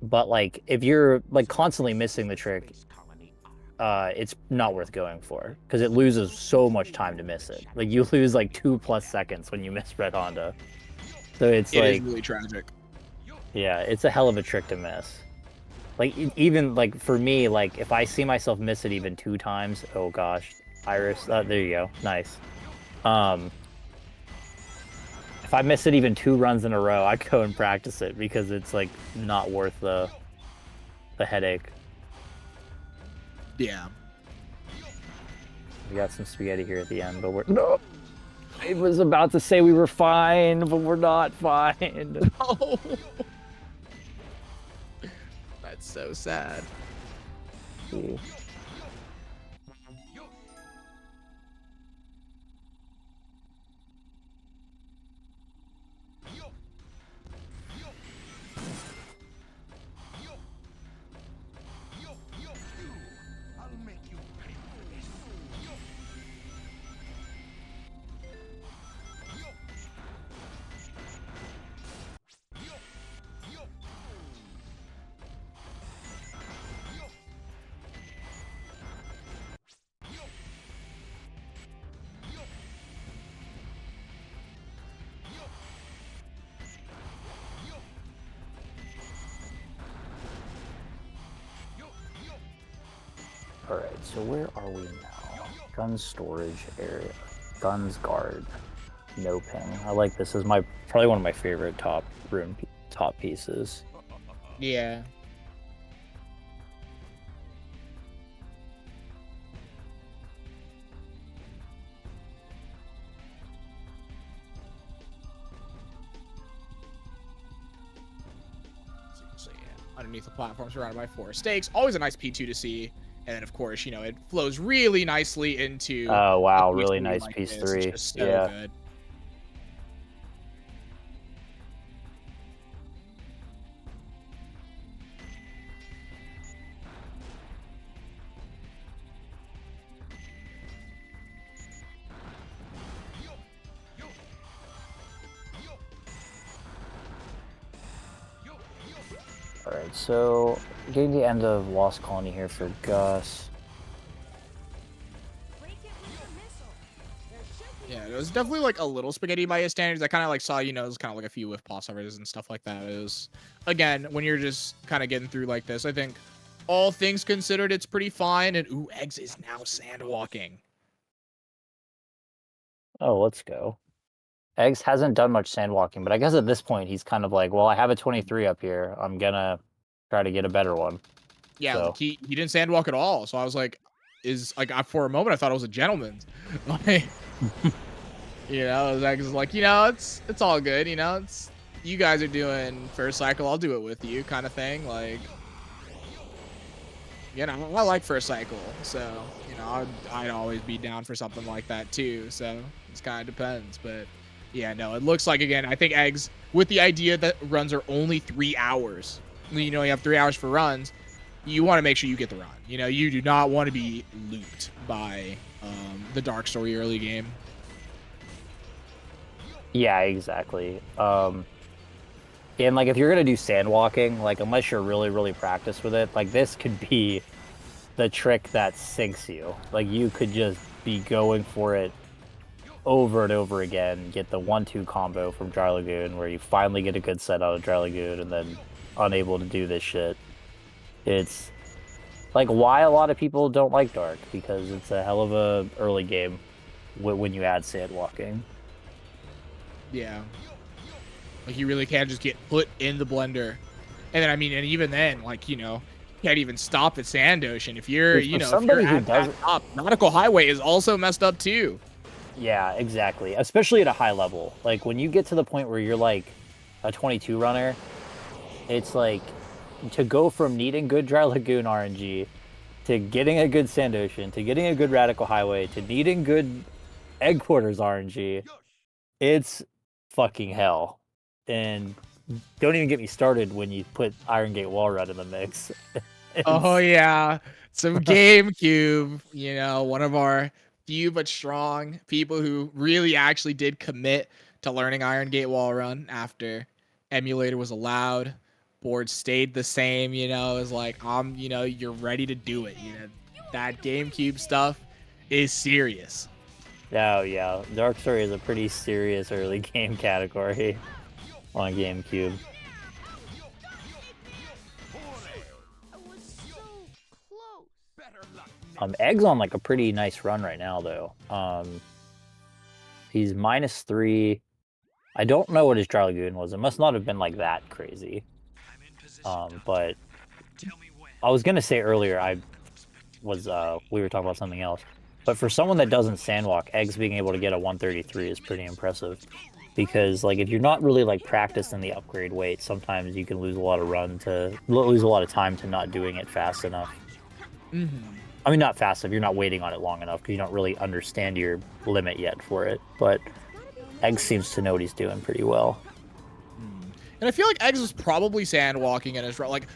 E: But like if you're like constantly missing the trick, it's not worth going for because it loses so much time to miss it. Like you lose like 2+ seconds when you miss Red Honda. So it's
F: It
E: like,
F: is really tragic.
E: yeah, it's a hell of a trick to miss. Like even like for me, like if I see myself miss it even 2 times, oh gosh, Iris, there you go, nice. If I miss it even 2 runs in a row, I go and practice it because it's like not worth the headache.
F: Yeah.
E: We got some spaghetti here at the end, but we're no. I was about to say we were fine, but we're not fine.
F: Oh. That's so sad.
E: Ooh. Alright, so where are we now? Guns storage area. Guns guard. No ping. I like this. This is probably one of my favorite top pieces.
F: Yeah. So yeah, underneath the platform surrounded by 4 stakes. Always a nice P2 to see. And then of course, you know, it flows really nicely into
E: Oh wow,
F: a
E: really
F: piece
E: nice
F: like
E: piece
F: this.
E: 3.
F: It's just so
E: Yeah.
F: good.
E: Alright, so getting the end of Lost Colony here for Gus.
F: Yeah, it was definitely like a little spaghetti by his standards. I kind of like saw, you know, it was kind of like a few whiff crossovers and stuff like that. It was, again, when you're just kind of getting through like this, I think all things considered, it's pretty fine. And ooh, Eggs is now sand walking.
E: Oh, let's go. Eggs hasn't done much sand walking, but I guess at this point he's kind of like, well, I have a 23 up here. I'm gonna try to get a better one.
F: Yeah,
E: So.
F: like he didn't sand walk at all. So I was like, for a moment I thought it was a gentleman's. Like, you know, Eggs is like, you know, it's all good. You know, it's you guys are doing first cycle. I'll do it with you, kind of thing. Like, you know, I like first cycle, so you know, I'd always be down for something like that too. So it kind of depends, but yeah, no, it looks like, again, I think Eggs, with the idea that runs are only 3 hours. You know, you have 3 hours for runs. You want to make sure you get the run. You know, you do not want to be looped by the Dark Story early game.
E: Yeah, exactly. And like if you're gonna do sand walking, like unless you're really practiced with it, like this could be the trick that sinks you. Like you could just be going for it over and over again, get the 1-2 combo from Dry Lagoon where you finally get a good set out of Dry Lagoon and then unable to do this shit. It's like why a lot of people don't like Dark, because it's a hell of a early game when you add sand walking.
F: Yeah. Like you really can't just get put in the blender. And then, I mean, and even then, like, you know, you can't even stop at Sand Ocean. If you're, you know, if you're at that top, Nautical Highway is also messed up too.
E: Yeah, exactly. Especially at a high level. Like when you get to the point where you're like a 22 runner, it's like to go from needing good Dry Lagoon RNG to getting a good Sand Ocean to getting a good Radical Highway to needing good Egg Quarters RNG. It's fucking hell. And don't even get me started when you put Iron Gate Wall Run in the mix.
F: Oh yeah, some GameCube. You know, one of our few but strong people who really actually did commit to learning Iron Gate Wall Run after emulator was allowed. Board stayed the same. You know, it's like you know, you're ready to do it. You know, that GameCube stuff is serious.
E: Oh yeah, Dark Story is a pretty serious early game category on GameCube. Egg's on like a pretty nice run right now though. He's -3. I don't know what his Dry Lagoon was. It must not have been like that crazy. But I was gonna say earlier we were talking about something else. But for someone that doesn't sandwalk, Eggs being able to get a 133 is pretty impressive. Because like if you're not really like practiced in the upgrade weight, sometimes you can lose a lot of time to not doing it fast enough.
F: Mm-hmm.
E: I mean, not fast enough. You're not waiting on it long enough because you don't really understand your limit yet for it. But Eggs seems to know what he's doing pretty well.
F: And I feel like Eggs was probably sandwalking in his run. Like,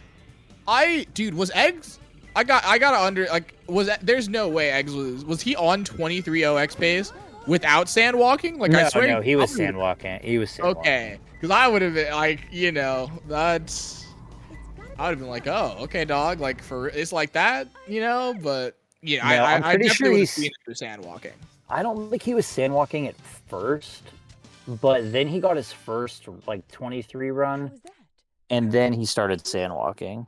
F: was Eggs? I gotta under like there's no way Eggs was he on 23.0x pace without sandwalking? Like I swear.
E: No, he was sandwalking. He was sandwalking.
F: Okay, because I would have been like, you know, I would have been like, oh, okay, dog. Like it's like that, you know. But yeah,
E: no, I'm pretty sure he's
F: sandwalking.
E: I don't think he was sandwalking at first, but then he got his first like 23 run, and then he started sandwalking.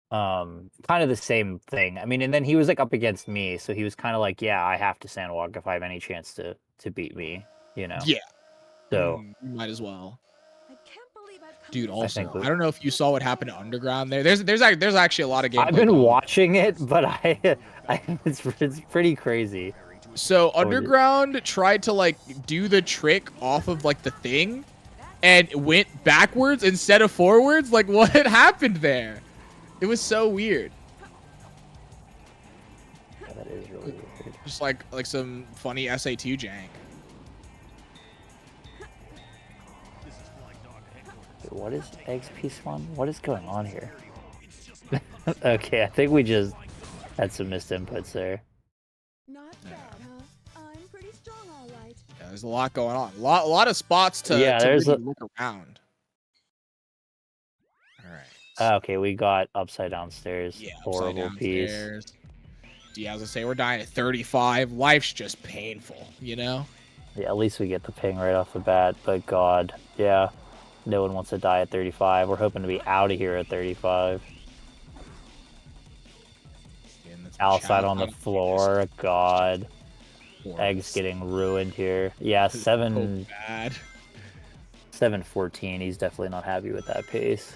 E: Kind of the same thing. I mean, and then he was like up against me, so he was kind of like, yeah, I have to sandwalk if I have any chance to beat me, you know.
F: Yeah.
E: So
F: you might as well.
B: I've
F: Dude, also, I don't know if you saw what happened to Underground there. There's actually a lot of gameplay.
E: I've been watching it, but it's pretty crazy.
F: So Underground tried to like do the trick off of like the thing and went backwards instead of forwards. Like what happened there? It was so weird.
E: Yeah, that is really weird.
F: Just like some funny SA2 jank.
E: Wait, what is Eggs P1? What is going on here? Okay, I think we just had some missed inputs there.
B: Not bad, huh? I'm pretty strong, all right.
F: Yeah, there's a lot going on. A lot of spots to
E: there's
F: really look around. All right.
E: Okay, we got upside down stairs.
F: Yeah, upside
E: Horrible piece.
F: downstairs. Yeah, as I say, we're dying at 35. Life's just painful, you know?
E: Yeah, at least we get the ping right off the bat, but God, yeah. No one wants to die at 35. We're hoping to be out of here at 35. Outside on the floor, God. Eggs getting ruined here. Yeah, 7-14. He's definitely not happy with that pace.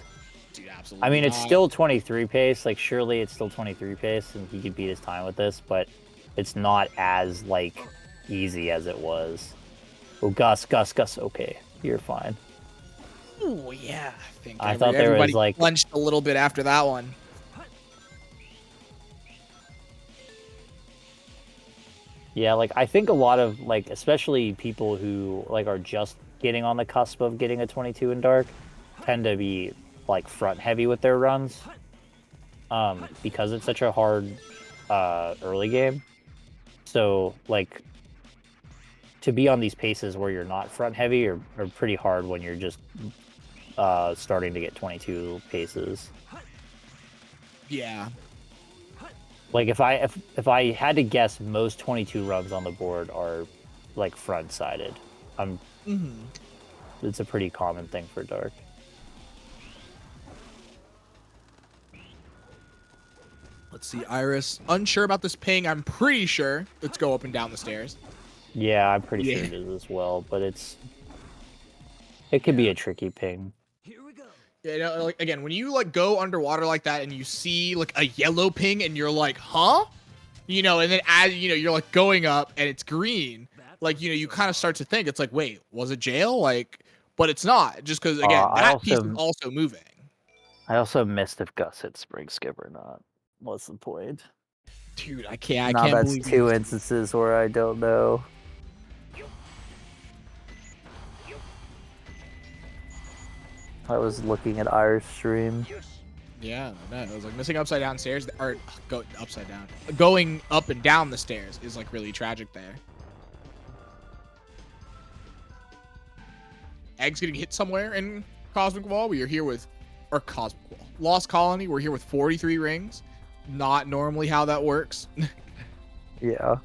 F: Dude, absolutely
E: I mean, it's
F: not.
E: still 23 pace. Like, surely it's still 23 pace, and he could beat his time with this, but it's not as, like, easy as it was. Oh, Gus. Okay, you're fine.
F: Oh, yeah.
E: I thought there was, like...
F: Flinched a little bit after that one.
E: Yeah, like, I think a lot of, like, especially people who, like, are just getting on the cusp of getting a 22 in Dark tend to be, like, front-heavy with their runs. Because it's such a hard early game. So, like, to be on these paces where you're not front-heavy are pretty hard when you're just starting to get 22 paces.
F: Yeah.
E: Like, if I had to guess, most 22 runs on the board are, like, front-sided. It's a pretty common thing for Dark.
F: Let's see, Iris. Unsure about this ping. I'm pretty sure. Let's go up and down the stairs.
E: Yeah, I'm pretty sure it is as well, but it could be a tricky ping.
F: Yeah, you know, like, again, when you, like, go underwater like that and you see, like, a yellow ping and you're like, huh? You know, and then as, you know, you're, like, going up and it's green, like, you know, you kind of start to think, it's like, wait, was it jail? Like, but it's not, just because, again, that piece is also moving.
E: I also missed if Gus hit Spring Skip or not. What's the point?
F: Dude, I can't
E: that's
F: believe
E: two instances where I don't know. I was looking at Irish stream.
F: Yeah, no, it was like missing upside down stairs, or go upside down. Going up and down the stairs is like really tragic there. Eggs getting hit somewhere in Cosmic Wall. We are here with, or Cosmic Wall, Lost Colony. We're here with 43 rings. Not normally how that works.
E: Yeah.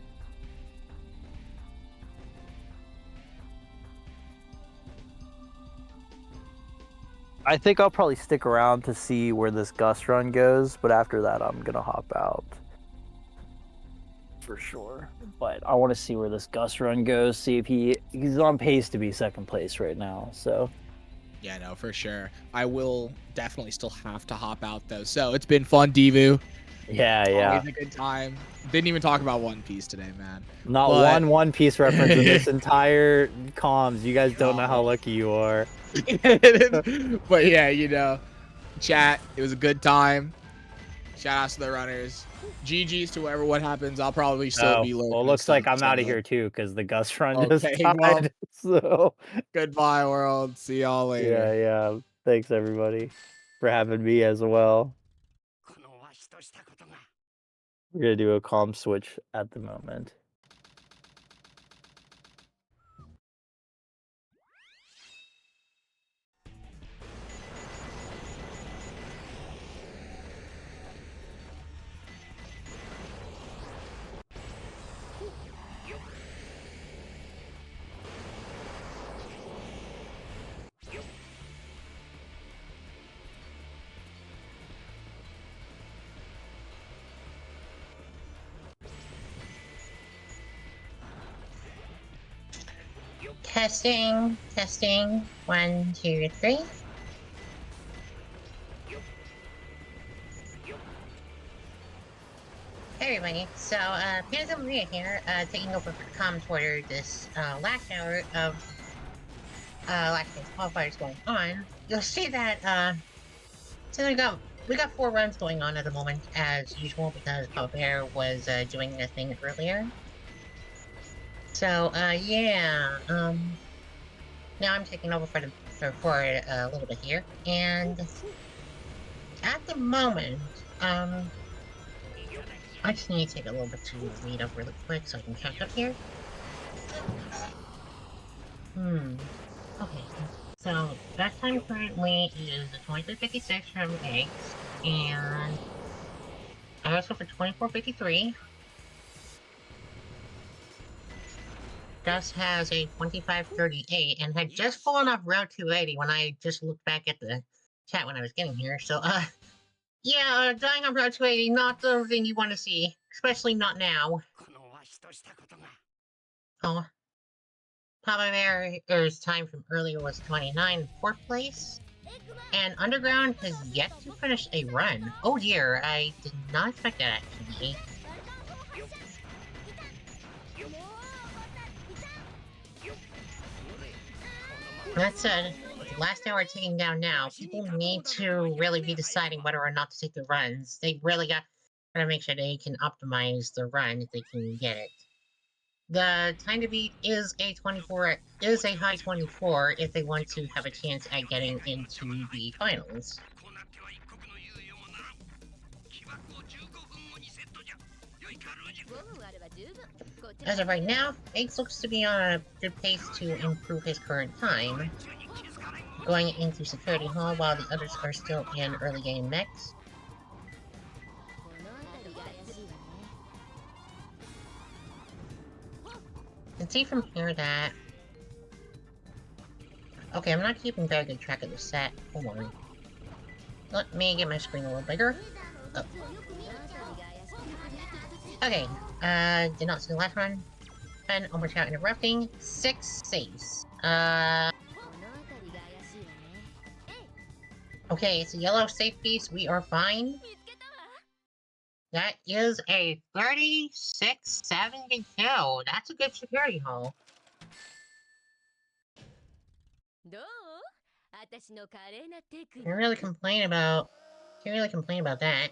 E: I think I'll probably stick around to see where this Gus run goes, but after that I'm gonna hop out. For sure. But I want to see where this Gus run goes, see if he's on pace to be second place right now, so.
F: Yeah, no, for sure. I will definitely still have to hop out though. So it's been fun, Divu.
E: Yeah.
F: Always a good time. Didn't even talk about One Piece today, man.
E: Not One Piece reference in this entire comms. You guys don't know how lucky you are.
F: But yeah, you know, chat, it was a good time. Shout outs to the runners. GG's to whoever what happens. I'll probably still be low.
E: Well, it looks like I'm out of here too, because the Gus run just died. So
F: goodbye, world. See y'all later.
E: Yeah. Thanks everybody for having me as well. We're gonna do a comm switch at the moment.
C: Testing. 1, 2, 3. Hey everybody, so Panda Maria here, taking over for comms order this last hour of last day's qualifiers going on. You'll see that so we got 4 runs going on at the moment as usual because Qualifier was doing a thing earlier. So yeah, now I'm taking over for a little bit here, and at the moment, I just need to take a little bit to read up really quick so I can catch up here. Okay,
I: So, best time currently is the 2356 from Eggs, and I also for 2453. Gus has a 2538 and had just fallen off Route 280 when I just looked back at the chat when I was getting here. So, yeah, dying on Route 280, not the thing you want to see, especially not now. Oh, Papa Bear's time from earlier was 29, 4th place. And Underground has yet to finish a run. Oh dear, I did not expect that actually. That said, with the last hour ticking down now, people need to really be deciding whether or not to take the runs. They really gotta make sure they can optimize the run if they can get it. The time to beat is a high 24 if they want to have a chance at getting into the finals. As of right now, Eggs looks to be on a good pace to improve his current time, going into Security Hall while the others are still in early game mechs. You can see from here that... Okay, I'm not keeping very good track of the set. Hold on. Let me get my screen a little bigger. Oh. Okay, did not see the last one. And almost out interrupting. 6 saves. Okay, it's a yellow safe piece. We are fine. That is a 3672. That's a good security hole. Can't really complain about that.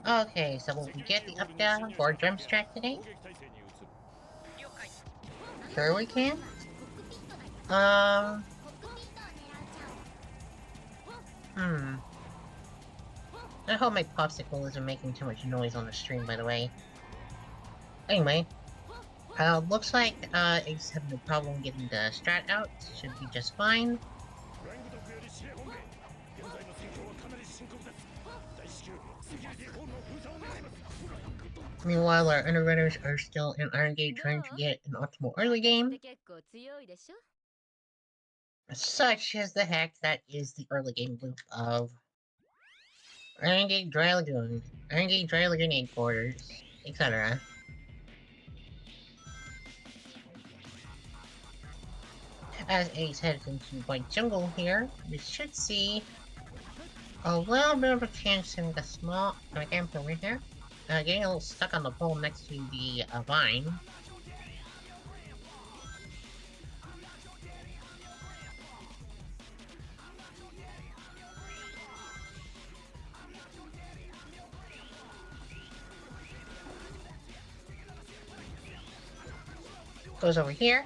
I: Okay, so will we get the up-down or jump strat today? Sure we can. I hope my popsicle isn't making too much noise on the stream, by the way. Anyway, looks like, Ace having no problem getting the strat out. Should be just fine. Meanwhile, our underrunners are still in Iron Gate trying to get an optimal early game. Such as the heck that is the early game loop of Iron Gate Dry Lagoon, Iron Gate Dry Lagoon 8 quarters, etc. As Ace heads into White Jungle here, we should see a little bit of a chance to make a small improvement here. Getting a little stuck on the pole next to the vine. Goes over here.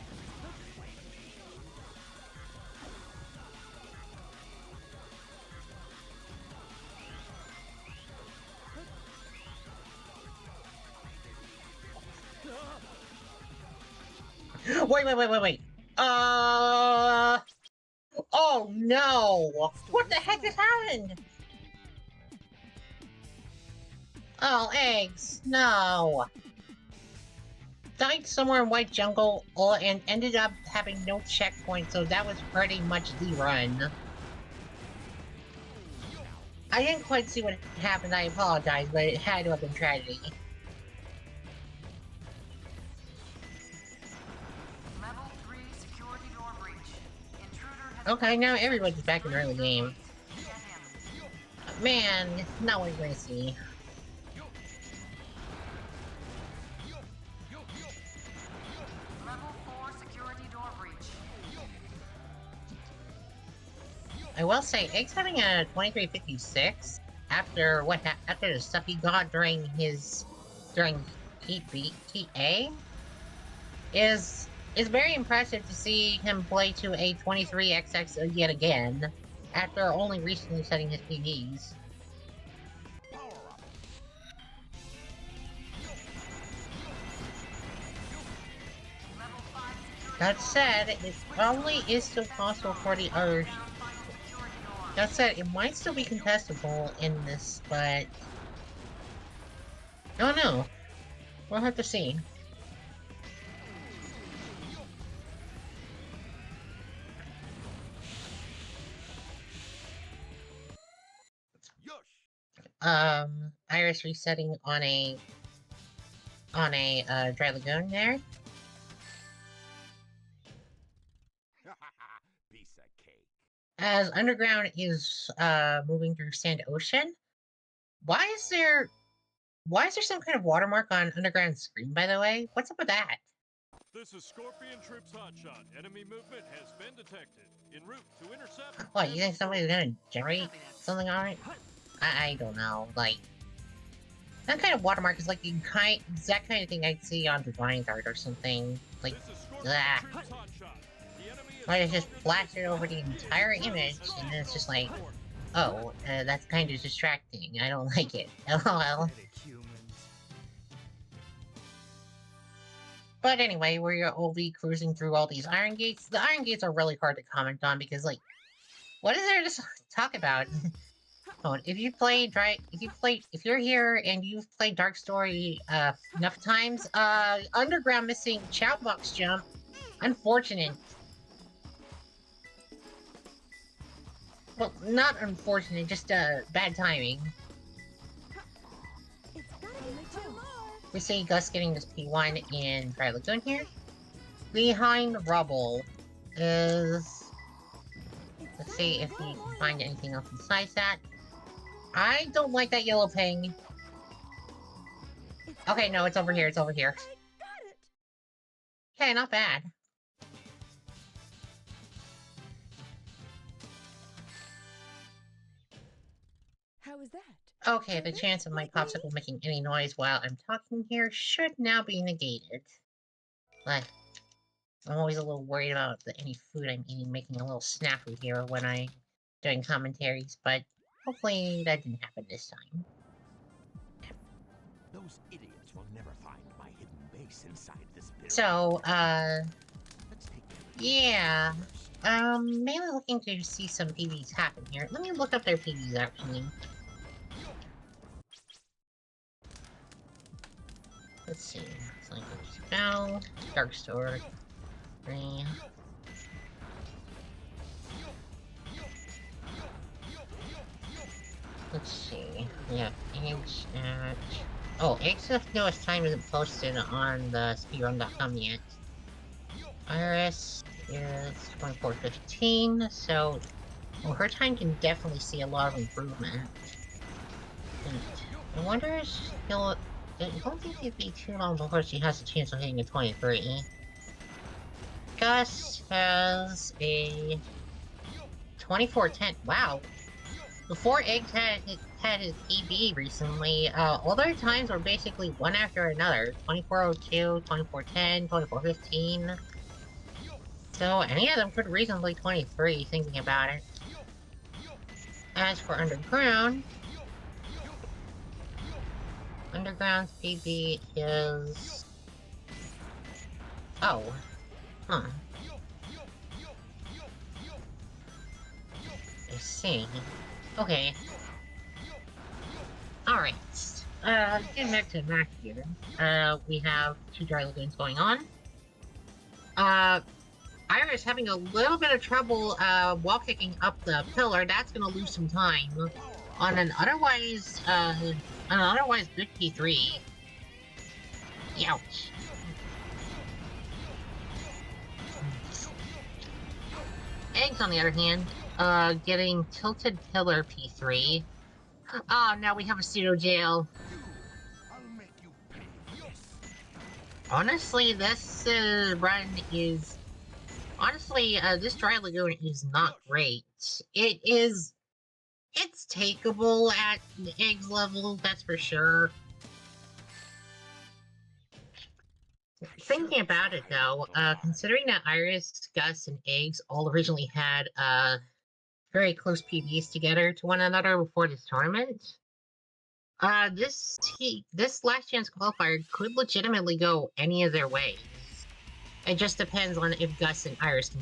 I: Wait. Oh no! What the heck just happened? Oh, Eggs, no. Died somewhere in White Jungle and ended up having no checkpoint, so that was pretty much the run. I didn't quite see what happened, I apologize, but it had to have been tragedy. Okay, now everybody's back in the early game. Man, not what we're gonna see. I will say, Eggs having a 2356 after after the stuff he got during Heat A is very impressive to see him play to a 23XX yet again, after only recently setting his PBs. That said, it probably is still possible for the others. That said, it might still be contestable in this, but I don't know. We'll have to see. Iris resetting on a dry lagoon there.
J: Piece of cake.
I: As underground is moving through Sand Ocean. Why is there some kind of watermark on underground screen, by the way? What's up with that?
D: This is Scorpion Troops Hotshot. Enemy movement has been detected. En route to intercept.
I: What, you think somebody's gonna generate something on it? I don't know, like... That kind of watermark is like the exact kind of thing I'd see on Divine Guard or something. Like, that. Like, it's just plastered over the entire image, and then it's just like, oh, that's kind of distracting. I don't like it. LOL. But anyway, we'll be cruising through all these Iron Gates. The Iron Gates are really hard to comment on because, like, what is there to talk about? If you're here and you've played Dark Story enough times, underground missing Chow Box jump, unfortunate. Well, not unfortunate, just bad timing. We see Gus getting this P1 in Dry Lagoon here. Behind the rubble is... Let's see if we can find anything else besides that. I don't like that yellow ping. Okay, no, it's over here, it's over here. Okay, not bad.
A: How is that?
I: Okay, the chance of my popsicle making any noise while I'm talking here should now be negated. But I'm always a little worried about any food I'm eating making a little snafu here when I'm doing commentaries, but hopefully that didn't happen this time.
J: Those idiots will never find my hidden base inside this building.
I: So,
J: Let's take
I: yeah. Mainly looking to see some Pvs happen here. Let me look up their Pvs, actually. Let's see. It's like Spell, Dark Sword, 3. Let's see. We have Eggs at... Oh, Eggs at newest time isn't posted on the speedrun.com yet. Iris is 24:15, so... Well, her time can definitely see a lot of improvement. I wonder if she'll... I don't think it'd be too long before she has a chance of hitting a 23. Gus has a 24:10. Wow. Before Eggs had his PB recently, all their times were basically one after another. 24:02, 24:10, 24:15. So any of them could reasonably 23, thinking about it. As for Underground... Underground's PB is... Oh. Huh. I see. Okay. Alright. Getting back to the map here. We have 2 Dry Lagoons going on. Iris having a little bit of trouble, wall kicking up the pillar. That's gonna lose some time. On an otherwise good P3. Ouch. Eggs, on the other hand, getting tilted pillar P3. Oh, now we have a pseudo jail. Honestly, this run is... Honestly, this Dry Lagoon is not great. It's takeable at the Eggs level, that's for sure. Thinking about it, though, considering that Iris, Gus, and Eggs all originally had, very close PBs together to one another before this tournament, this last chance qualifier could legitimately go any of their ways. It just depends on if Gus and Iris can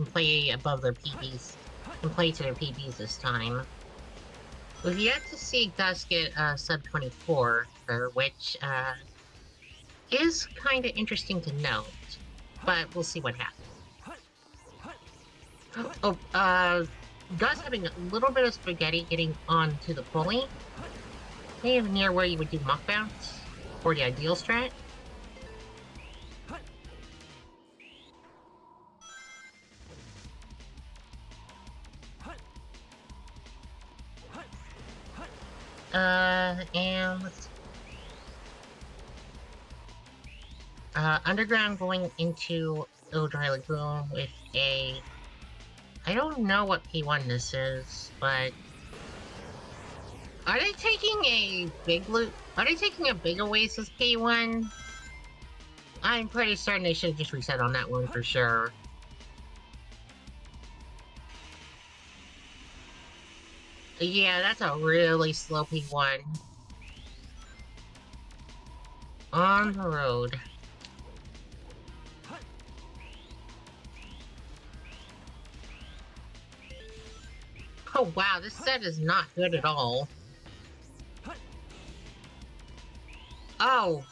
I: play above their PBs, can play to their PBs this time. We've yet to see Gus get sub 24, which is kind of interesting to note, but we'll see what happens. Oh, Gus having a little bit of spaghetti getting onto the pulley, maybe near where you would do muck bounce or the ideal strat. And let's see. Underground going into Dry Lagoon with a... I don't know what P1 this is, but... Are they taking a big loot? Are they taking a big Oasis P1? I'm pretty certain they should have just reset on that one for sure. Yeah, that's a really slow P1. On the road. Oh wow, this set is not good at all. Oh!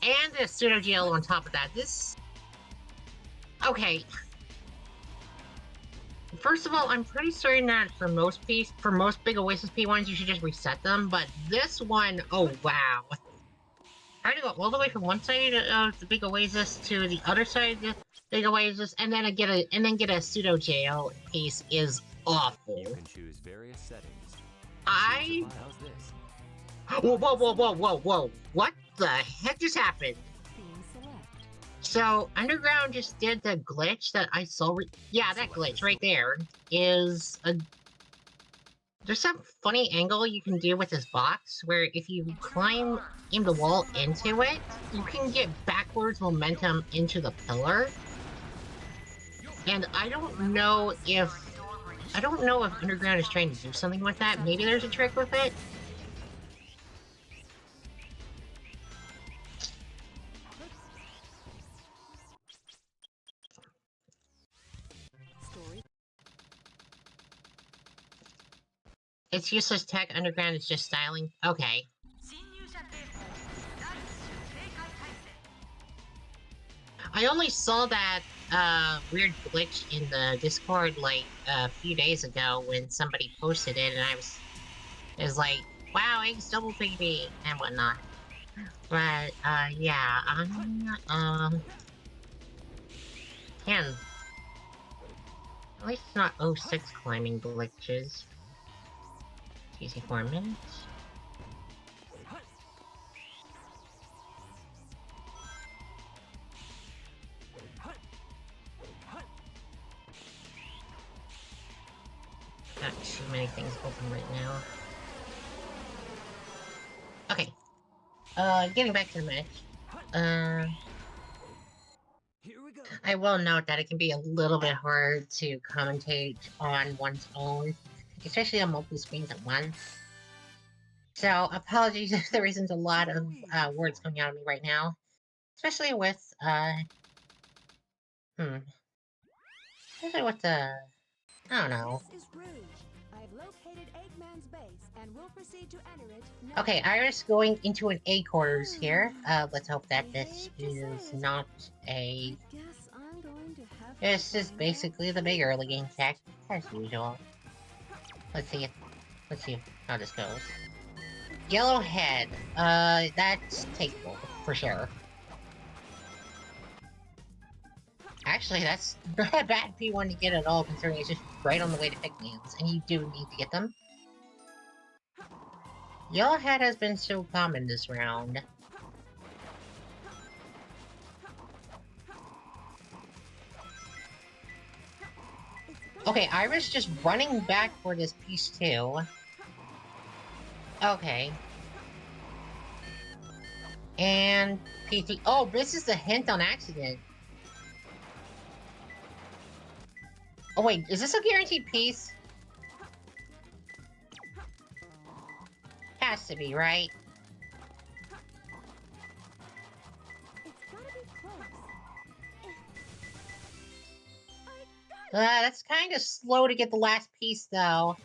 I: And a pseudo gel on top of that. This... Okay. First of all, I'm pretty certain that for most big Oasis P1s, you should just reset them, but this one, oh wow. Trying to go all the way from one side of the big Oasis to the other side of the big Oasis, and then get a pseudo jail piece is awful.
H: You can choose various settings.
I: I...
H: How's this?
I: Whoa, whoa, whoa, whoa, whoa, whoa! What the heck just happened? So, Underground just did the glitch that I saw. Yeah, that glitch right there is a... There's some funny angle you can do with this box, where if you climb the wall into it, you can get backwards momentum into the pillar. And I don't know if Underground is trying to do something with that. Maybe there's a trick with it. It's useless tech. Underground is just styling. Okay. I only saw that weird glitch in the Discord like a few days ago when somebody posted it, and it was like, wow, eggs double PB and whatnot. But yeah, can at least it's not 06 climbing glitches. It's easy 4 minutes. Not too many things open right now. Okay. Getting back to the match. I will note that it can be a little bit hard to commentate on one's own, especially on multiple screens at once. So, apologies if there isn't a lot of words coming out of me right now. Especially with, especially with the... I don't know.
B: This is Rouge. I've located Eggman's base and will proceed to enter it.
I: Okay, Iris going into an A quarters here. Let's hope that this is not a... This is basically the big early game tech, as usual. Let's see how this goes. Yellow head. That's takeable, for sure. Actually, that's not a bad P1 to get at all, considering it's just right on the way to pick names, and you do need to get them. Yellow head has been so common this round. Okay, Iris just running back for this piece too. Okay. And PT. Oh, this is the hint on accident. Oh wait, is this a guaranteed piece? Has to be, right?
B: It's gotta be close.
I: That's kind of slow to get the last piece, though.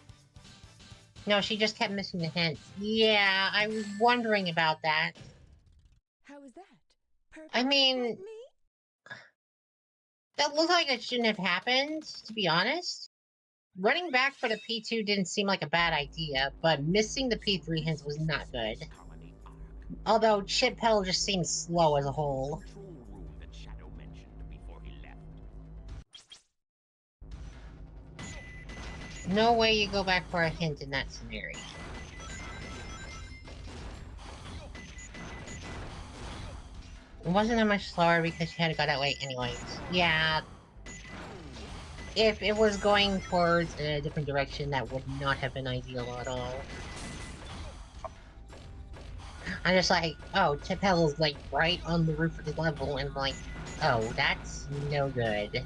I: No, she just kept missing the hints. Yeah, I was wondering about that.
A: How is that? Perfect.
I: I mean,
A: Like me?
I: that looked like it shouldn't have happened, to be honest. Running back for the P2 didn't seem like a bad idea, but missing the P3 hints was not good. Although Chip Petal just seems slow as a whole.
J: Control room that Shadow mentioned before he left.
I: No way you go back for a hint in that scenario. It wasn't that much slower because she had to go that way anyways. Yeah. If it was going towards a different direction, that would not have been ideal at all. I'm just like, oh, Chip Petal's like right on the roof of the level, and I'm like, oh, that's no good.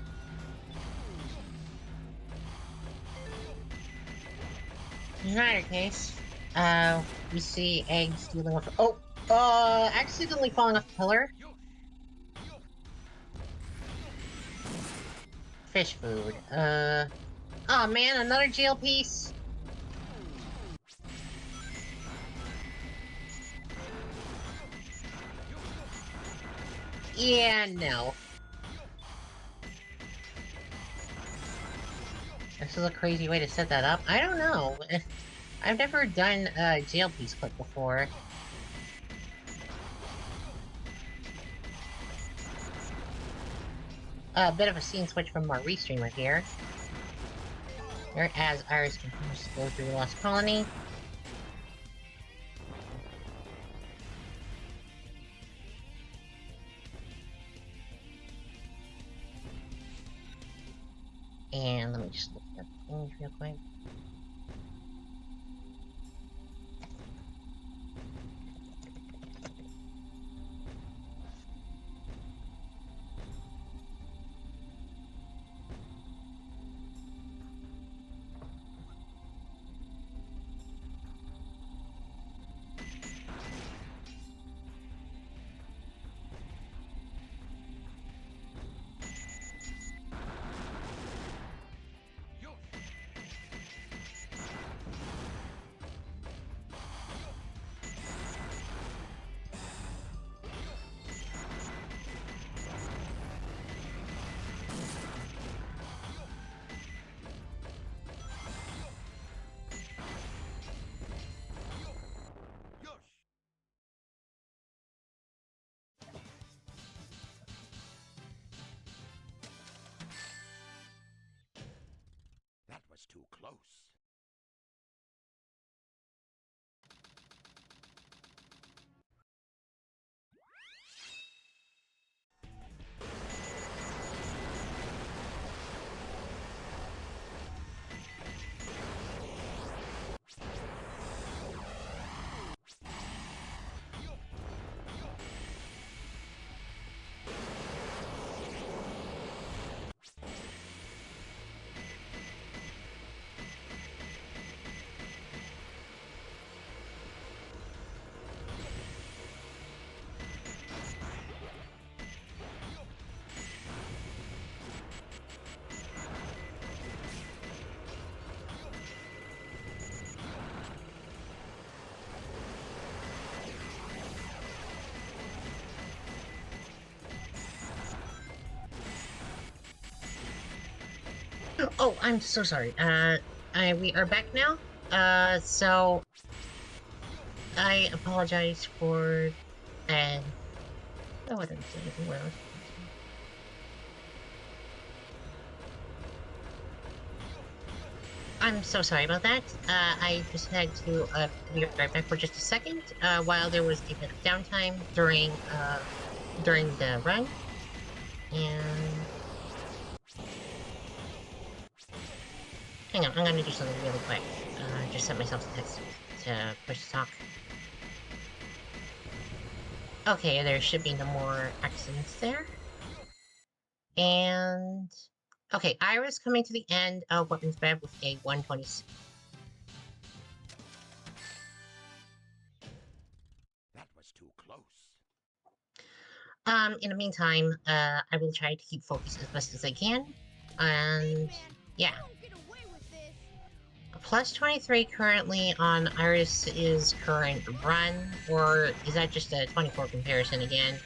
I: In either case, we see eggs dealing with. Oh, accidentally falling off the pillar. Fish food. Oh man, another jail piece. Yeah, no. This is a crazy way to set that up. I don't know. I've never done a jail piece clip before. A bit of a scene switch from our restreamer here. As Iris continues to go through the Lost Colony. And let me just look at things real quick.
J: That was too close.
I: Oh, I'm so sorry. We are back now. So I apologize for and oh, I didn't say anything wrong. I'm so sorry about that. I just had to be right back for just a second. While there was a bit of downtime during the run, and hang on, I'm gonna do something really quick. Just sent myself a text to push to talk. Okay, there should be no more accidents there. And okay, Iris coming to the end of Weapons Bed with a 126.
J: That was too close.
I: In the meantime, I will try to keep focused as best as I can. And yeah. Plus 23 currently on Iris's current run, or is that just a 24 comparison again?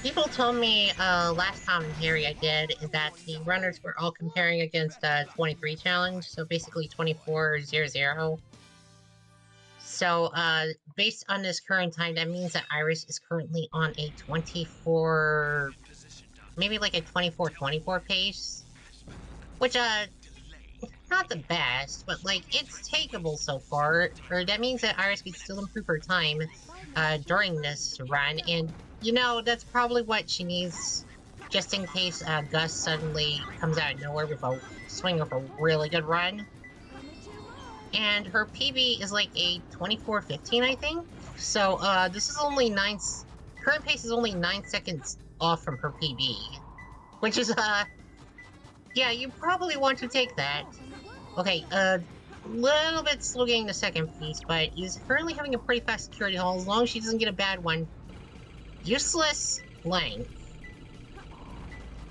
I: People told me last commentary I did is that the runners were all comparing against a 23 challenge, so basically 24-0-0. So based on this current time, that means that Iris is currently on a 24, maybe like a 24-24 pace, which not the best, but like it's takeable so far. Or that means that Iris could still improve her time during this run, and you know that's probably what she needs, just in case Gus suddenly comes out of nowhere with a swing of a really good run. And her PB is like a 24-15, I think. So this is only current pace is only 9 seconds off from her PB, which is yeah, you probably want to take that. Okay, little bit slow getting the second piece, but he's currently having a pretty fast security haul as long as she doesn't get a bad one. Useless blank.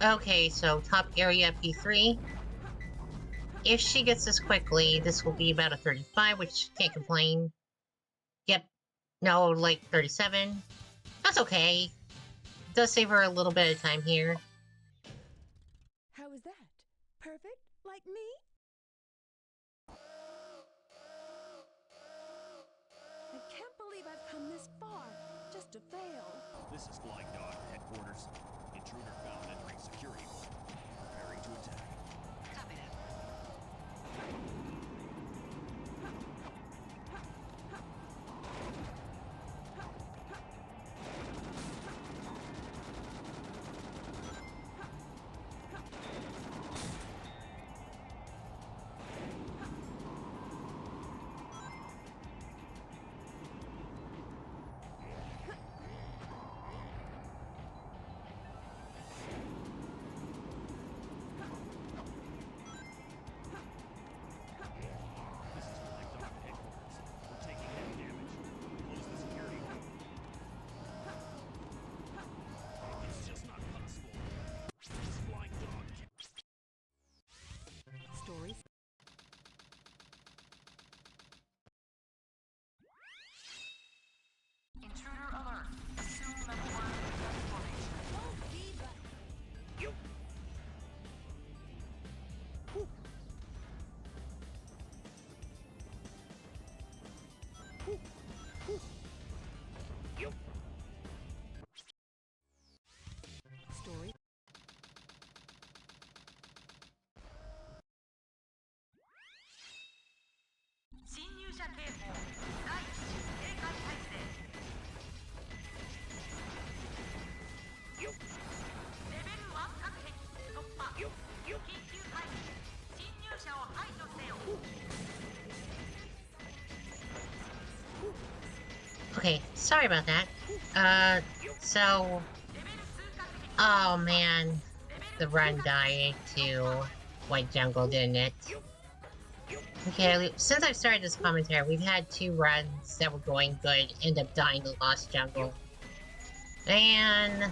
I: Okay, so top area P3. If she gets this quickly, this will be about a 35, which can't complain. Yep. No, like 37. That's okay. It does save her a little bit of time here.
A: How is that? Perfect? Like me? I can't believe I've come this far, just to fail.
D: This is Flying Dog headquarters. Intruder found entering security mode. Preparing to attack.
C: Copy that.
D: This is Flying Dog headquarters. We're taking heavy damage. Close the security hole. It's just not possible. This is Flying Dog.
B: Stories.
C: Intruder alert. Assume level 1 formation.
B: Story.
I: Okay, sorry about that. So... Oh man, the run died to White Jungle, didn't it? Okay, since I've started this commentary, we've had 2 runs that were going good, end up dying to Lost Jungle. And...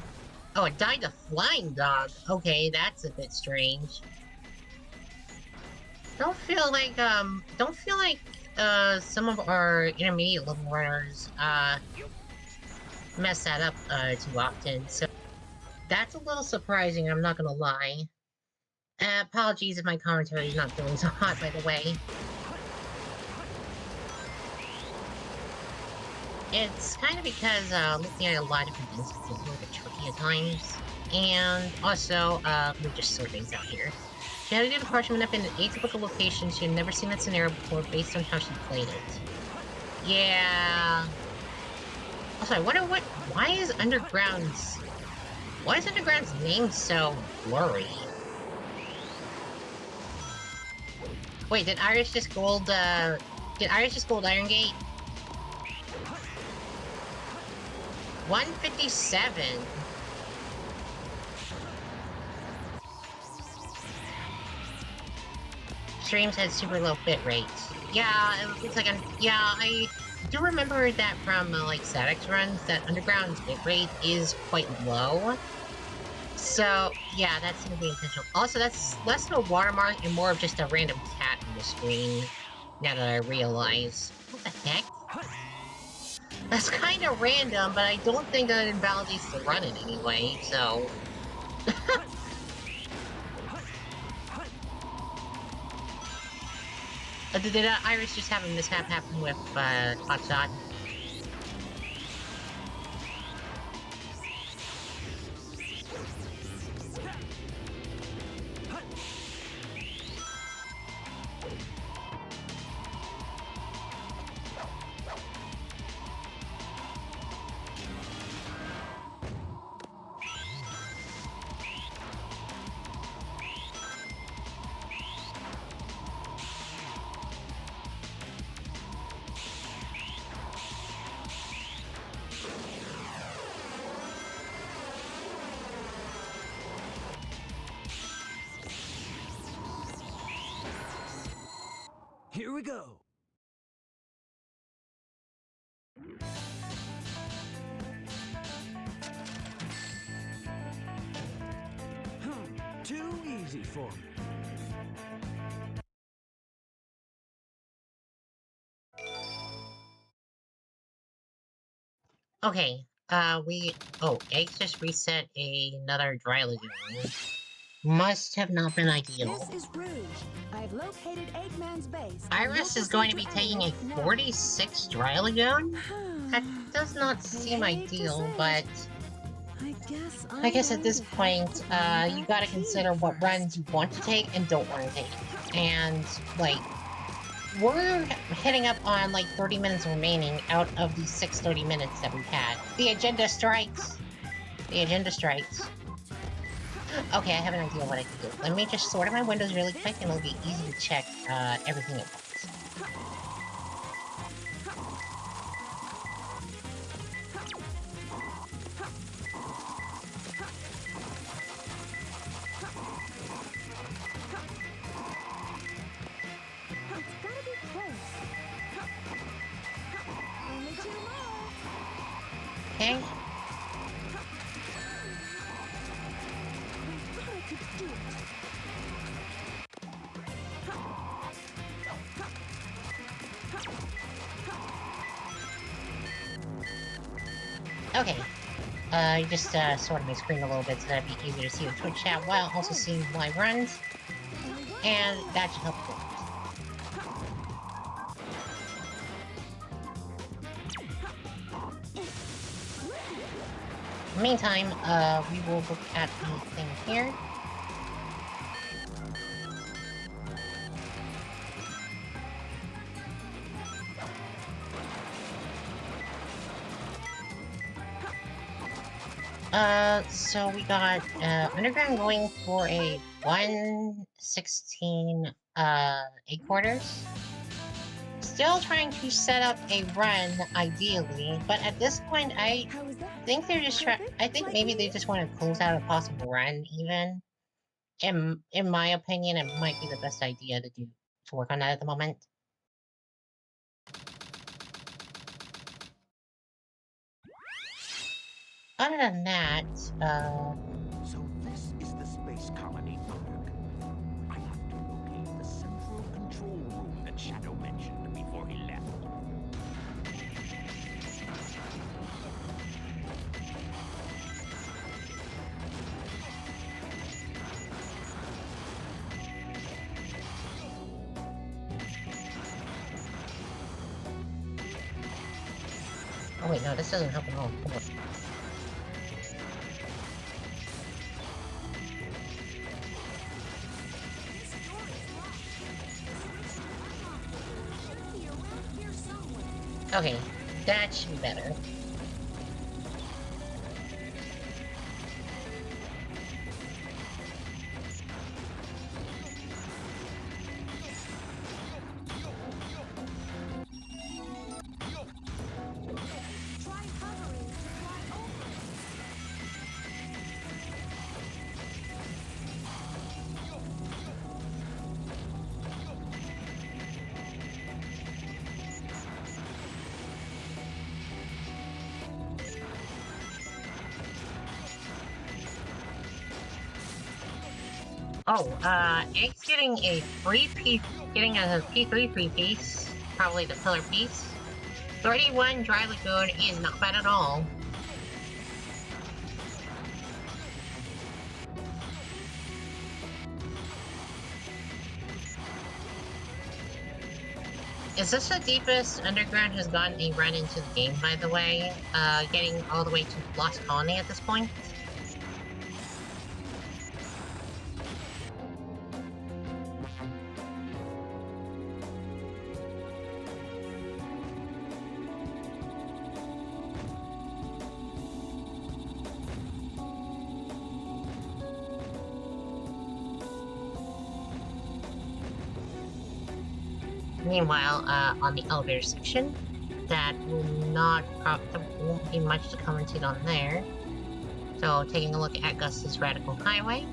I: oh, it died to Flying Dog. Okay, that's a bit strange. Don't feel like some of our intermediate level runners, mess that up, too often, so... That's a little surprising, I'm not gonna lie. Apologies if my commentary is not feeling so hot, by the way. It's kind of because, looking at a lot of different things is a little bit tricky at times. And also, let me just sort things out here. She had to do the parchment up in an atypical location. She had never seen that scenario before based on how she played it. Yeah... Also, I wonder why is Underground's name so blurry? Wait, did Iris just gold Iron Gate? 157. Streams had super low bit rates. Yeah, it looks like I do remember that from like Static's runs that Underground's bit rate is quite low. So, yeah, that's gonna be intentional. Also, that's less of a watermark and more of just a random cat on the screen. Now that I realize. What the heck? That's kind of random, but I don't think that invalidates the run in any way, so... Did Iris just have a mishap happen with, Hotshot?
J: Here we go. Too easy for me.
I: Okay, Eggs just reset another dry lagoon. Must have not been ideal.
A: This is Rouge. I've located Eggman's base.
I: Iris is going to be taking a 46 dry lagoon? That does not seem ideal, but... I guess at this point, you gotta consider what runs you want to take and don't want to take. And, like, we're hitting up on, like, 30 minutes remaining out of the 630 minutes that we've had. The agenda strikes! The agenda strikes. Okay, I have an idea what I can do. Let me just sort my windows really quick and it'll be easy to check, everything at once. Okay. Okay. Just sorted my screen a little bit so that'd be easier to see the Twitch chat while also seeing live runs. And that should help a lot. In the meantime, we will look at the thing here. So we got, Underground going for a 116, 8 quarters. Still trying to set up a run, ideally, but at this point, I think they're just I think maybe they just want to close out a possible run, even. In my opinion, it might be the best idea to work on that at the moment. Other than that,
J: So this is the space colony Ark. I have to locate the central control room that Shadow mentioned before he left.
I: oh wait, no, this doesn't help at all. Come on. Okay, that should be better. Oh, Egg's getting a getting a P3 free piece. Probably the pillar piece. 31 Dry Lagoon is not bad at all. Is this the deepest Underground has gotten a run into the game, by the way? Getting all the way to Lost Colony at this point? Meanwhile, on the elevator section, that won't be much to commentate on there. So, taking a look at Gus's Radical Highway.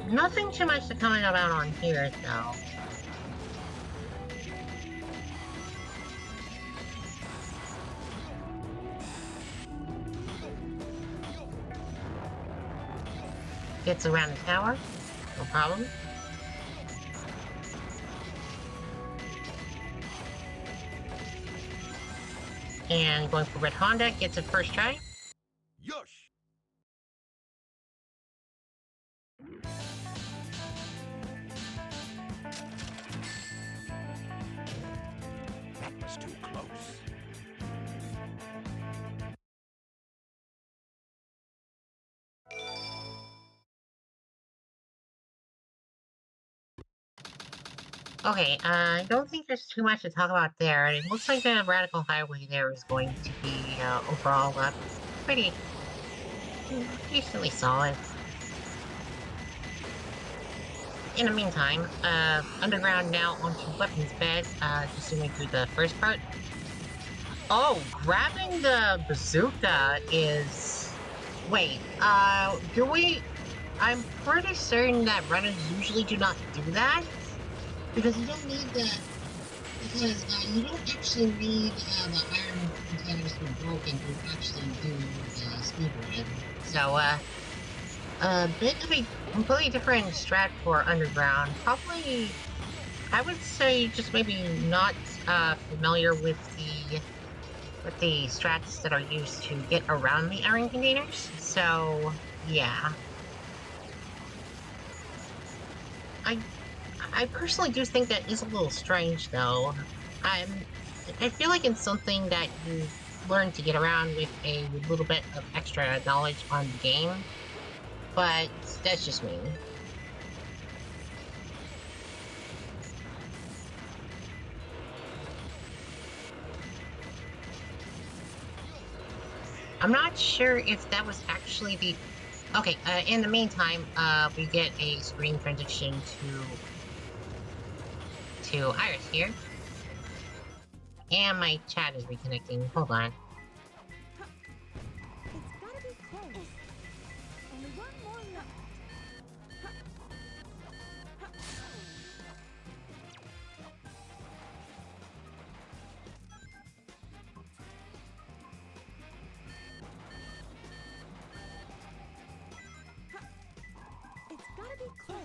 I: Nothing too much to comment about on here, though. Gets around the tower, no problem. And going for Red Honda, gets it first try.
J: Yosh! That was too close.
I: Okay, I don't think there's too much to talk about there. It looks like the Radical Highway there is going to be, overall, pretty decently solid. In the meantime, Underground now onto Weapons Bed, just zooming through the first part. Oh, grabbing the bazooka is... Wait, do we... I'm pretty certain that runners usually do not do that. Because you don't need the... Because, you don't actually need, the iron containers to be broken to actually do the speed run. So, a bit of a completely different strat for Underground. Probably, I would say just maybe not, familiar with the strats that are used to get around the iron containers. So, yeah. I personally do think that is a little strange, though. I feel like it's something that you learn to get around with a little bit of extra knowledge on the game, but that's just me. I'm not sure if that was actually the... Okay, in the meantime, we get a screen transition to Iris here. And my chat is reconnecting. Hold on.
A: It's gotta be close. Only one more left. It's gotta be close.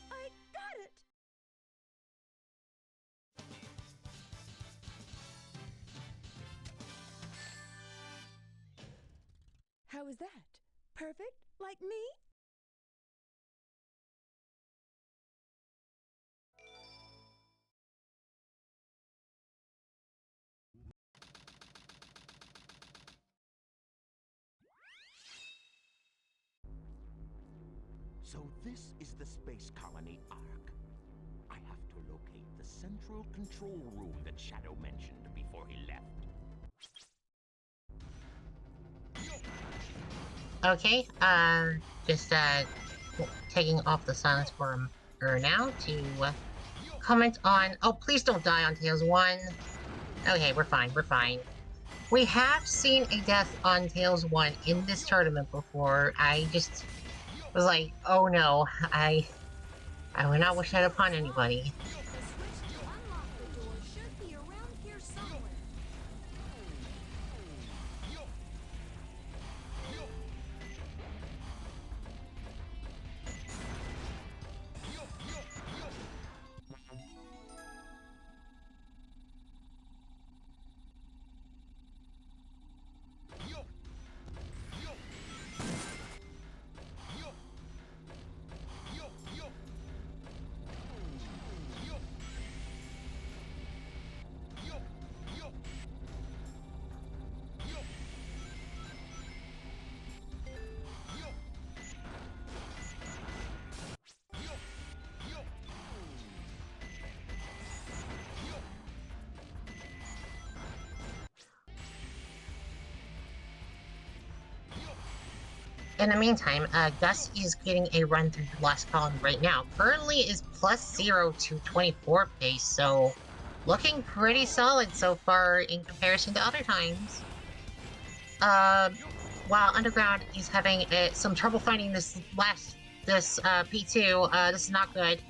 A: I got it! How is that? Perfect? Like me?
J: So this is the space colony Ark. I have to locate the central control room that Shadow mentioned before he left.
I: Okay, just, taking off the silence for her now to, comment on... Oh, please don't die on Tails 1. Okay, we're fine, we're fine. We have seen a death on Tails 1 in this tournament before. I just was like, oh no, I would not wish that upon anybody. In the meantime, Gus is getting a run through the last colony right now. Currently is +0 to 24 pace, so looking pretty solid so far in comparison to other times. While Underground is having some trouble finding this P2, this is not good.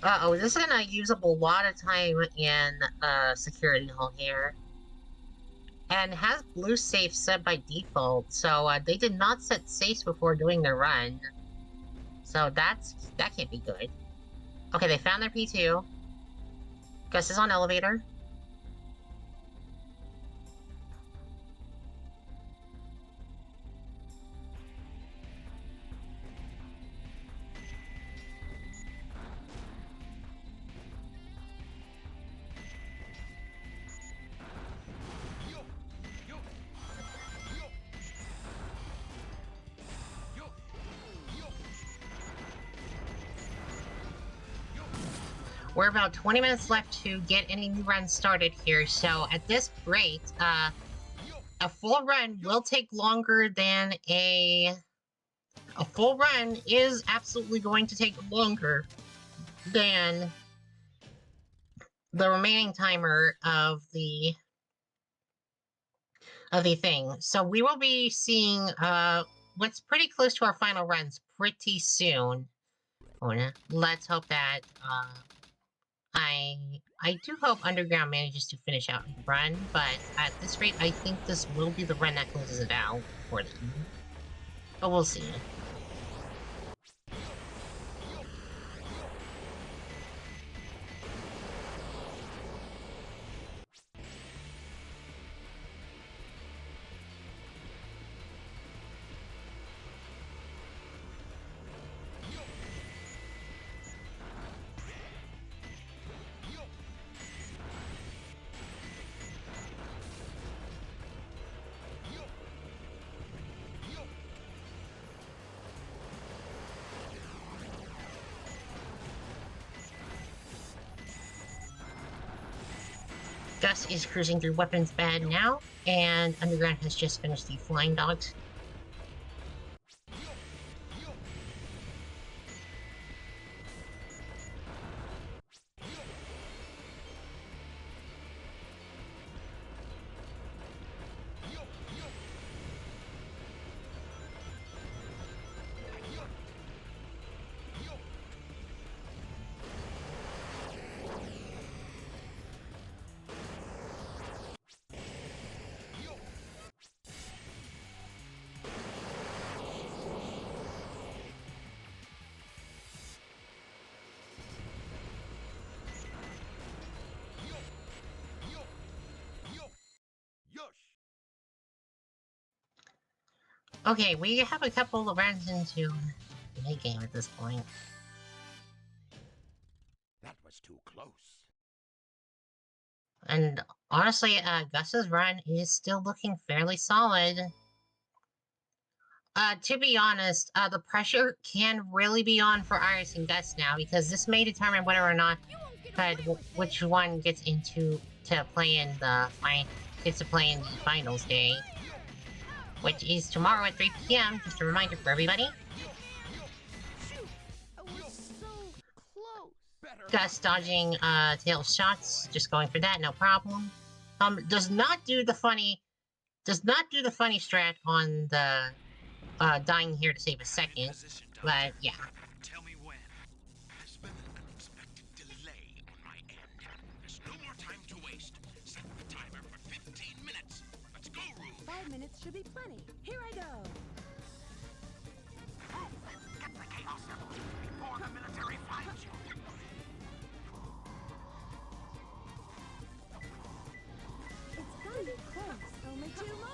I: Uh-oh, this is gonna use up a lot of time in security hall here. And has blue safe set by default, so they did not set safes before doing their run. So that can't be good. Okay, they found their P2. Gus is on elevator. We're about 20 minutes left to get any new runs started here, so at this rate, a full run will take longer than a full run is absolutely going to take longer than the remaining timer of the thing. So we will be seeing what's pretty close to our final runs pretty soon. Let's hope that I do hope Underground manages to finish out a run, but at this rate, I think this will be the run that closes it out for them. But we'll see. Gus is cruising through Weapons Bad now, and Underground has just finished the Flying Dogs. Okay, we have a couple of runs into the mid game at this point.
J: That was too close.
I: And honestly, Gus's run is still looking fairly solid. To be honest, the pressure can really be on for Iris and Gus now, because this may determine whether or not which one gets to play in the finals day, which is tomorrow at 3 p.m. Just a reminder for everybody. Gus dodging tail shots, just going for that, no problem. Does not do the funny strat on the dying here to save a second, but yeah.
J: Tell me when. There's been an unexpected delay on my end. There's no more time to waste. Set the timer for 15 minutes. Let's go, Rube.
A: 5 minutes should be plenty. Here I go.
J: Rube, get the chaos level before the military finds you.
A: It's gonna be close. Only 2 more.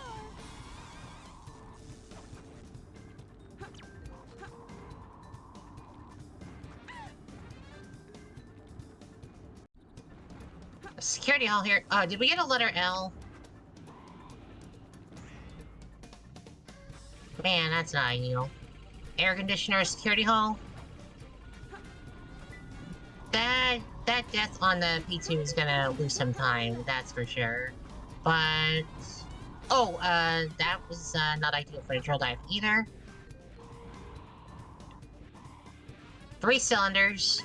I: Security hall here. Did we get a letter L? Man, that's not ideal. Air conditioner, security hall. That death on the P2 is gonna lose some time, that's for sure. But Oh, that was not ideal for the drill dive either. 3 cylinders.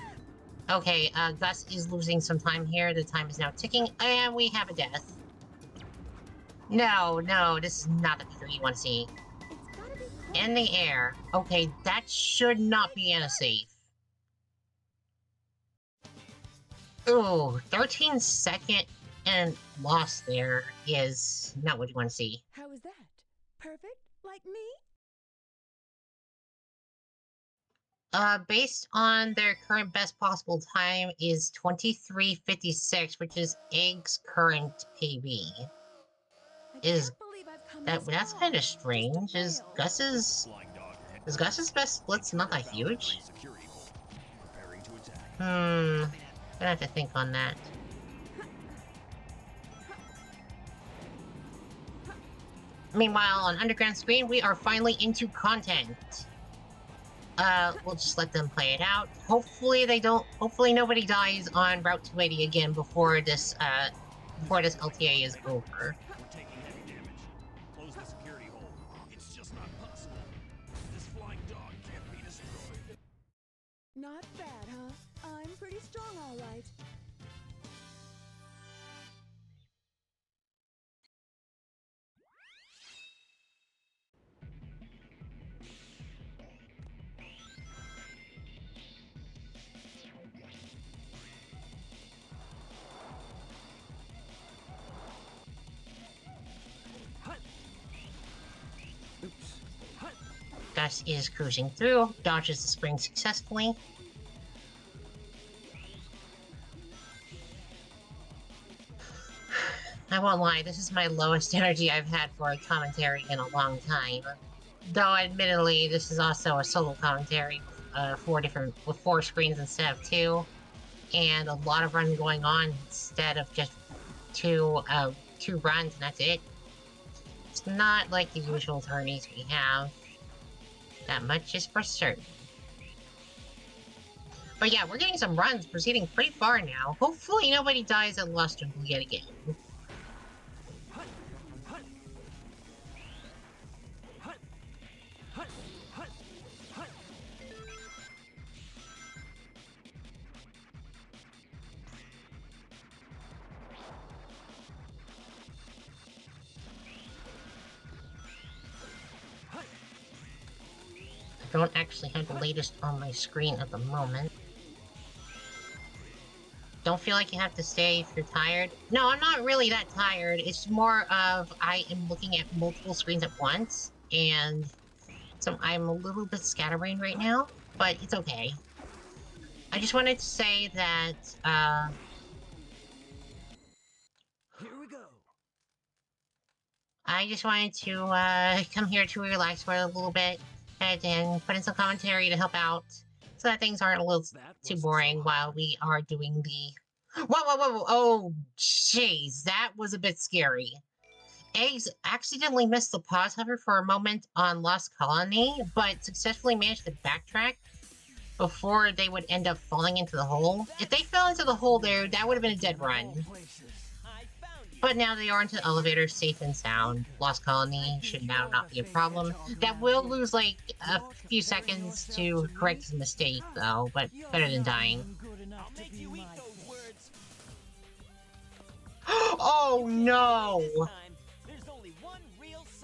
I: Okay, Gus is losing some time here. The time is now ticking, and we have a death. No, no, this is not the feature you want to see.
A: It's gotta be close.
I: In the air. Okay, that should not be safe. Ooh, 13-second and loss there is not what you want to see.
A: How is that? Perfect? Like me?
I: Based on their current best possible time is 23:56, which is Egg's current PB.
A: I
I: Is
A: can't believe I've come
I: that's
A: this far,
I: kind of
A: just to
I: strange. Is
A: fail.
I: Gus's best splits not that huge? Gonna have to think on that. Meanwhile, on Underground Screen, we are finally into content. We'll just let them play it out. Hopefully nobody dies on Route 280 again before this LTA is over.
D: We're taking heavy damage. Close the security hole. It's just not possible. This flying dog can't be destroyed.
A: Not bad, huh? I'm pretty strong, all right.
I: Gus is cruising through, dodges the spring successfully. I won't lie, this is my lowest energy I've had for a commentary in a long time. Though, admittedly, this is also a solo commentary with 4 screens instead of 2, and a lot of runs going on instead of just two runs, and that's it. It's not like the usual tourneys we have. That much is for certain. But yeah, we're getting some runs proceeding pretty far now. Hopefully nobody dies at Lost Jungle yet again. I don't actually have the latest on my screen at the moment. Don't feel like you have to stay if you're tired. No, I'm not really that tired. It's more of I am looking at multiple screens at once, and so I'm a little bit scatterbrained right now, but it's okay. I just wanted to say that,
J: Here we go.
I: I just wanted to, come here to relax for a little bit, and put in some commentary to help out, so that things aren't a little too boring while we are doing the... Whoa, oh, jeez, that was a bit scary. Eggs accidentally missed the pause hover for a moment on Lost Colony, but successfully managed to backtrack before they would end up falling into the hole. If they fell into the hole there, that would have been a dead run. But now they are into the elevator, safe and sound. Lost Colony should now not be a problem. That will lose, like, a few seconds to correct his mistake, though, but better than dying. Oh, no!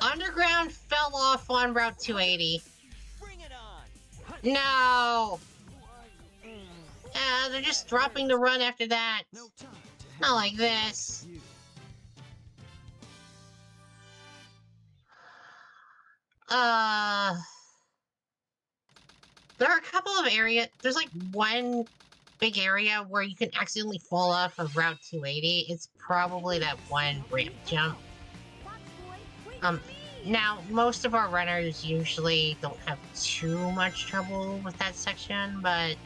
I: Underground fell off on Route 280. No! They're just dropping the run after that. Not like this. There are a couple of areas. There's like one big area where you can accidentally fall off of Route 280. It's probably that one ramp jump. Now, most of our runners usually don't have too much trouble with that section, but,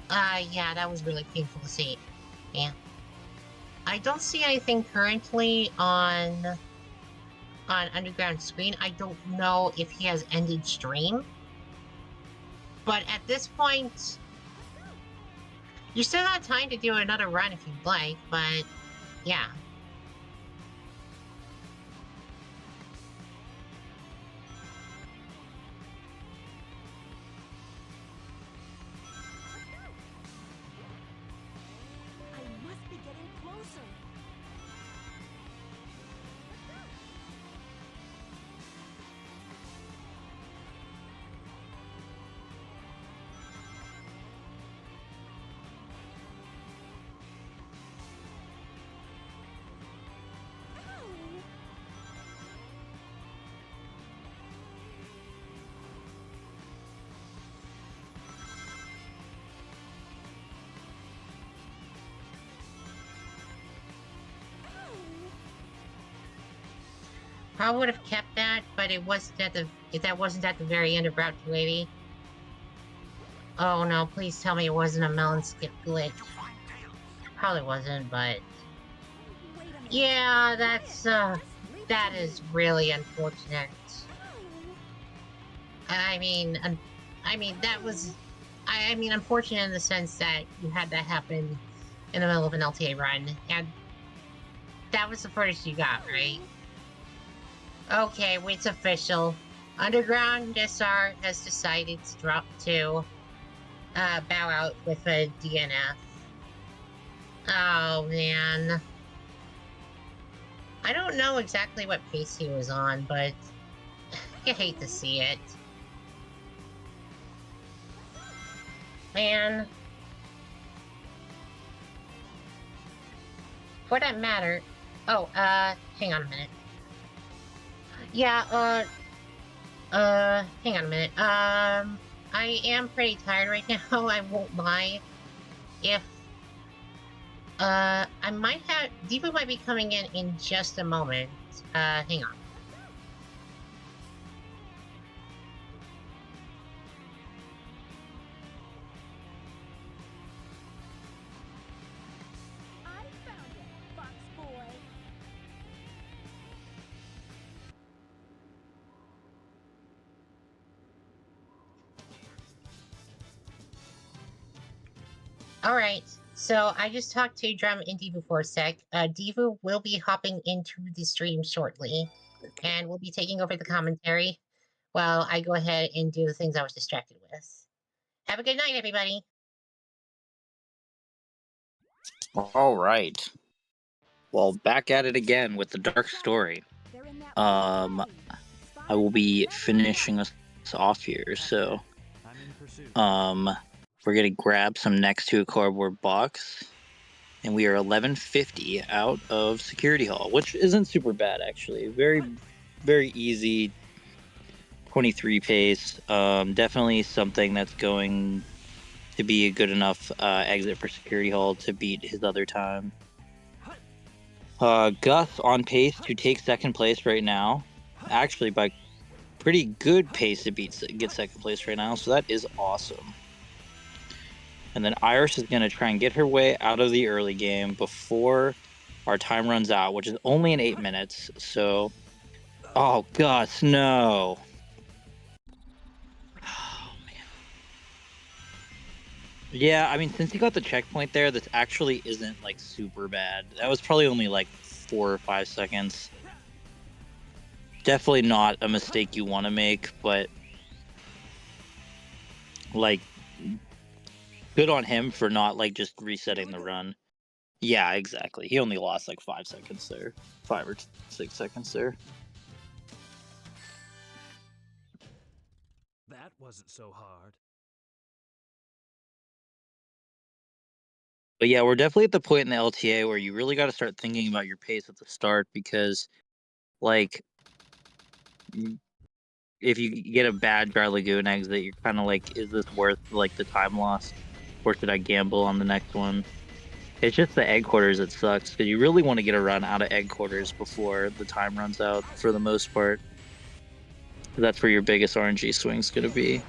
I: yeah, that was really painful to see. Yeah. I don't see anything currently on Underground Screen. I don't know if he has ended stream. But at this point, you still got time to do another run if you'd like, but yeah. I would have kept that, but it wasn't at the that wasn't at the very end of Route 280. Oh no, please tell me it wasn't a melon skip glitch. Probably wasn't, but yeah, that is really unfortunate. I mean, that was, I mean, unfortunate in the sense that you had that happen in the middle of an LTA run, and that was the furthest you got, right? Okay, it's official. Underground SR has decided to bow out with a DNF. Oh man. I don't know exactly what pace he was on, but you hate to see it. Man. For that matter. Oh, hang on a minute. Yeah, hang on a minute. I am pretty tired right now, I won't lie. If, I might have, Diva might be coming in just a moment. Hang on.
B: I found it, Fox Boy.
I: Alright, so I just talked to Drum and Diva for a sec. Diva will be hopping into the stream shortly, and we'll be taking over the commentary while I go ahead and do the things I was distracted with. Have a good night, everybody.
G: All right. Well, back at it again with the dark story. I will be finishing us off here, so we're gonna grab some next to a cardboard box, and we are 1150 out of security hall, which isn't super bad actually. Very easy 23 pace. Definitely something that's going to be a good enough exit for security hall to beat his other time. Gus on pace to take second place right now, actually by pretty good pace to get second place right now, so that is awesome. And then Iris is going to try and get her way out of the early game before our time runs out, which is only in 8 minutes. So, oh, Gus, no. Oh, man. Yeah, I mean, since he got the checkpoint there, this actually isn't, like, super bad. That was probably only, like, 4 or 5 seconds. Definitely not a mistake you want to make, but, like, good on him for not, like, just resetting the run. Yeah, exactly. He only lost, like, 5 seconds there. 5 or 6 seconds there.
H: That wasn't so hard.
G: But yeah, we're definitely at the point in the LTA where you really got to start thinking about your pace at the start, because, like, if you get a bad Dry Lagoon exit, you're kind of like, is this worth, like, the time lost? Or should I gamble on the next one? It's just the egg quarters that sucks, because you really want to get a run out of egg quarters before the time runs out for the most part. That's where your biggest RNG swing's going to be.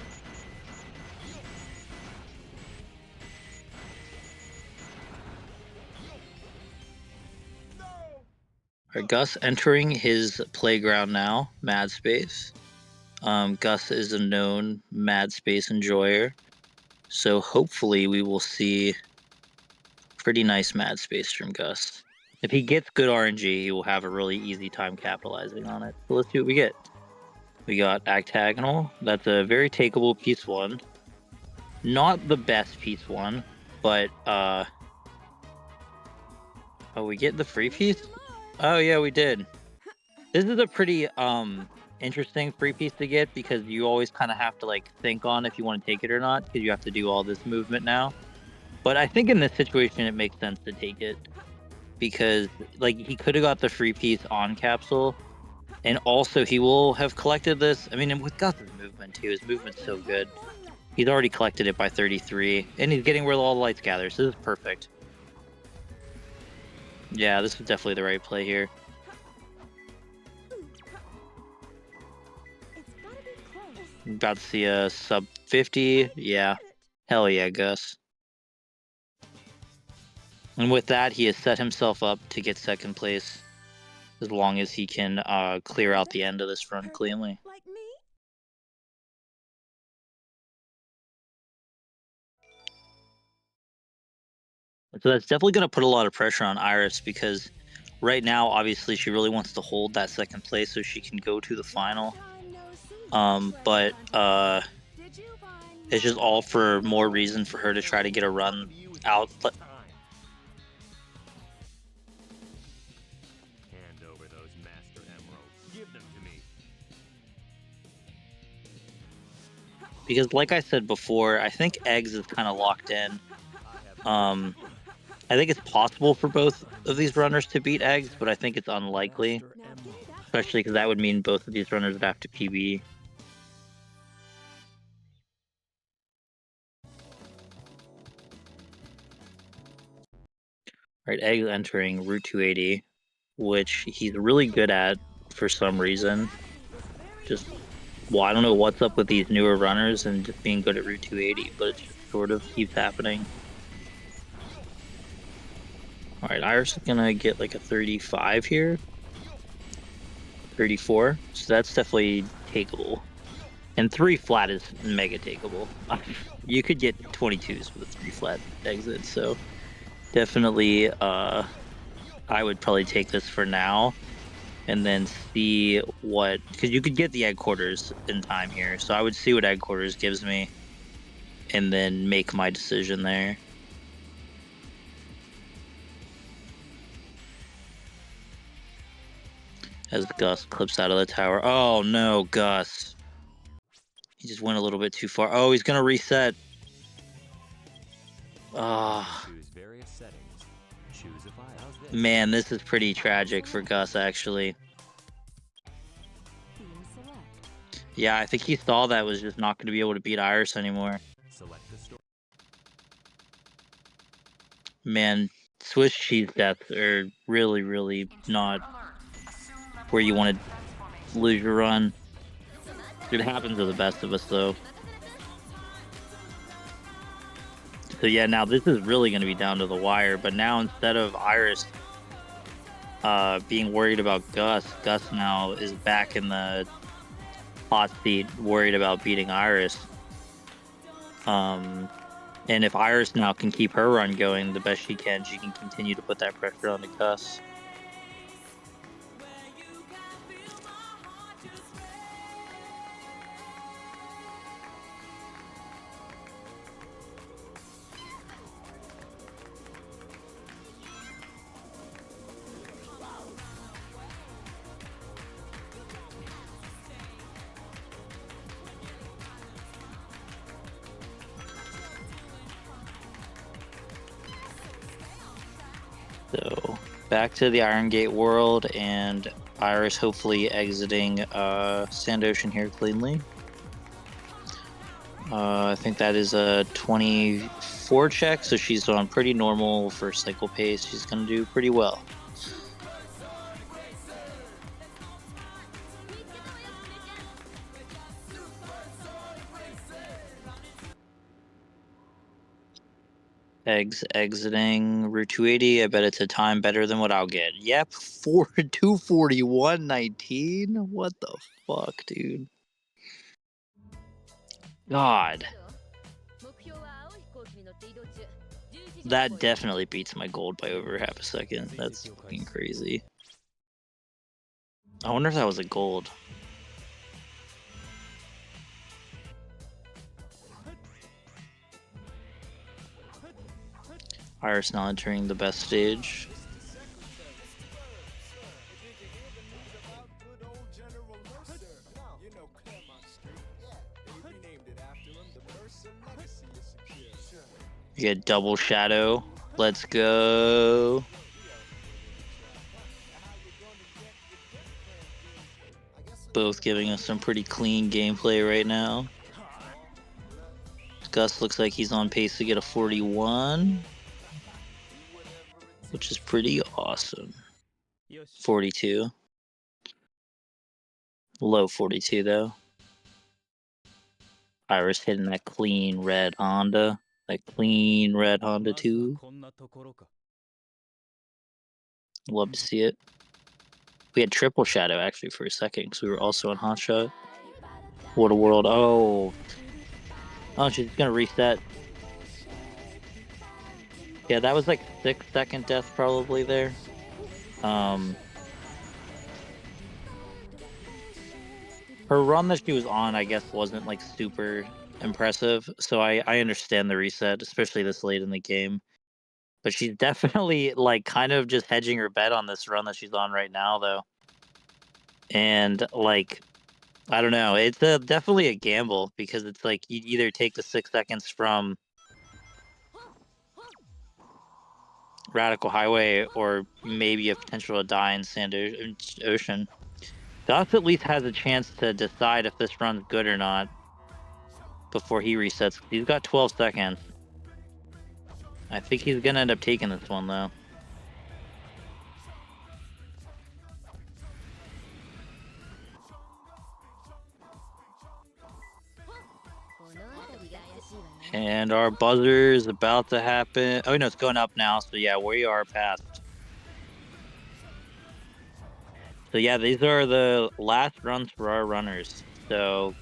G: Alright, Gus entering his playground now, Mad Space. Gus is a known Mad Space enjoyer, so hopefully we will see pretty nice Mad Space from Gus. If he gets good RNG, he will have a really easy time capitalizing on it. So let's see what we get. We got Octagonal. That's a very takeable piece 1. Not the best piece 1, but oh, we get the free piece? Oh yeah, we did. This is a pretty interesting free piece to get, because you always kind of have to, like, think on if you want to take it or not, because you have to do all this movement now. But I think in this situation it makes sense to take it, because, like, he could have got the free piece on capsule, and also he will have collected this. I mean, and with Gus's movement too, his movement's so good. He's already collected it by 33, and he's getting where all the lights gather, so this is perfect. Yeah, this is definitely the right play here. About to see a sub 50. Yeah. Hell yeah, Gus. And with that, he has set himself up to get second place as long as he can clear out the end of this run cleanly.
A: Like me?
G: So that's definitely going to put a lot of pressure on Iris because right now, obviously, she really wants to hold that second place so she can go to the final. But it's just all for more reason for her to try to get a run out.
H: Hand over those master emeralds. Give them to me.
G: Because like I said before, I think Eggs is kind of locked in. I think it's possible for both of these runners to beat Eggs, but I think it's unlikely. Especially because that would mean both of these runners would have to PB. Right, Eggs entering Route 280, which he's really good at for some reason. Just, well, I don't know what's up with these newer runners and just being good at Route 280, but it just sort of keeps happening. Alright, Iris is gonna get like a 35 here. 34. So that's definitely takeable. And 3 flat is mega takeable. You could get 22s with a 3 flat exit, so definitely I would probably take this for now and then see what, because you could get the egg quarters in time here, so I would see what egg quarters gives me and then make my decision there. As Gus clips out of the tower. Oh no, Gus. He just went a little bit too far. Oh, he's gonna reset. Ah.
H: Choose various settings. Choose a file. How's this?
G: Man, this is pretty tragic for Gus, actually. Yeah, I think he saw that was just not going to be able to beat Iris anymore.
H: Select the story.
G: Man, Swiss cheese deaths are really, really not where you want to lose your run. It happens to the best of us, though. So yeah, now this is really going to be down to the wire. But now instead of Iris being worried about Gus, Gus now is back in the hot seat, worried about beating Iris. And if Iris now can keep her run going the best she can continue to put that pressure on the Gus. So back to the Iron Gate world, and Iris hopefully exiting Sand Ocean here cleanly. I think that is a 24 check, so she's on pretty normal first cycle pace. She's going to do pretty well. Eggs exiting Route 280. I bet it's a time better than what I'll get. Yep, 241.19. What the fuck, dude? God. That definitely beats my gold by over half a second. That's fucking crazy. I wonder if that was a gold. Iris now entering the best stage. You get double shadow. Let's go. Both giving us some pretty clean gameplay right now. Gus looks like he's on pace to get a 41, which is pretty awesome. 42. Low 42 though. Iris hitting that clean red Honda. That clean red Honda too. Love to see it. We had triple shadow actually for a second because we were also on hot shot. What a world. Oh, she's gonna reset. Yeah, that was like 6-second death probably there. Her run that she was on, I guess, wasn't like super impressive. So I understand the reset, especially this late in the game. But she's definitely like kind of just hedging her bet on this run that she's on right now, though. And like, I don't know, it's definitely a gamble because it's like you either take the 6 seconds from Radical Highway or maybe a potential to die in Sand Ocean. Gus at least has a chance to decide if this run's good or not before he resets. He's got 12 seconds. I think he's gonna end up taking this one though. And our buzzer is about to happen. Oh no, it's going up now. So yeah, we are past. So yeah, these are the last runs for our runners. So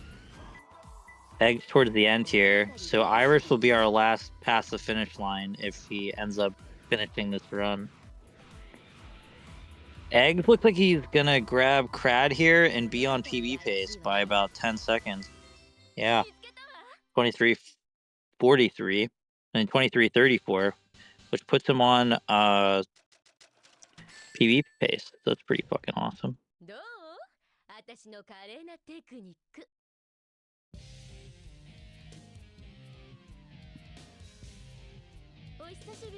G: Eggs towards the end here. So Iris will be our last past the finish line if he ends up finishing this run. Eggs looks like he's gonna grab Crad here and be on PB pace by about 10 seconds. Yeah. 23:43 and 23:34, which puts him on PB pace. So that's pretty fucking awesome.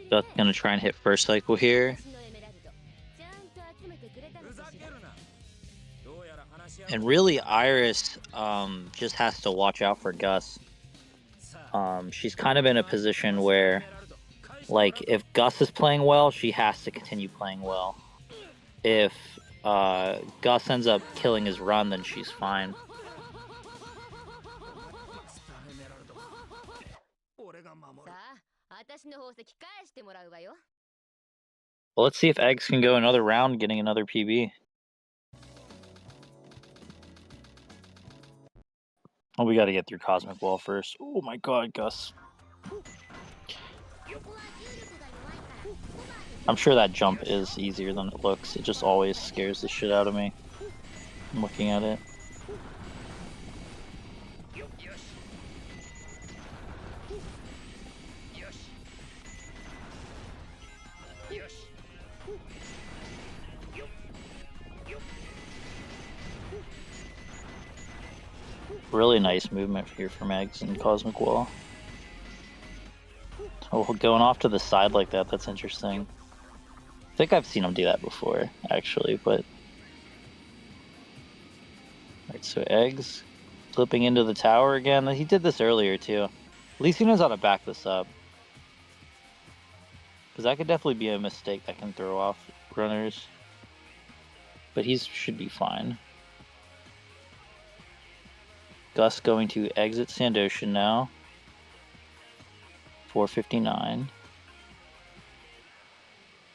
G: That's gonna try and hit first cycle here. And really, Iris just has to watch out for Gus. She's kind of in a position where, like, if Gus is playing well, she has to continue playing well. If Gus ends up killing his run, then she's fine. Well, let's see if Eggs can go another round getting another PB. Oh, we got to get through Cosmic Wall first. Oh my god, Gus. I'm sure that jump is easier than it looks. It just always scares the shit out of me. I'm looking at it. Really nice movement here from Eggs and Cosmic Wall. Oh, going off to the side like that, that's interesting. I think I've seen him do that before, actually, but... Alright, so Eggs flipping into the tower again. He did this earlier, too. At least he knows how to back this up. Because that could definitely be a mistake that can throw off runners. But he should be fine. Gus going to exit Sand Ocean now. 4:59.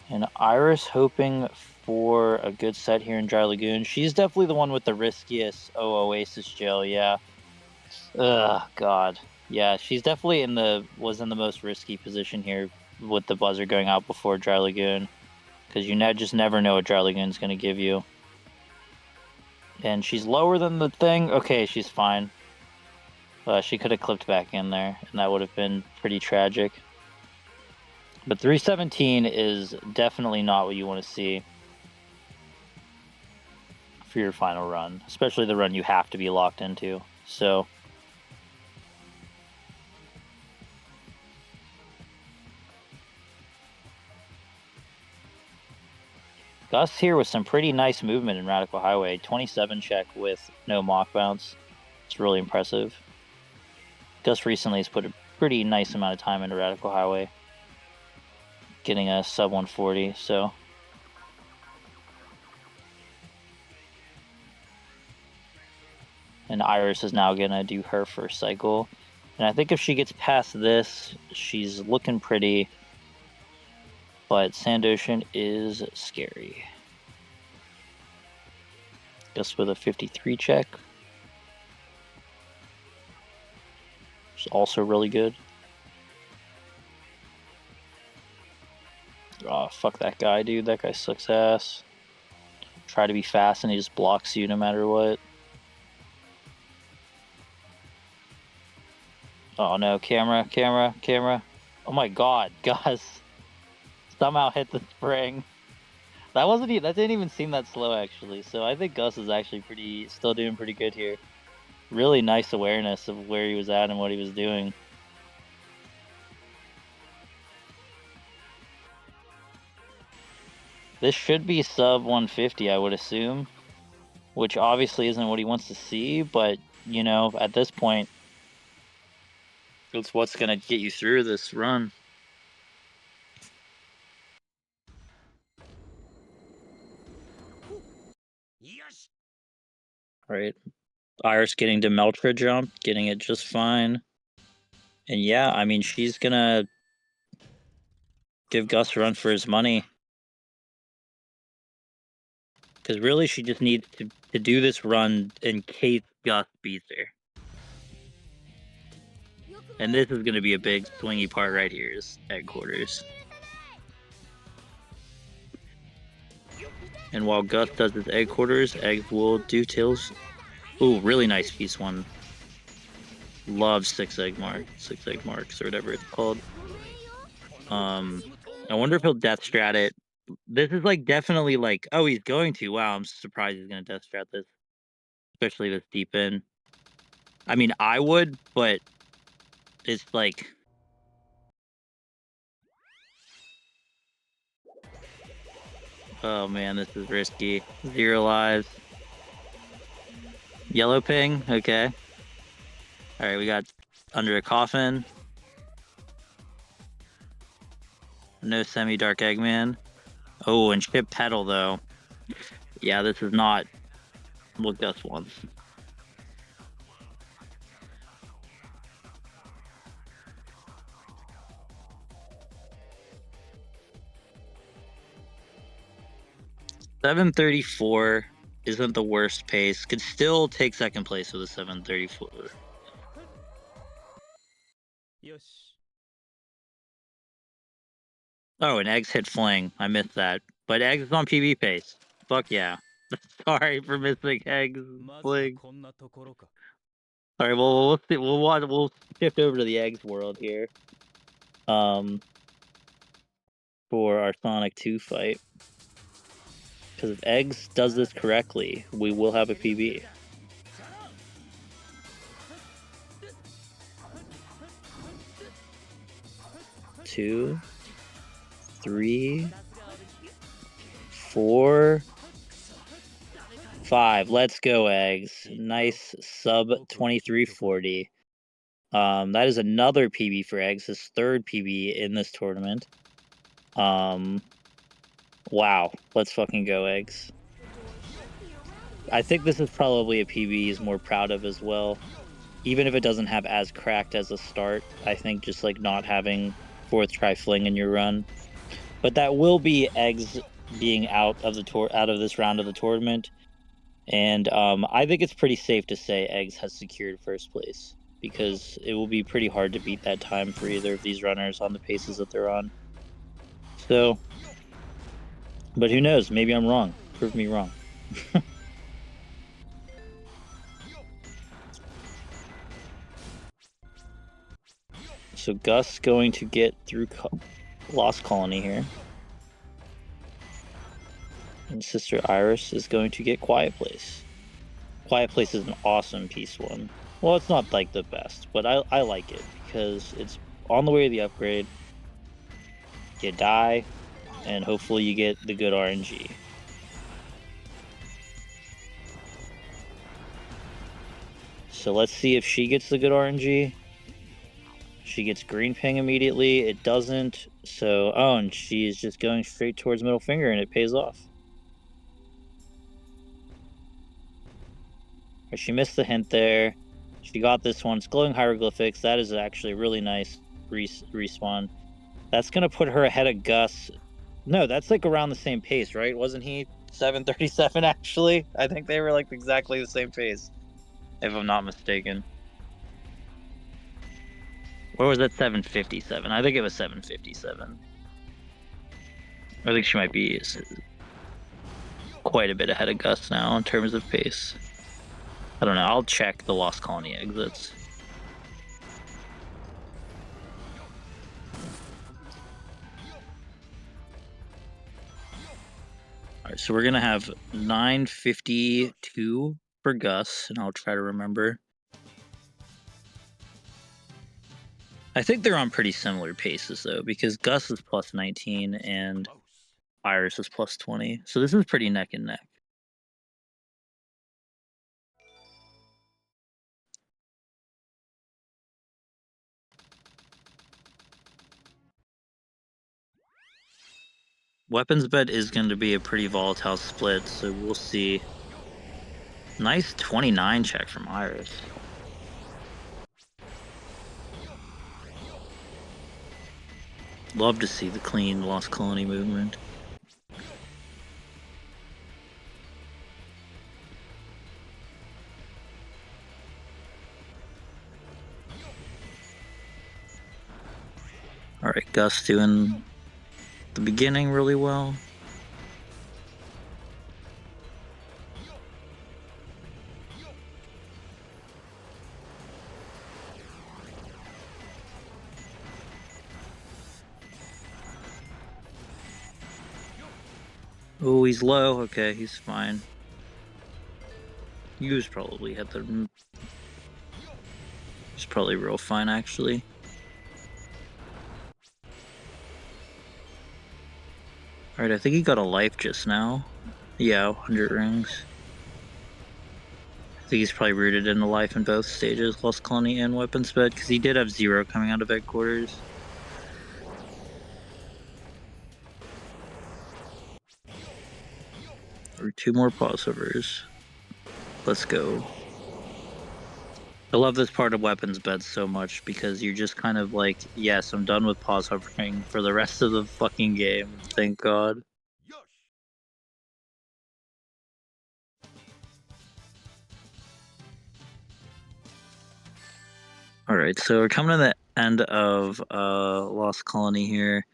G: And Iris hoping for a good set here in Dry Lagoon. She's definitely the one with the riskiest Oasis jail, yeah. Ugh, God. Yeah, she's definitely was in the most risky position here with the buzzer going out before Dry Lagoon. Because you just never know what Dry Lagoon's going to give you. And she's lower than the thing. Okay, she's fine. She could have clipped back in there, and that would have been pretty tragic. But 317 is definitely not what you want to see for your final run, especially the run you have to be locked into. So Gus here with some pretty nice movement in Radical Highway. 27 check with no mock bounce. It's really impressive. Gus recently has put a pretty nice amount of time into Radical Highway, getting a sub 140, so... And Iris is now gonna do her first cycle. And I think if she gets past this, she's looking pretty. But Sand Ocean is scary. Just with a 53 check. It's also really good. Oh, fuck that guy, dude. That guy sucks ass. Try to be fast and he just blocks you no matter what. Oh no, camera. Oh my god, Gus. Somehow hit the spring. That didn't even seem that slow actually. So I think Gus is actually still doing pretty good here. Really nice awareness of where he was at and what he was doing. This should be sub 150, I would assume. Which obviously isn't what he wants to see, but, you know, at this point, it's what's going to get you through this run. Right. Iris getting to Meltra jump, getting it just fine. And yeah, I mean, she's going to give Gus a run for his money. Because really, she just needs to do this run in case Gus beats her. And this is going to be a big swingy part right here, is headquarters. And while Gus does his egg quarters, Eggs will do tails. Ooh, really nice piece one. Love six egg marks or whatever it's called. I wonder if he'll death strat it. This is like definitely like, oh, he's going to. Wow, I'm surprised he's gonna death strat this, especially this deep in. I mean, I would, but it's like. Oh man, this is risky. 0 lives. Yellow ping, okay. Alright, we got under a coffin. No semi-dark Eggman. Oh, and Chip Petal, though. Yeah, this is not what Gus wants. $734 isn't the worst pace. Could still take second place with a 734. Oh, and Eggs hit Fling. I missed that. But Eggs is on PB pace. Fuck yeah. Sorry for missing Eggs Fling. Alright, well, we'll see. We'll shift over to the Eggs world here. For our Sonic 2 fight. Because if Eggs does this correctly, we will have a PB. Two, 3, 4, 5. Let's go, Eggs. Nice sub 2340. That is another PB for Eggs, his third PB in this tournament. Wow. Let's fucking go, Eggs. I think this is probably a PB he's more proud of as well. Even if it doesn't have as cracked as a start, I think just like not having 4th try fling in your run. But that will be Eggs being out of this round of the tournament. And I think it's pretty safe to say Eggs has secured first place, because it will be pretty hard to beat that time for either of these runners on the paces that they're on. So, but who knows? Maybe I'm wrong. Prove me wrong. So Gus going to get through Lost Colony here. And Sister Iris is going to get Quiet Place. Quiet Place is an awesome piece one. Well, it's not like the best, but I like it because it's on the way to the upgrade. You die, and hopefully you get the good RNG. So let's see if she gets the good RNG. She gets green ping immediately. It doesn't. So, oh, and she's just going straight towards middle finger, and it pays off. She missed the hint there. She got this one. It's glowing hieroglyphics. That is actually a really nice respawn. That's gonna put her ahead of Gus. No, that's like around the same pace, right? Wasn't he 737 actually? I think they were like exactly the same pace, if I'm not mistaken. Or was that 757? I think it was 757. I think she might be quite a bit ahead of Gus now in terms of pace. I don't know. I'll check the Lost Colony exits. All right, so we're gonna have 952 for Gus, and I'll try to remember. I think they're on pretty similar paces though, because Gus is plus 19 and Iris is plus 20. So this is pretty neck and neck. Weapons bet is going to be a pretty volatile split, so we'll see. Nice 29 check from Iris. Love to see the clean Lost Colony movement. Alright, Gus doing the beginning really well. Oh, he's low. Okay, he's fine. He was probably hit the... He's probably real fine, actually. Alright, I think he got a life just now. Yeah, 100 rings. I think he's probably rooted into life in both stages, Lost Colony and Weapons Bet, because he did have 0 coming out of headquarters. Or 2 more pause overs. Let's go. I love this part of Weapons Bet so much because you're just kind of like, yes, I'm done with pause hovering for the rest of the fucking game. Thank God. Alright, so we're coming to the end of Lost Colony here.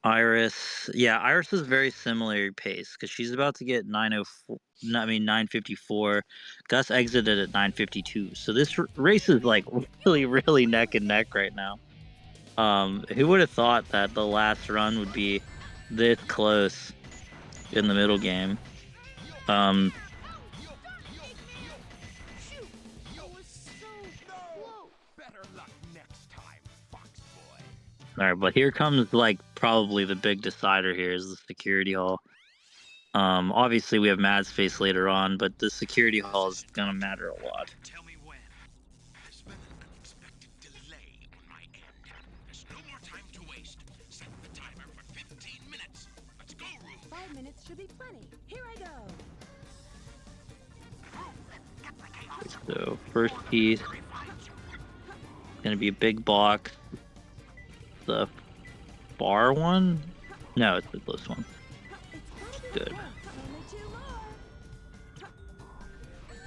G: Iris, yeah, Iris is very similar pace because she's about to get 904. I mean 954. Gus exited at 952. So this race is like really neck and neck right now. Who would have thought that the last run would be this close in the middle game? All right, but here comes like probably the big decider here is the security hall. Obviously we have Mad Space later on, but the security hall is gonna matter a lot.
J: Tell me when. There's been an unexpected delay on my end. There's no more time to waste. Set the timer for 15 minutes. Let's go, Rube.
A: 5 minutes should be plenty. Here I go.
G: So first piece gonna be a big block. The bar one? No, it's the close one. Good.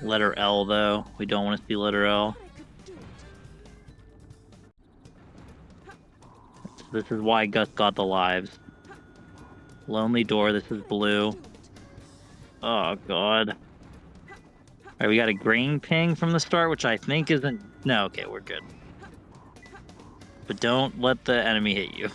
G: Letter L though. We don't want to see letter L. This is why Gus got the lives. Lonely door, this is blue. Oh god. Alright, we got a green ping from the start, which I think isn't... No, okay, we're good. But don't let the enemy hit you.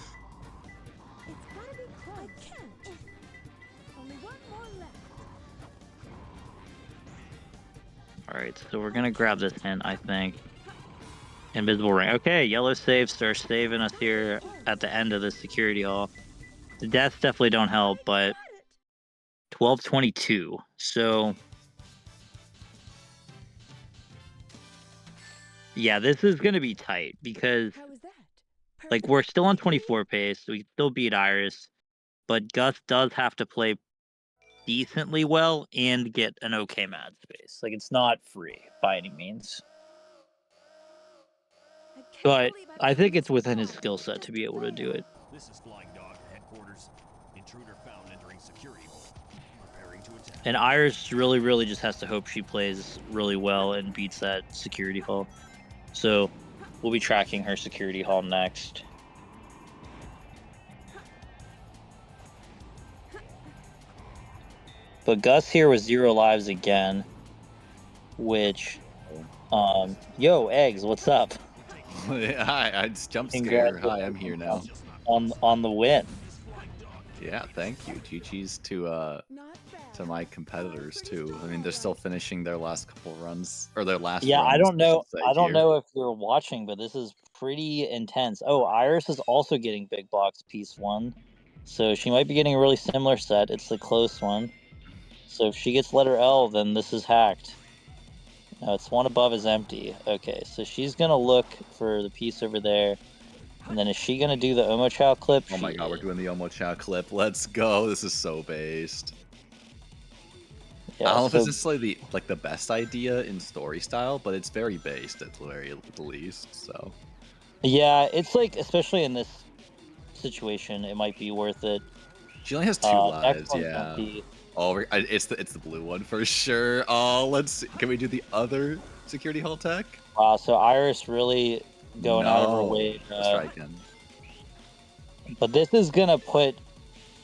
G: Alright, so we're gonna grab this hint, I think. Invisible ring. Okay, yellow saves start saving us here at the end of the security hall. The deaths definitely don't help, but 1222. So yeah, this is gonna be tight because like we're still on 24 pace, so we can still beat Iris, but Gus does have to play. decently well and get an okay mad space. Like, it's not free by any means. But I think it's within his skill set to be able to do it.
D: This is Flying Dog to headquarters. Intruder found entering security hole. Preparing to attack.
G: And Iris really just has to hope she plays really well and beats that security hall. So we'll be tracking her security hall next. But Gus here with 0 lives again, which, yo, Eggs, what's up?
K: Hi, I just jump scare. Hi, I'm here now.
G: On the win.
K: Yeah, thank you. GG's to my competitors too. I mean, they're still finishing their last couple runs or their last.
G: Yeah,
K: runs,
G: I don't know. I don't
K: here.
G: know if you're watching, but this is pretty intense. Oh, Iris is also getting big box piece 1, so she might be getting a really similar set. It's the close one. So if she gets letter L, then this is hacked. No, it's 1 above is empty. Okay, so she's gonna look for the piece over there. And then is she gonna do the Omo Chow clip?
K: Oh my god, we're doing the Omo Chow clip. Let's go. This is so based.
G: Yeah,
K: I don't know if it's necessarily the best idea in story style, but it's very based at the least. So
G: yeah, it's like, especially in this situation, it might be worth it.
K: She only has 2 lives.
G: X1's
K: Yeah.
G: empty.
K: Oh, it's the blue one for sure. Oh, let's see. Can we do the other security hall tech?
G: Wow, so Iris really going out of her way.
K: Let's try again.
G: But this is gonna put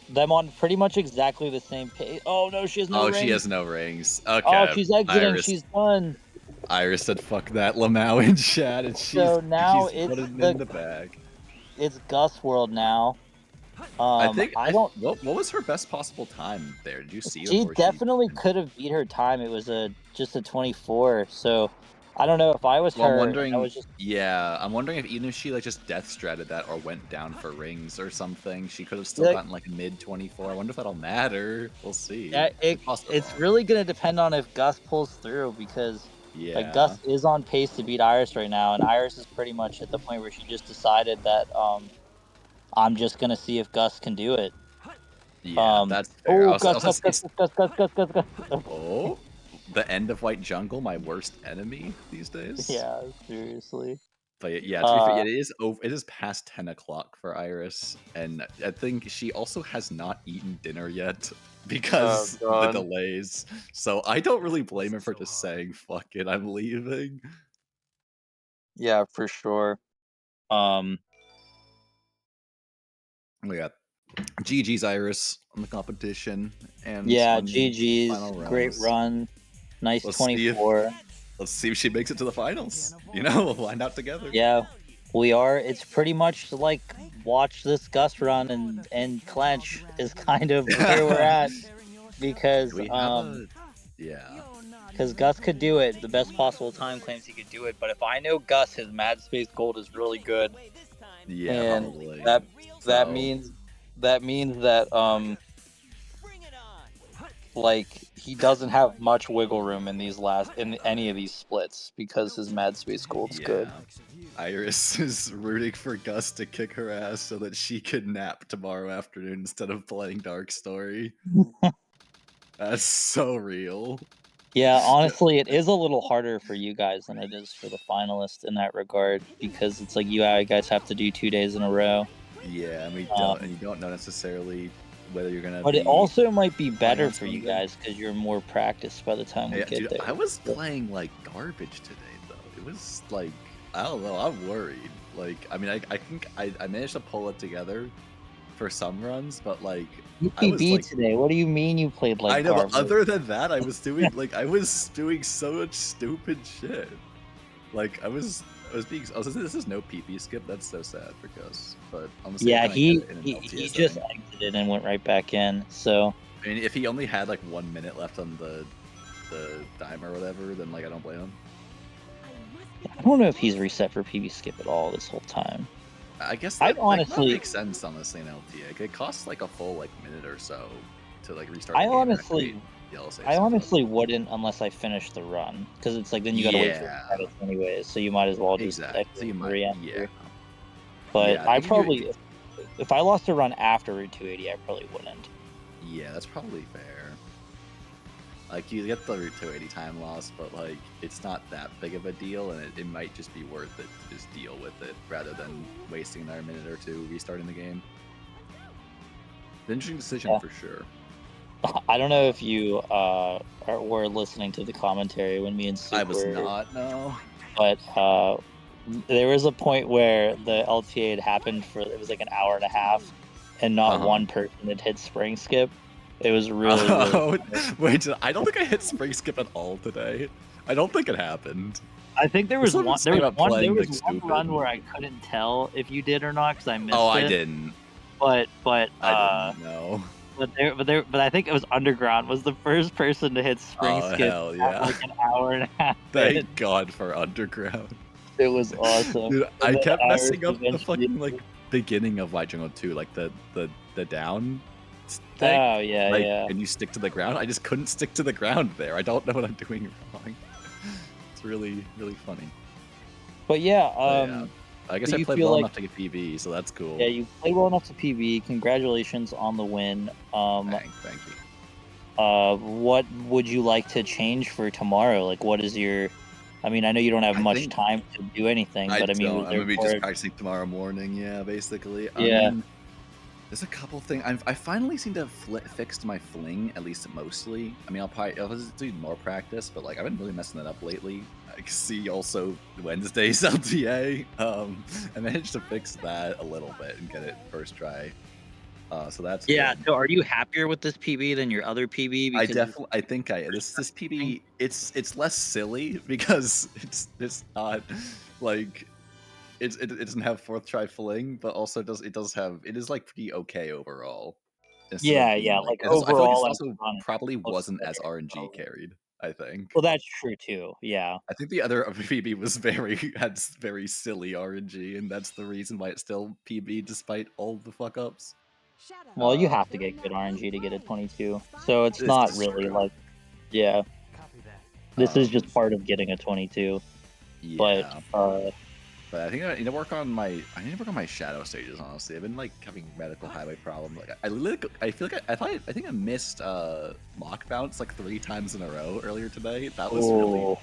G: them on pretty much exactly the same page. Oh no, she has no rings.
K: Oh, she has no rings. Okay.
G: Oh, she's exiting.
K: Iris.
G: She's done.
K: Iris said, "Fuck that, Lamau in chat," and she's
G: So now
K: putting it in the bag.
G: It's Gus World now.
K: I think What was her best possible time there? Did you see?
G: She definitely could have beat her time. It was just a 24. So I don't know if I was her.
K: I'm wondering.
G: I was just...
K: Yeah, I'm wondering if even if she just death stratted that or went down for rings or something, she could have still gotten like mid 24. I wonder if that'll matter. We'll see.
G: Yeah, it's really gonna depend on if Gus pulls through because like Gus is on pace to beat Iris right now, and Iris is pretty much at the point where she just decided that I'm just gonna see if Gus can do it.
K: Yeah, that's fair.
G: Oh, Gus.
K: Oh, the end of White Jungle, my worst enemy these days.
G: Yeah, seriously.
K: But yeah, to be fair, it is past 10 o'clock for Iris, and I think she also has not eaten dinner yet because the delays. So I don't really blame her for just saying "fuck it, I'm leaving."
G: Yeah, for sure.
K: We got GG's Iris on the competition, and
G: yeah, GG's great run, nice 24.
K: Let's see if she makes it to the finals. You know, we'll find out together.
G: Yeah, we are. It's pretty much like watch this Gus run and clench is kind of where we're at because because Gus could do it. The best possible time claims he could do it, but if I know Gus, his Mad Space Gold is really good.
K: Yeah,
G: and
K: probably.
G: That means that like he doesn't have much wiggle room in any of these splits because his Mad Space Gold's good.
K: Iris is rooting for Gus to kick her ass so that she can nap tomorrow afternoon instead of playing Dark Story. That's so real.
G: Yeah, honestly, it is a little harder for you guys than it is for the finalists in that regard because it's like you guys have to do 2 days in a row.
K: Yeah, and you don't know necessarily whether you're gonna.
G: But it also might be better for you guys because you're more practiced by the time we get there.
K: I was playing like garbage today, though. It was like I don't know. I'm worried. Like, I mean, I think I managed to pull it together for some runs, but like
G: you PB today. What do you mean you played like?
K: I know,
G: garbage?
K: but other than that, I was doing so much stupid shit. Like I was being. This is no PP skip. That's so sad for Gus. But I'm
G: he just exited and went right back in. So
K: I mean, if he only had like 1 minute left on the dime or whatever, then like I don't blame him.
G: I don't know if he's reset for PB skip at all this whole time.
K: I guess
G: that honestly
K: makes sense honestly in LTA. It costs like a full like minute or so to like restart.
G: I honestly wouldn't unless I finish the run because it's like then you gotta wait for the credits anyways. So you might as well just re-enter. But I probably if I lost a run after Route 280, I probably wouldn't.
K: Yeah, that's probably fair. Like, you get the Route 280 time loss, but, like, it's not that big of a deal, and it might just be worth it to just deal with it, rather than wasting another minute or two restarting the game. An interesting decision for sure.
G: I don't know if you were listening to the commentary when me and Soup
K: I was
G: were,
K: not, no.
G: but there was a point where the LTA had happened for it was like an hour and a half, and not one person had hit spring skip. It was really
K: Oh, wait, I don't think I hit spring skip at all today. I don't think it happened.
G: I think there was one. There was one run
K: stupid.
G: where I couldn't tell if you did or not because I missed it.
K: Oh, I didn't.
G: But
K: I didn't know.
G: But I think it was Underground was the first person to hit spring
K: Oh,
G: skip
K: hell
G: at
K: yeah.
G: like an hour and a half.
K: Thank God for Underground.
G: It was awesome.
K: Dude, I
G: then
K: kept
G: Iris
K: messing up the
G: eventually-
K: fucking like beginning of Light Jungle 2, like the down thing.
G: Oh yeah,
K: like,
G: yeah.
K: And you stick to the ground. I just couldn't stick to the ground there. I don't know what I'm doing wrong. It's really, really funny.
G: But yeah,
K: yeah. I guess
G: do
K: I
G: you
K: played
G: feel
K: well
G: like-
K: enough to get PB, so that's cool.
G: Yeah, you played well enough to PB. Congratulations on the win.
K: Thank you.
G: What would you like to change for tomorrow? Like, what is your? I mean, I know you don't have much time to do anything, but I mean,
K: don't.
G: was
K: I'm
G: there
K: gonna be
G: more-
K: just practicing tomorrow morning. Yeah, basically.
G: Yeah.
K: I mean, there's a couple things. I finally seem to have fixed my fling, at least mostly. I mean, I'll just do more practice, but like I've been really messing it up lately. I can see also Wednesday's LTA. I managed to fix that a little bit and get it first try. So that's
G: Yeah.
K: good.
G: So, are you happier with this PB than your other PB?
K: I
G: Because
K: definitely, I think this PB, it's less silly because it's not like it doesn't have fourth try fling, but also it is like pretty okay overall. Instead of
G: Yeah,
K: being,
G: yeah, like,
K: I feel like
G: overall
K: it's
G: and
K: also
G: run,
K: probably
G: looks
K: wasn't as
G: better,
K: RNG
G: probably.
K: carried. I think.
G: Well, that's true too. Yeah.
K: I think the other PB was had very silly RNG, and that's the reason why it's still PB despite all the fuck ups.
G: Well, you have to get good RNG to get a 22, so it's
K: This
G: not
K: is
G: really
K: true.
G: like, yeah. This is just part of getting a 22.
K: Yeah.
G: But
K: But I think I need to work on my shadow stages. Honestly, I've been like having medical highway problem. Like I feel like I think I missed lock bounce like 3 times in a row earlier today. That was really.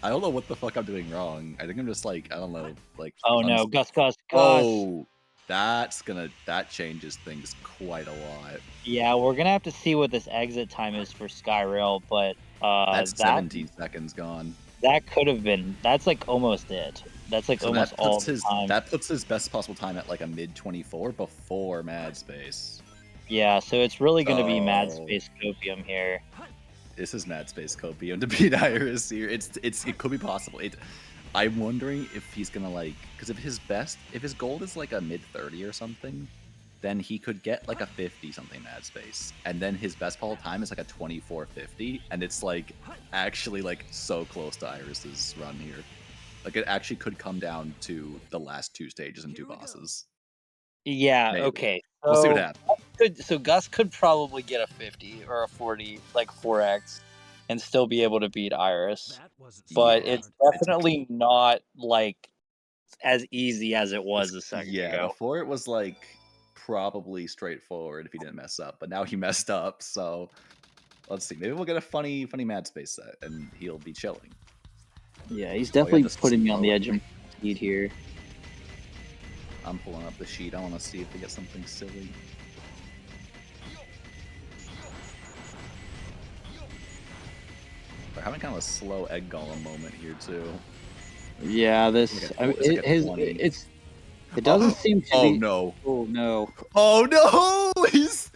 K: I don't know what the fuck I'm doing wrong. I think I'm just like I don't know like.
G: Oh no, Gus!
K: Oh, that changes things quite a lot.
G: Yeah, we're gonna have to see what this exit time is for Skyrail, but
K: That's 17 seconds gone.
G: That could have been. That's like almost it. That's like
K: So
G: almost all the time.
K: That puts his best possible time at like a mid 24 before Mad Space.
G: Yeah, so it's really going to be Mad Space Copium here.
K: This is Mad Space Copium to beat Iris here. It could be possible. I'm wondering if he's gonna like because if his gold is like a mid 30 or something, then he could get like a 50 something Mad Space, and then his best ball time is like a 24:50, and it's like actually like so close to Iris's run here. Like it actually could come down to the last 2 stages and 2 bosses.
G: Yeah.
K: Maybe.
G: Okay. So,
K: We'll see what happens.
G: So Gus could probably get a 50 or a 40, like 4x, and still be able to beat Iris. But it's definitely not like as easy as it was a second ago.
K: Before it was like probably straightforward if he didn't mess up, but now he messed up. So let's see. Maybe we'll get a funny Mad Space set, and he'll be chilling.
G: Yeah, he's definitely putting me on the edge of speed here.
K: I'm pulling up the sheet. I want to see if we get something silly. We're having kind of a slow egg golem moment here too.
G: Yeah, this it doesn't seem to
K: Oh
G: be.
K: no!
G: Oh no!
K: Oh no! He's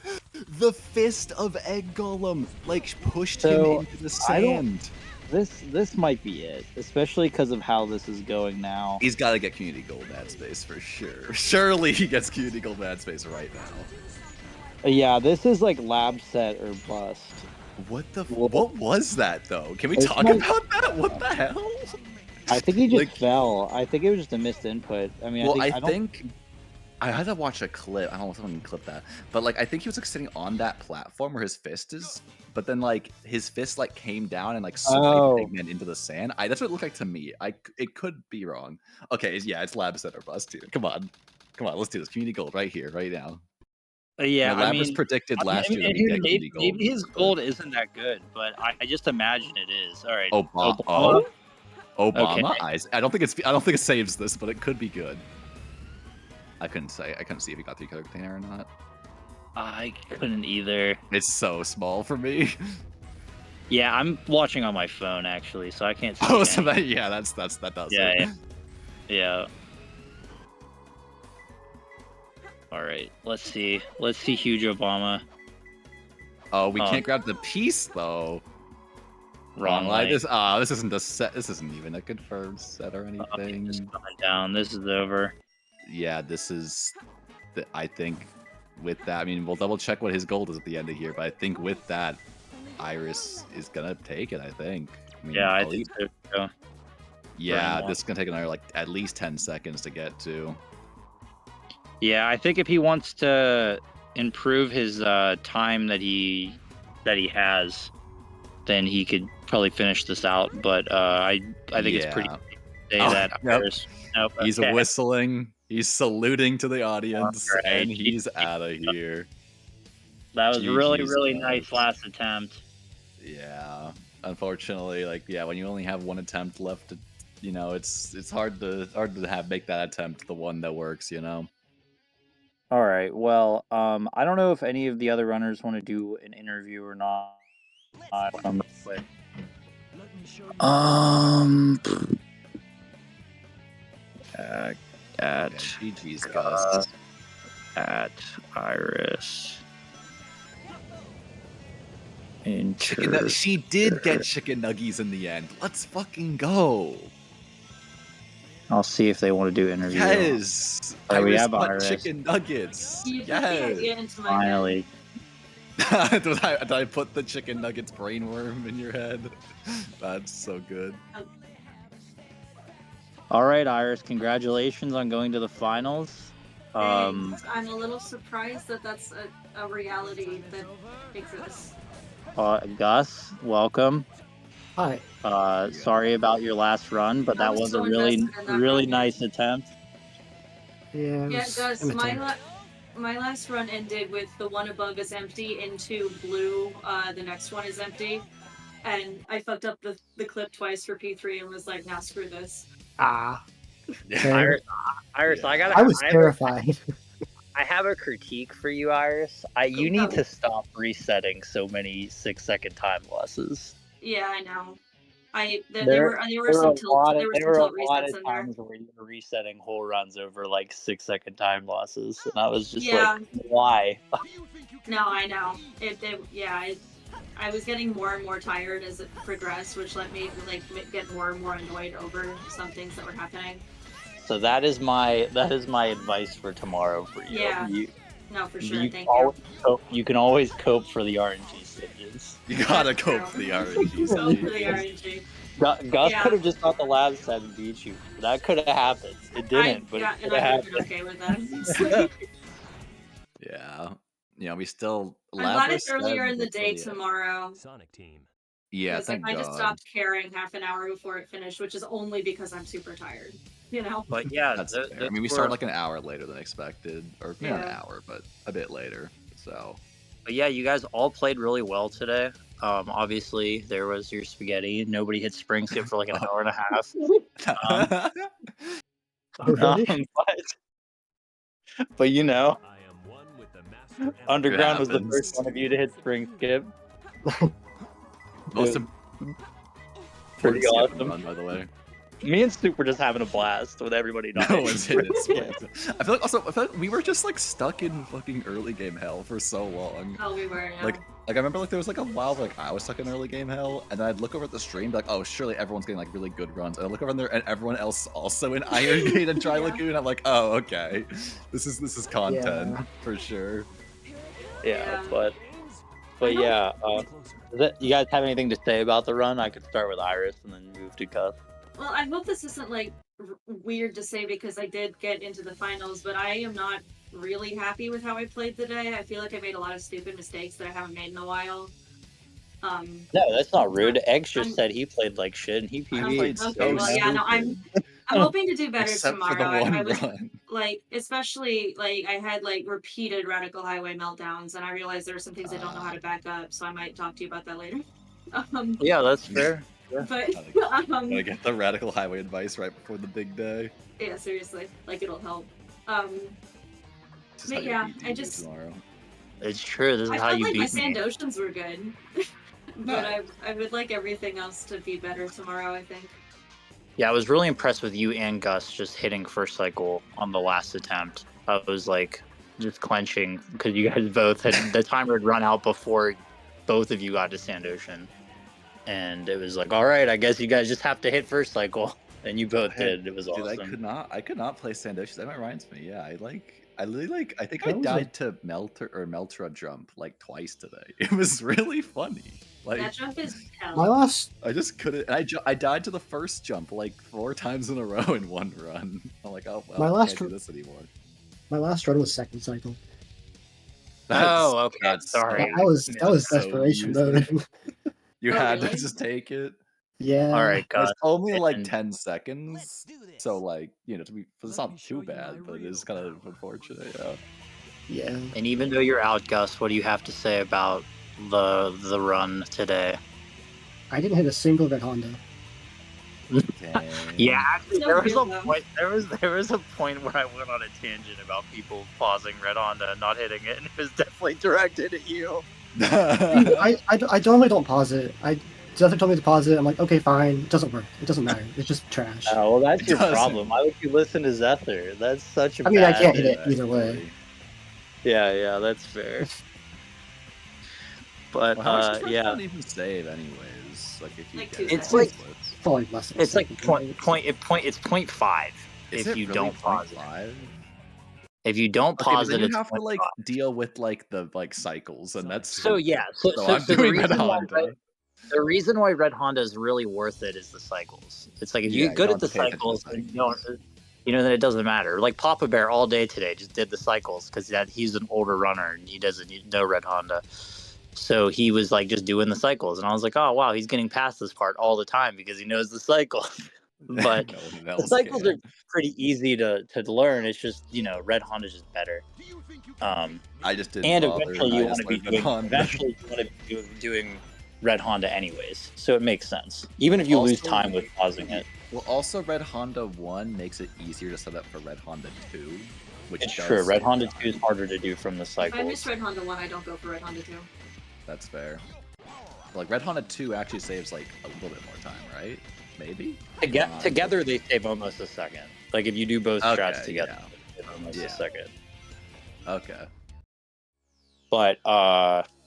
K: the fist of egg golem like pushed him into the sand.
G: This might be it, especially because of how this is going now.
K: He's got to get community gold Mad Space for sure. Surely he gets community gold Mad Space right now.
G: Yeah, this is like lab set or bust.
K: What was that though? Can we talk about that? What the hell?
G: I think he just fell. I think it was just a missed input. I mean,
K: well,
G: I
K: think I had to watch a clip. I don't know if someone can clip that, but like I think he was like sitting on that platform where his fist is, but then like his fist like came down and like swiped Pigman into the sand. That's what it looked like to me. It could be wrong. Okay, yeah, it's lab set or bust here. Come on, let's do this. Community gold right here, right now.
G: Yeah, I
K: Labrys
G: mean,
K: predicted last year that
G: maybe,
K: we get Kitty Gold.
G: maybe his gold isn't that good, but I just imagine it is. All right.
K: Obama.
G: Okay.
K: I don't think it saves this, but it could be good. I couldn't say. I couldn't see if he got 3-color container or not.
G: I couldn't either.
K: It's so small for me.
G: Yeah, I'm watching on my phone actually, so I can't see.
K: Oh, so that does
G: yeah,
K: it.
G: Yeah. All right, let's see. Let's see huge Obama.
K: Oh, we can't grab the piece though.
G: Wrong light.
K: This isn't the set. This isn't even a confirmed set or anything.
G: Just coming down. This is over.
K: Yeah, this is. I think with that, I mean, we'll double check what his gold is at the end of here, but I think with that, Iris is gonna take it. I think. I mean,
G: yeah, I think so.
K: Yeah, this is gonna take another like at least 10 seconds to get to.
G: Yeah, I think if he wants to improve his time that he has, then he could probably finish this out. But I think it's pretty safe to say that Iris. Nope,
K: he's whistling. He's saluting to the audience, and he's out of here.
G: That was really nice last attempt.
K: Yeah, unfortunately, when you only have one attempt left, it's hard to make that attempt the one that works.
G: All right. Well, I don't know if any of the other runners want to do an interview or not. At
K: GG's Gus.
G: At Iris.
K: She did get chicken nuggies in the end. Let's fucking go.
G: I'll see if they want to do an interview.
K: Yes.
G: We
K: Iris
G: have
K: got
G: Iris.
K: chicken nuggets. Yes.
G: Finally.
K: did I put the chicken nuggets brainworm in your head? That's so good.
G: All right, Iris. Congratulations on going to the finals.
L: I'm a little surprised that that's a reality that exists.
G: Gus, welcome.
M: Hi.
G: Sorry about your last run, but that was a really nice attempt.
M: Yeah,
L: Gus, my last run ended with the one above is empty into blue. The next one is empty, and I fucked up the clip twice for P3 and was like, "Nah, screw this."
G: Iris,
M: I was terrified.
G: I have a critique for you, Iris. You need to stop resetting so many 6-second time losses.
L: Yeah, I know. There were some tilt resets in there.
G: Where you were resetting whole runs over like 6-second time losses, and I was just
L: Yeah.
G: like, why?
L: No, I know. I was getting more and more tired as it progressed, which let me get more and more annoyed over some things that were happening.
G: So that is my advice for tomorrow for you.
L: Yeah. No, for sure. Thank
G: you. You can always cope for the RNG stages.
K: You gotta cope for the RNG stages.
G: Gus could have just got the lab set and beat you. That could have happened. It didn't, but it could have happened.
L: Okay with that.
K: Yeah. We still.
L: I'm glad it's earlier in the day tomorrow.
H: Sonic Team.
K: Yeah, thank God.
L: I just stopped caring half an hour before it finished, which is only because I'm super tired.
G: But yeah,
K: that's fair. I mean, we started like an hour later than expected, or not an hour, but a bit later. So.
G: But yeah, you guys all played really well today. Obviously, there was your spaghetti. Nobody hit spring skip for like an hour and a half. But Underground was the first one of you to hit spring skip. Pretty awesome.
K: Run, by the way.
G: Me and Stu were just having a blast with everybody.
K: No one's hitting it. I feel like we were just like stuck in fucking early game hell for so long.
L: Oh, we were. Yeah.
K: Like I remember there was like a while where I was stuck in early game hell, and then I'd look over at the stream, like, oh, surely everyone's getting like really good runs. And I look over there, and everyone else also in Iron Gate and Dry Lagoon. I'm like, oh, okay, this is content for sure.
G: Yeah, but yeah. You guys have anything to say about the run? I could start with Iris and then move to Gus.
L: Well, I hope this isn't like weird to say because I did get into the finals, but I am not really happy with how I played today. I feel like I made a lot of stupid mistakes that I haven't made in a while.
G: No, that's not rude. Eggs just said he played like shit, and he PvP'd.
L: Okay, well, yeah, no, I'm hoping to do better
K: Except for
L: tomorrow.
K: the one
L: I was
K: run.
L: like, especially like I had like repeated radical highway meltdowns, and I realized there are some things I don't know how to back up. So I might talk to you about that later.
G: Yeah, that's fair. Yeah.
L: But
K: I get the radical highway advice right before the big day.
L: yeah, seriously, like it'll help.
K: This is how
L: But
K: you
L: yeah,
K: beat
L: I
K: DD
L: just
K: tomorrow.
G: It's true. This is
L: I
G: how
L: felt
G: you
L: like my
G: beat me.
L: Sandoshans were good, but I would like everything else to be better tomorrow. I think.
G: Yeah, I was really impressed with you and Gus just hitting first cycle on the last attempt. I was like just clenching because you guys both had the timer had run out before both of you got to Sandoshan. And it was like, all right, I guess you guys just have to hit first cycle. And you both did. It was
K: Dude,
G: awesome.
K: I could not play Sandoshan. That reminds me. Yeah, I really like. I think I
M: That was a-
K: died to Meltra jump like twice today. It was really funny. Like
L: That jump is hell.
M: My last
K: I just couldn't. I died to the first jump like 4 times in a row in one run. I'm like, oh well,
M: My
K: I
M: last
K: can't do this anymore.
M: run was second cycle.
G: Oh, okay.
K: That's
G: Sorry.
M: That was
K: that's so
M: desperation
K: amusing.
M: mode.
K: You
L: Oh,
K: had
L: really?
K: to just take it.
M: Yeah.
G: All right,
K: And
G: Gus.
K: it's only like
G: and-
K: 10 seconds. So like, to be it's not too bad, but it is kind of unfortunate, yeah.
M: Yeah.
G: And even though you're out, Gus, what do you have to say about the run today?
M: I didn't hit a single red Honda.
G: Yeah, actually,
L: So
G: there was
L: weird,
G: a
L: though.
G: point. There was a point where I went on a tangent about people pausing Red Honda and not hitting it, and it was definitely directed at you.
M: I normally don't pause it. Zephyr told me to pause it. I'm like, okay, fine. It doesn't work. It doesn't matter. It's just trash.
G: Oh, well, that's
K: It
G: your
K: doesn't.
G: problem. Why would you listen to Zephyr? That's such a
M: I mean, I
G: bad
M: can't hit
G: thing.
M: it either way.
G: Yeah, that's fair. But
K: Well, how much does Red
G: yeah,
K: Honda even save anyways? Like if you
L: Like
K: get
L: 2
K: it
G: It's
K: on
G: like-
K: splits?
M: For like less than a
G: it's like
M: second.
G: it's 0.5
K: Is
G: if
K: it
G: you
K: really
G: don't pause it.
K: 0.5?
G: If you don't
K: Okay, but
G: pause
K: then
G: it,
K: you
G: it's
K: have to like
G: 0.5.
K: deal with like the cycles, and that's
G: So yeah, so
K: I'm
G: the
K: doing Red
G: reason why
K: Honda.
G: the reason why Red Honda is really worth it is the cycles. It's like if you
K: Yeah,
G: get
K: you
G: good
K: don't
G: at the
K: have to pay attention to
G: cycles,
K: the
G: and then it doesn't matter. Like Papa Bear all day today just did the cycles because he's an older runner and he doesn't know Red Honda. So he was like just doing the cycles, and I was like, oh wow, he's getting past this part all the time because he knows the cycles. But
K: No one
G: the
K: else
G: cycles
K: can.
G: are pretty easy to learn. It's just Red Honda's just better.
K: I just didn't
G: And
K: bother.
G: eventually
K: I
G: you want
K: just
G: to be
K: learned Red
G: doing
K: Honda.
G: doing Red Honda anyways, so it makes sense. Even if you lose
K: Also-
G: time with pausing it.
K: Well, also Red Honda 1 makes it easier to set up for Red Honda 2, which
G: It's
K: does
G: true. Red
K: save
G: Honda
K: time.
G: 2 is harder to do from the
L: If I miss
G: cycles.
L: Red Honda 1, I don't go for Red Honda 2.
K: That's fair. Like Red Honda 2 actually saves like a little bit more time, right? Maybe?
G: Together they save almost a second. Like if you do both strats
K: Okay,
G: together,
K: yeah.
G: they save almost
K: Yeah.
G: a second.
K: Okay.
G: But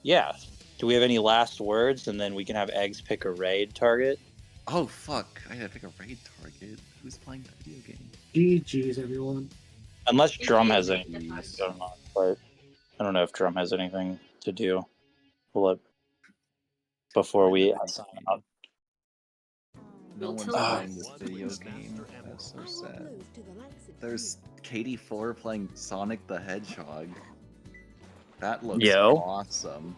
G: yeah. Do we have any last words? And then we can have Eggs pick a raid target.
K: Oh fuck! I gotta pick a raid target. Who's playing the video game?
M: GG's, everyone.
G: Unless Drum has
L: Yeah.
G: anything going on, but I don't know if Drum has anything to do. Before we sign out.
K: No
L: Well,
K: one's
L: Tilda
K: playing
L: was.
K: this video game. That's so sad. There's KD4 playing Sonic the Hedgehog. That looks awesome.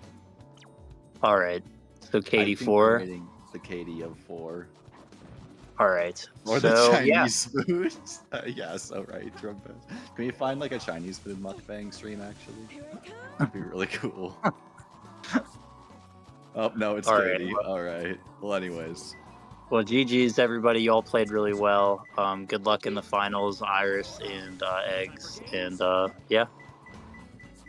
G: All right. So
K: I've been
G: KD4.
K: creating the KD of 4.
G: All right.
K: Or
G: so,
K: the Chinese food. Yeah, so right. Trumpet. Can we find like a Chinese food mukbang stream actually? That'd be really cool. Oh no, it's
G: All right.
K: Katie. All right. Well, anyways.
G: Well, GG's everybody. You all played really well. Good luck in the finals, Iris and Eggs, and yeah.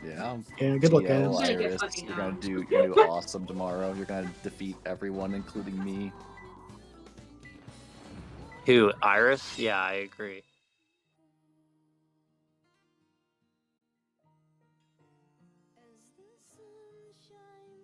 K: Yeah.
M: Yeah, good luck,
K: Yo,
M: guys.
K: Iris, you're gonna do awesome tomorrow. You're gonna defeat everyone, including me.
G: Who? Iris? Yeah, I agree.
A: As the sun shines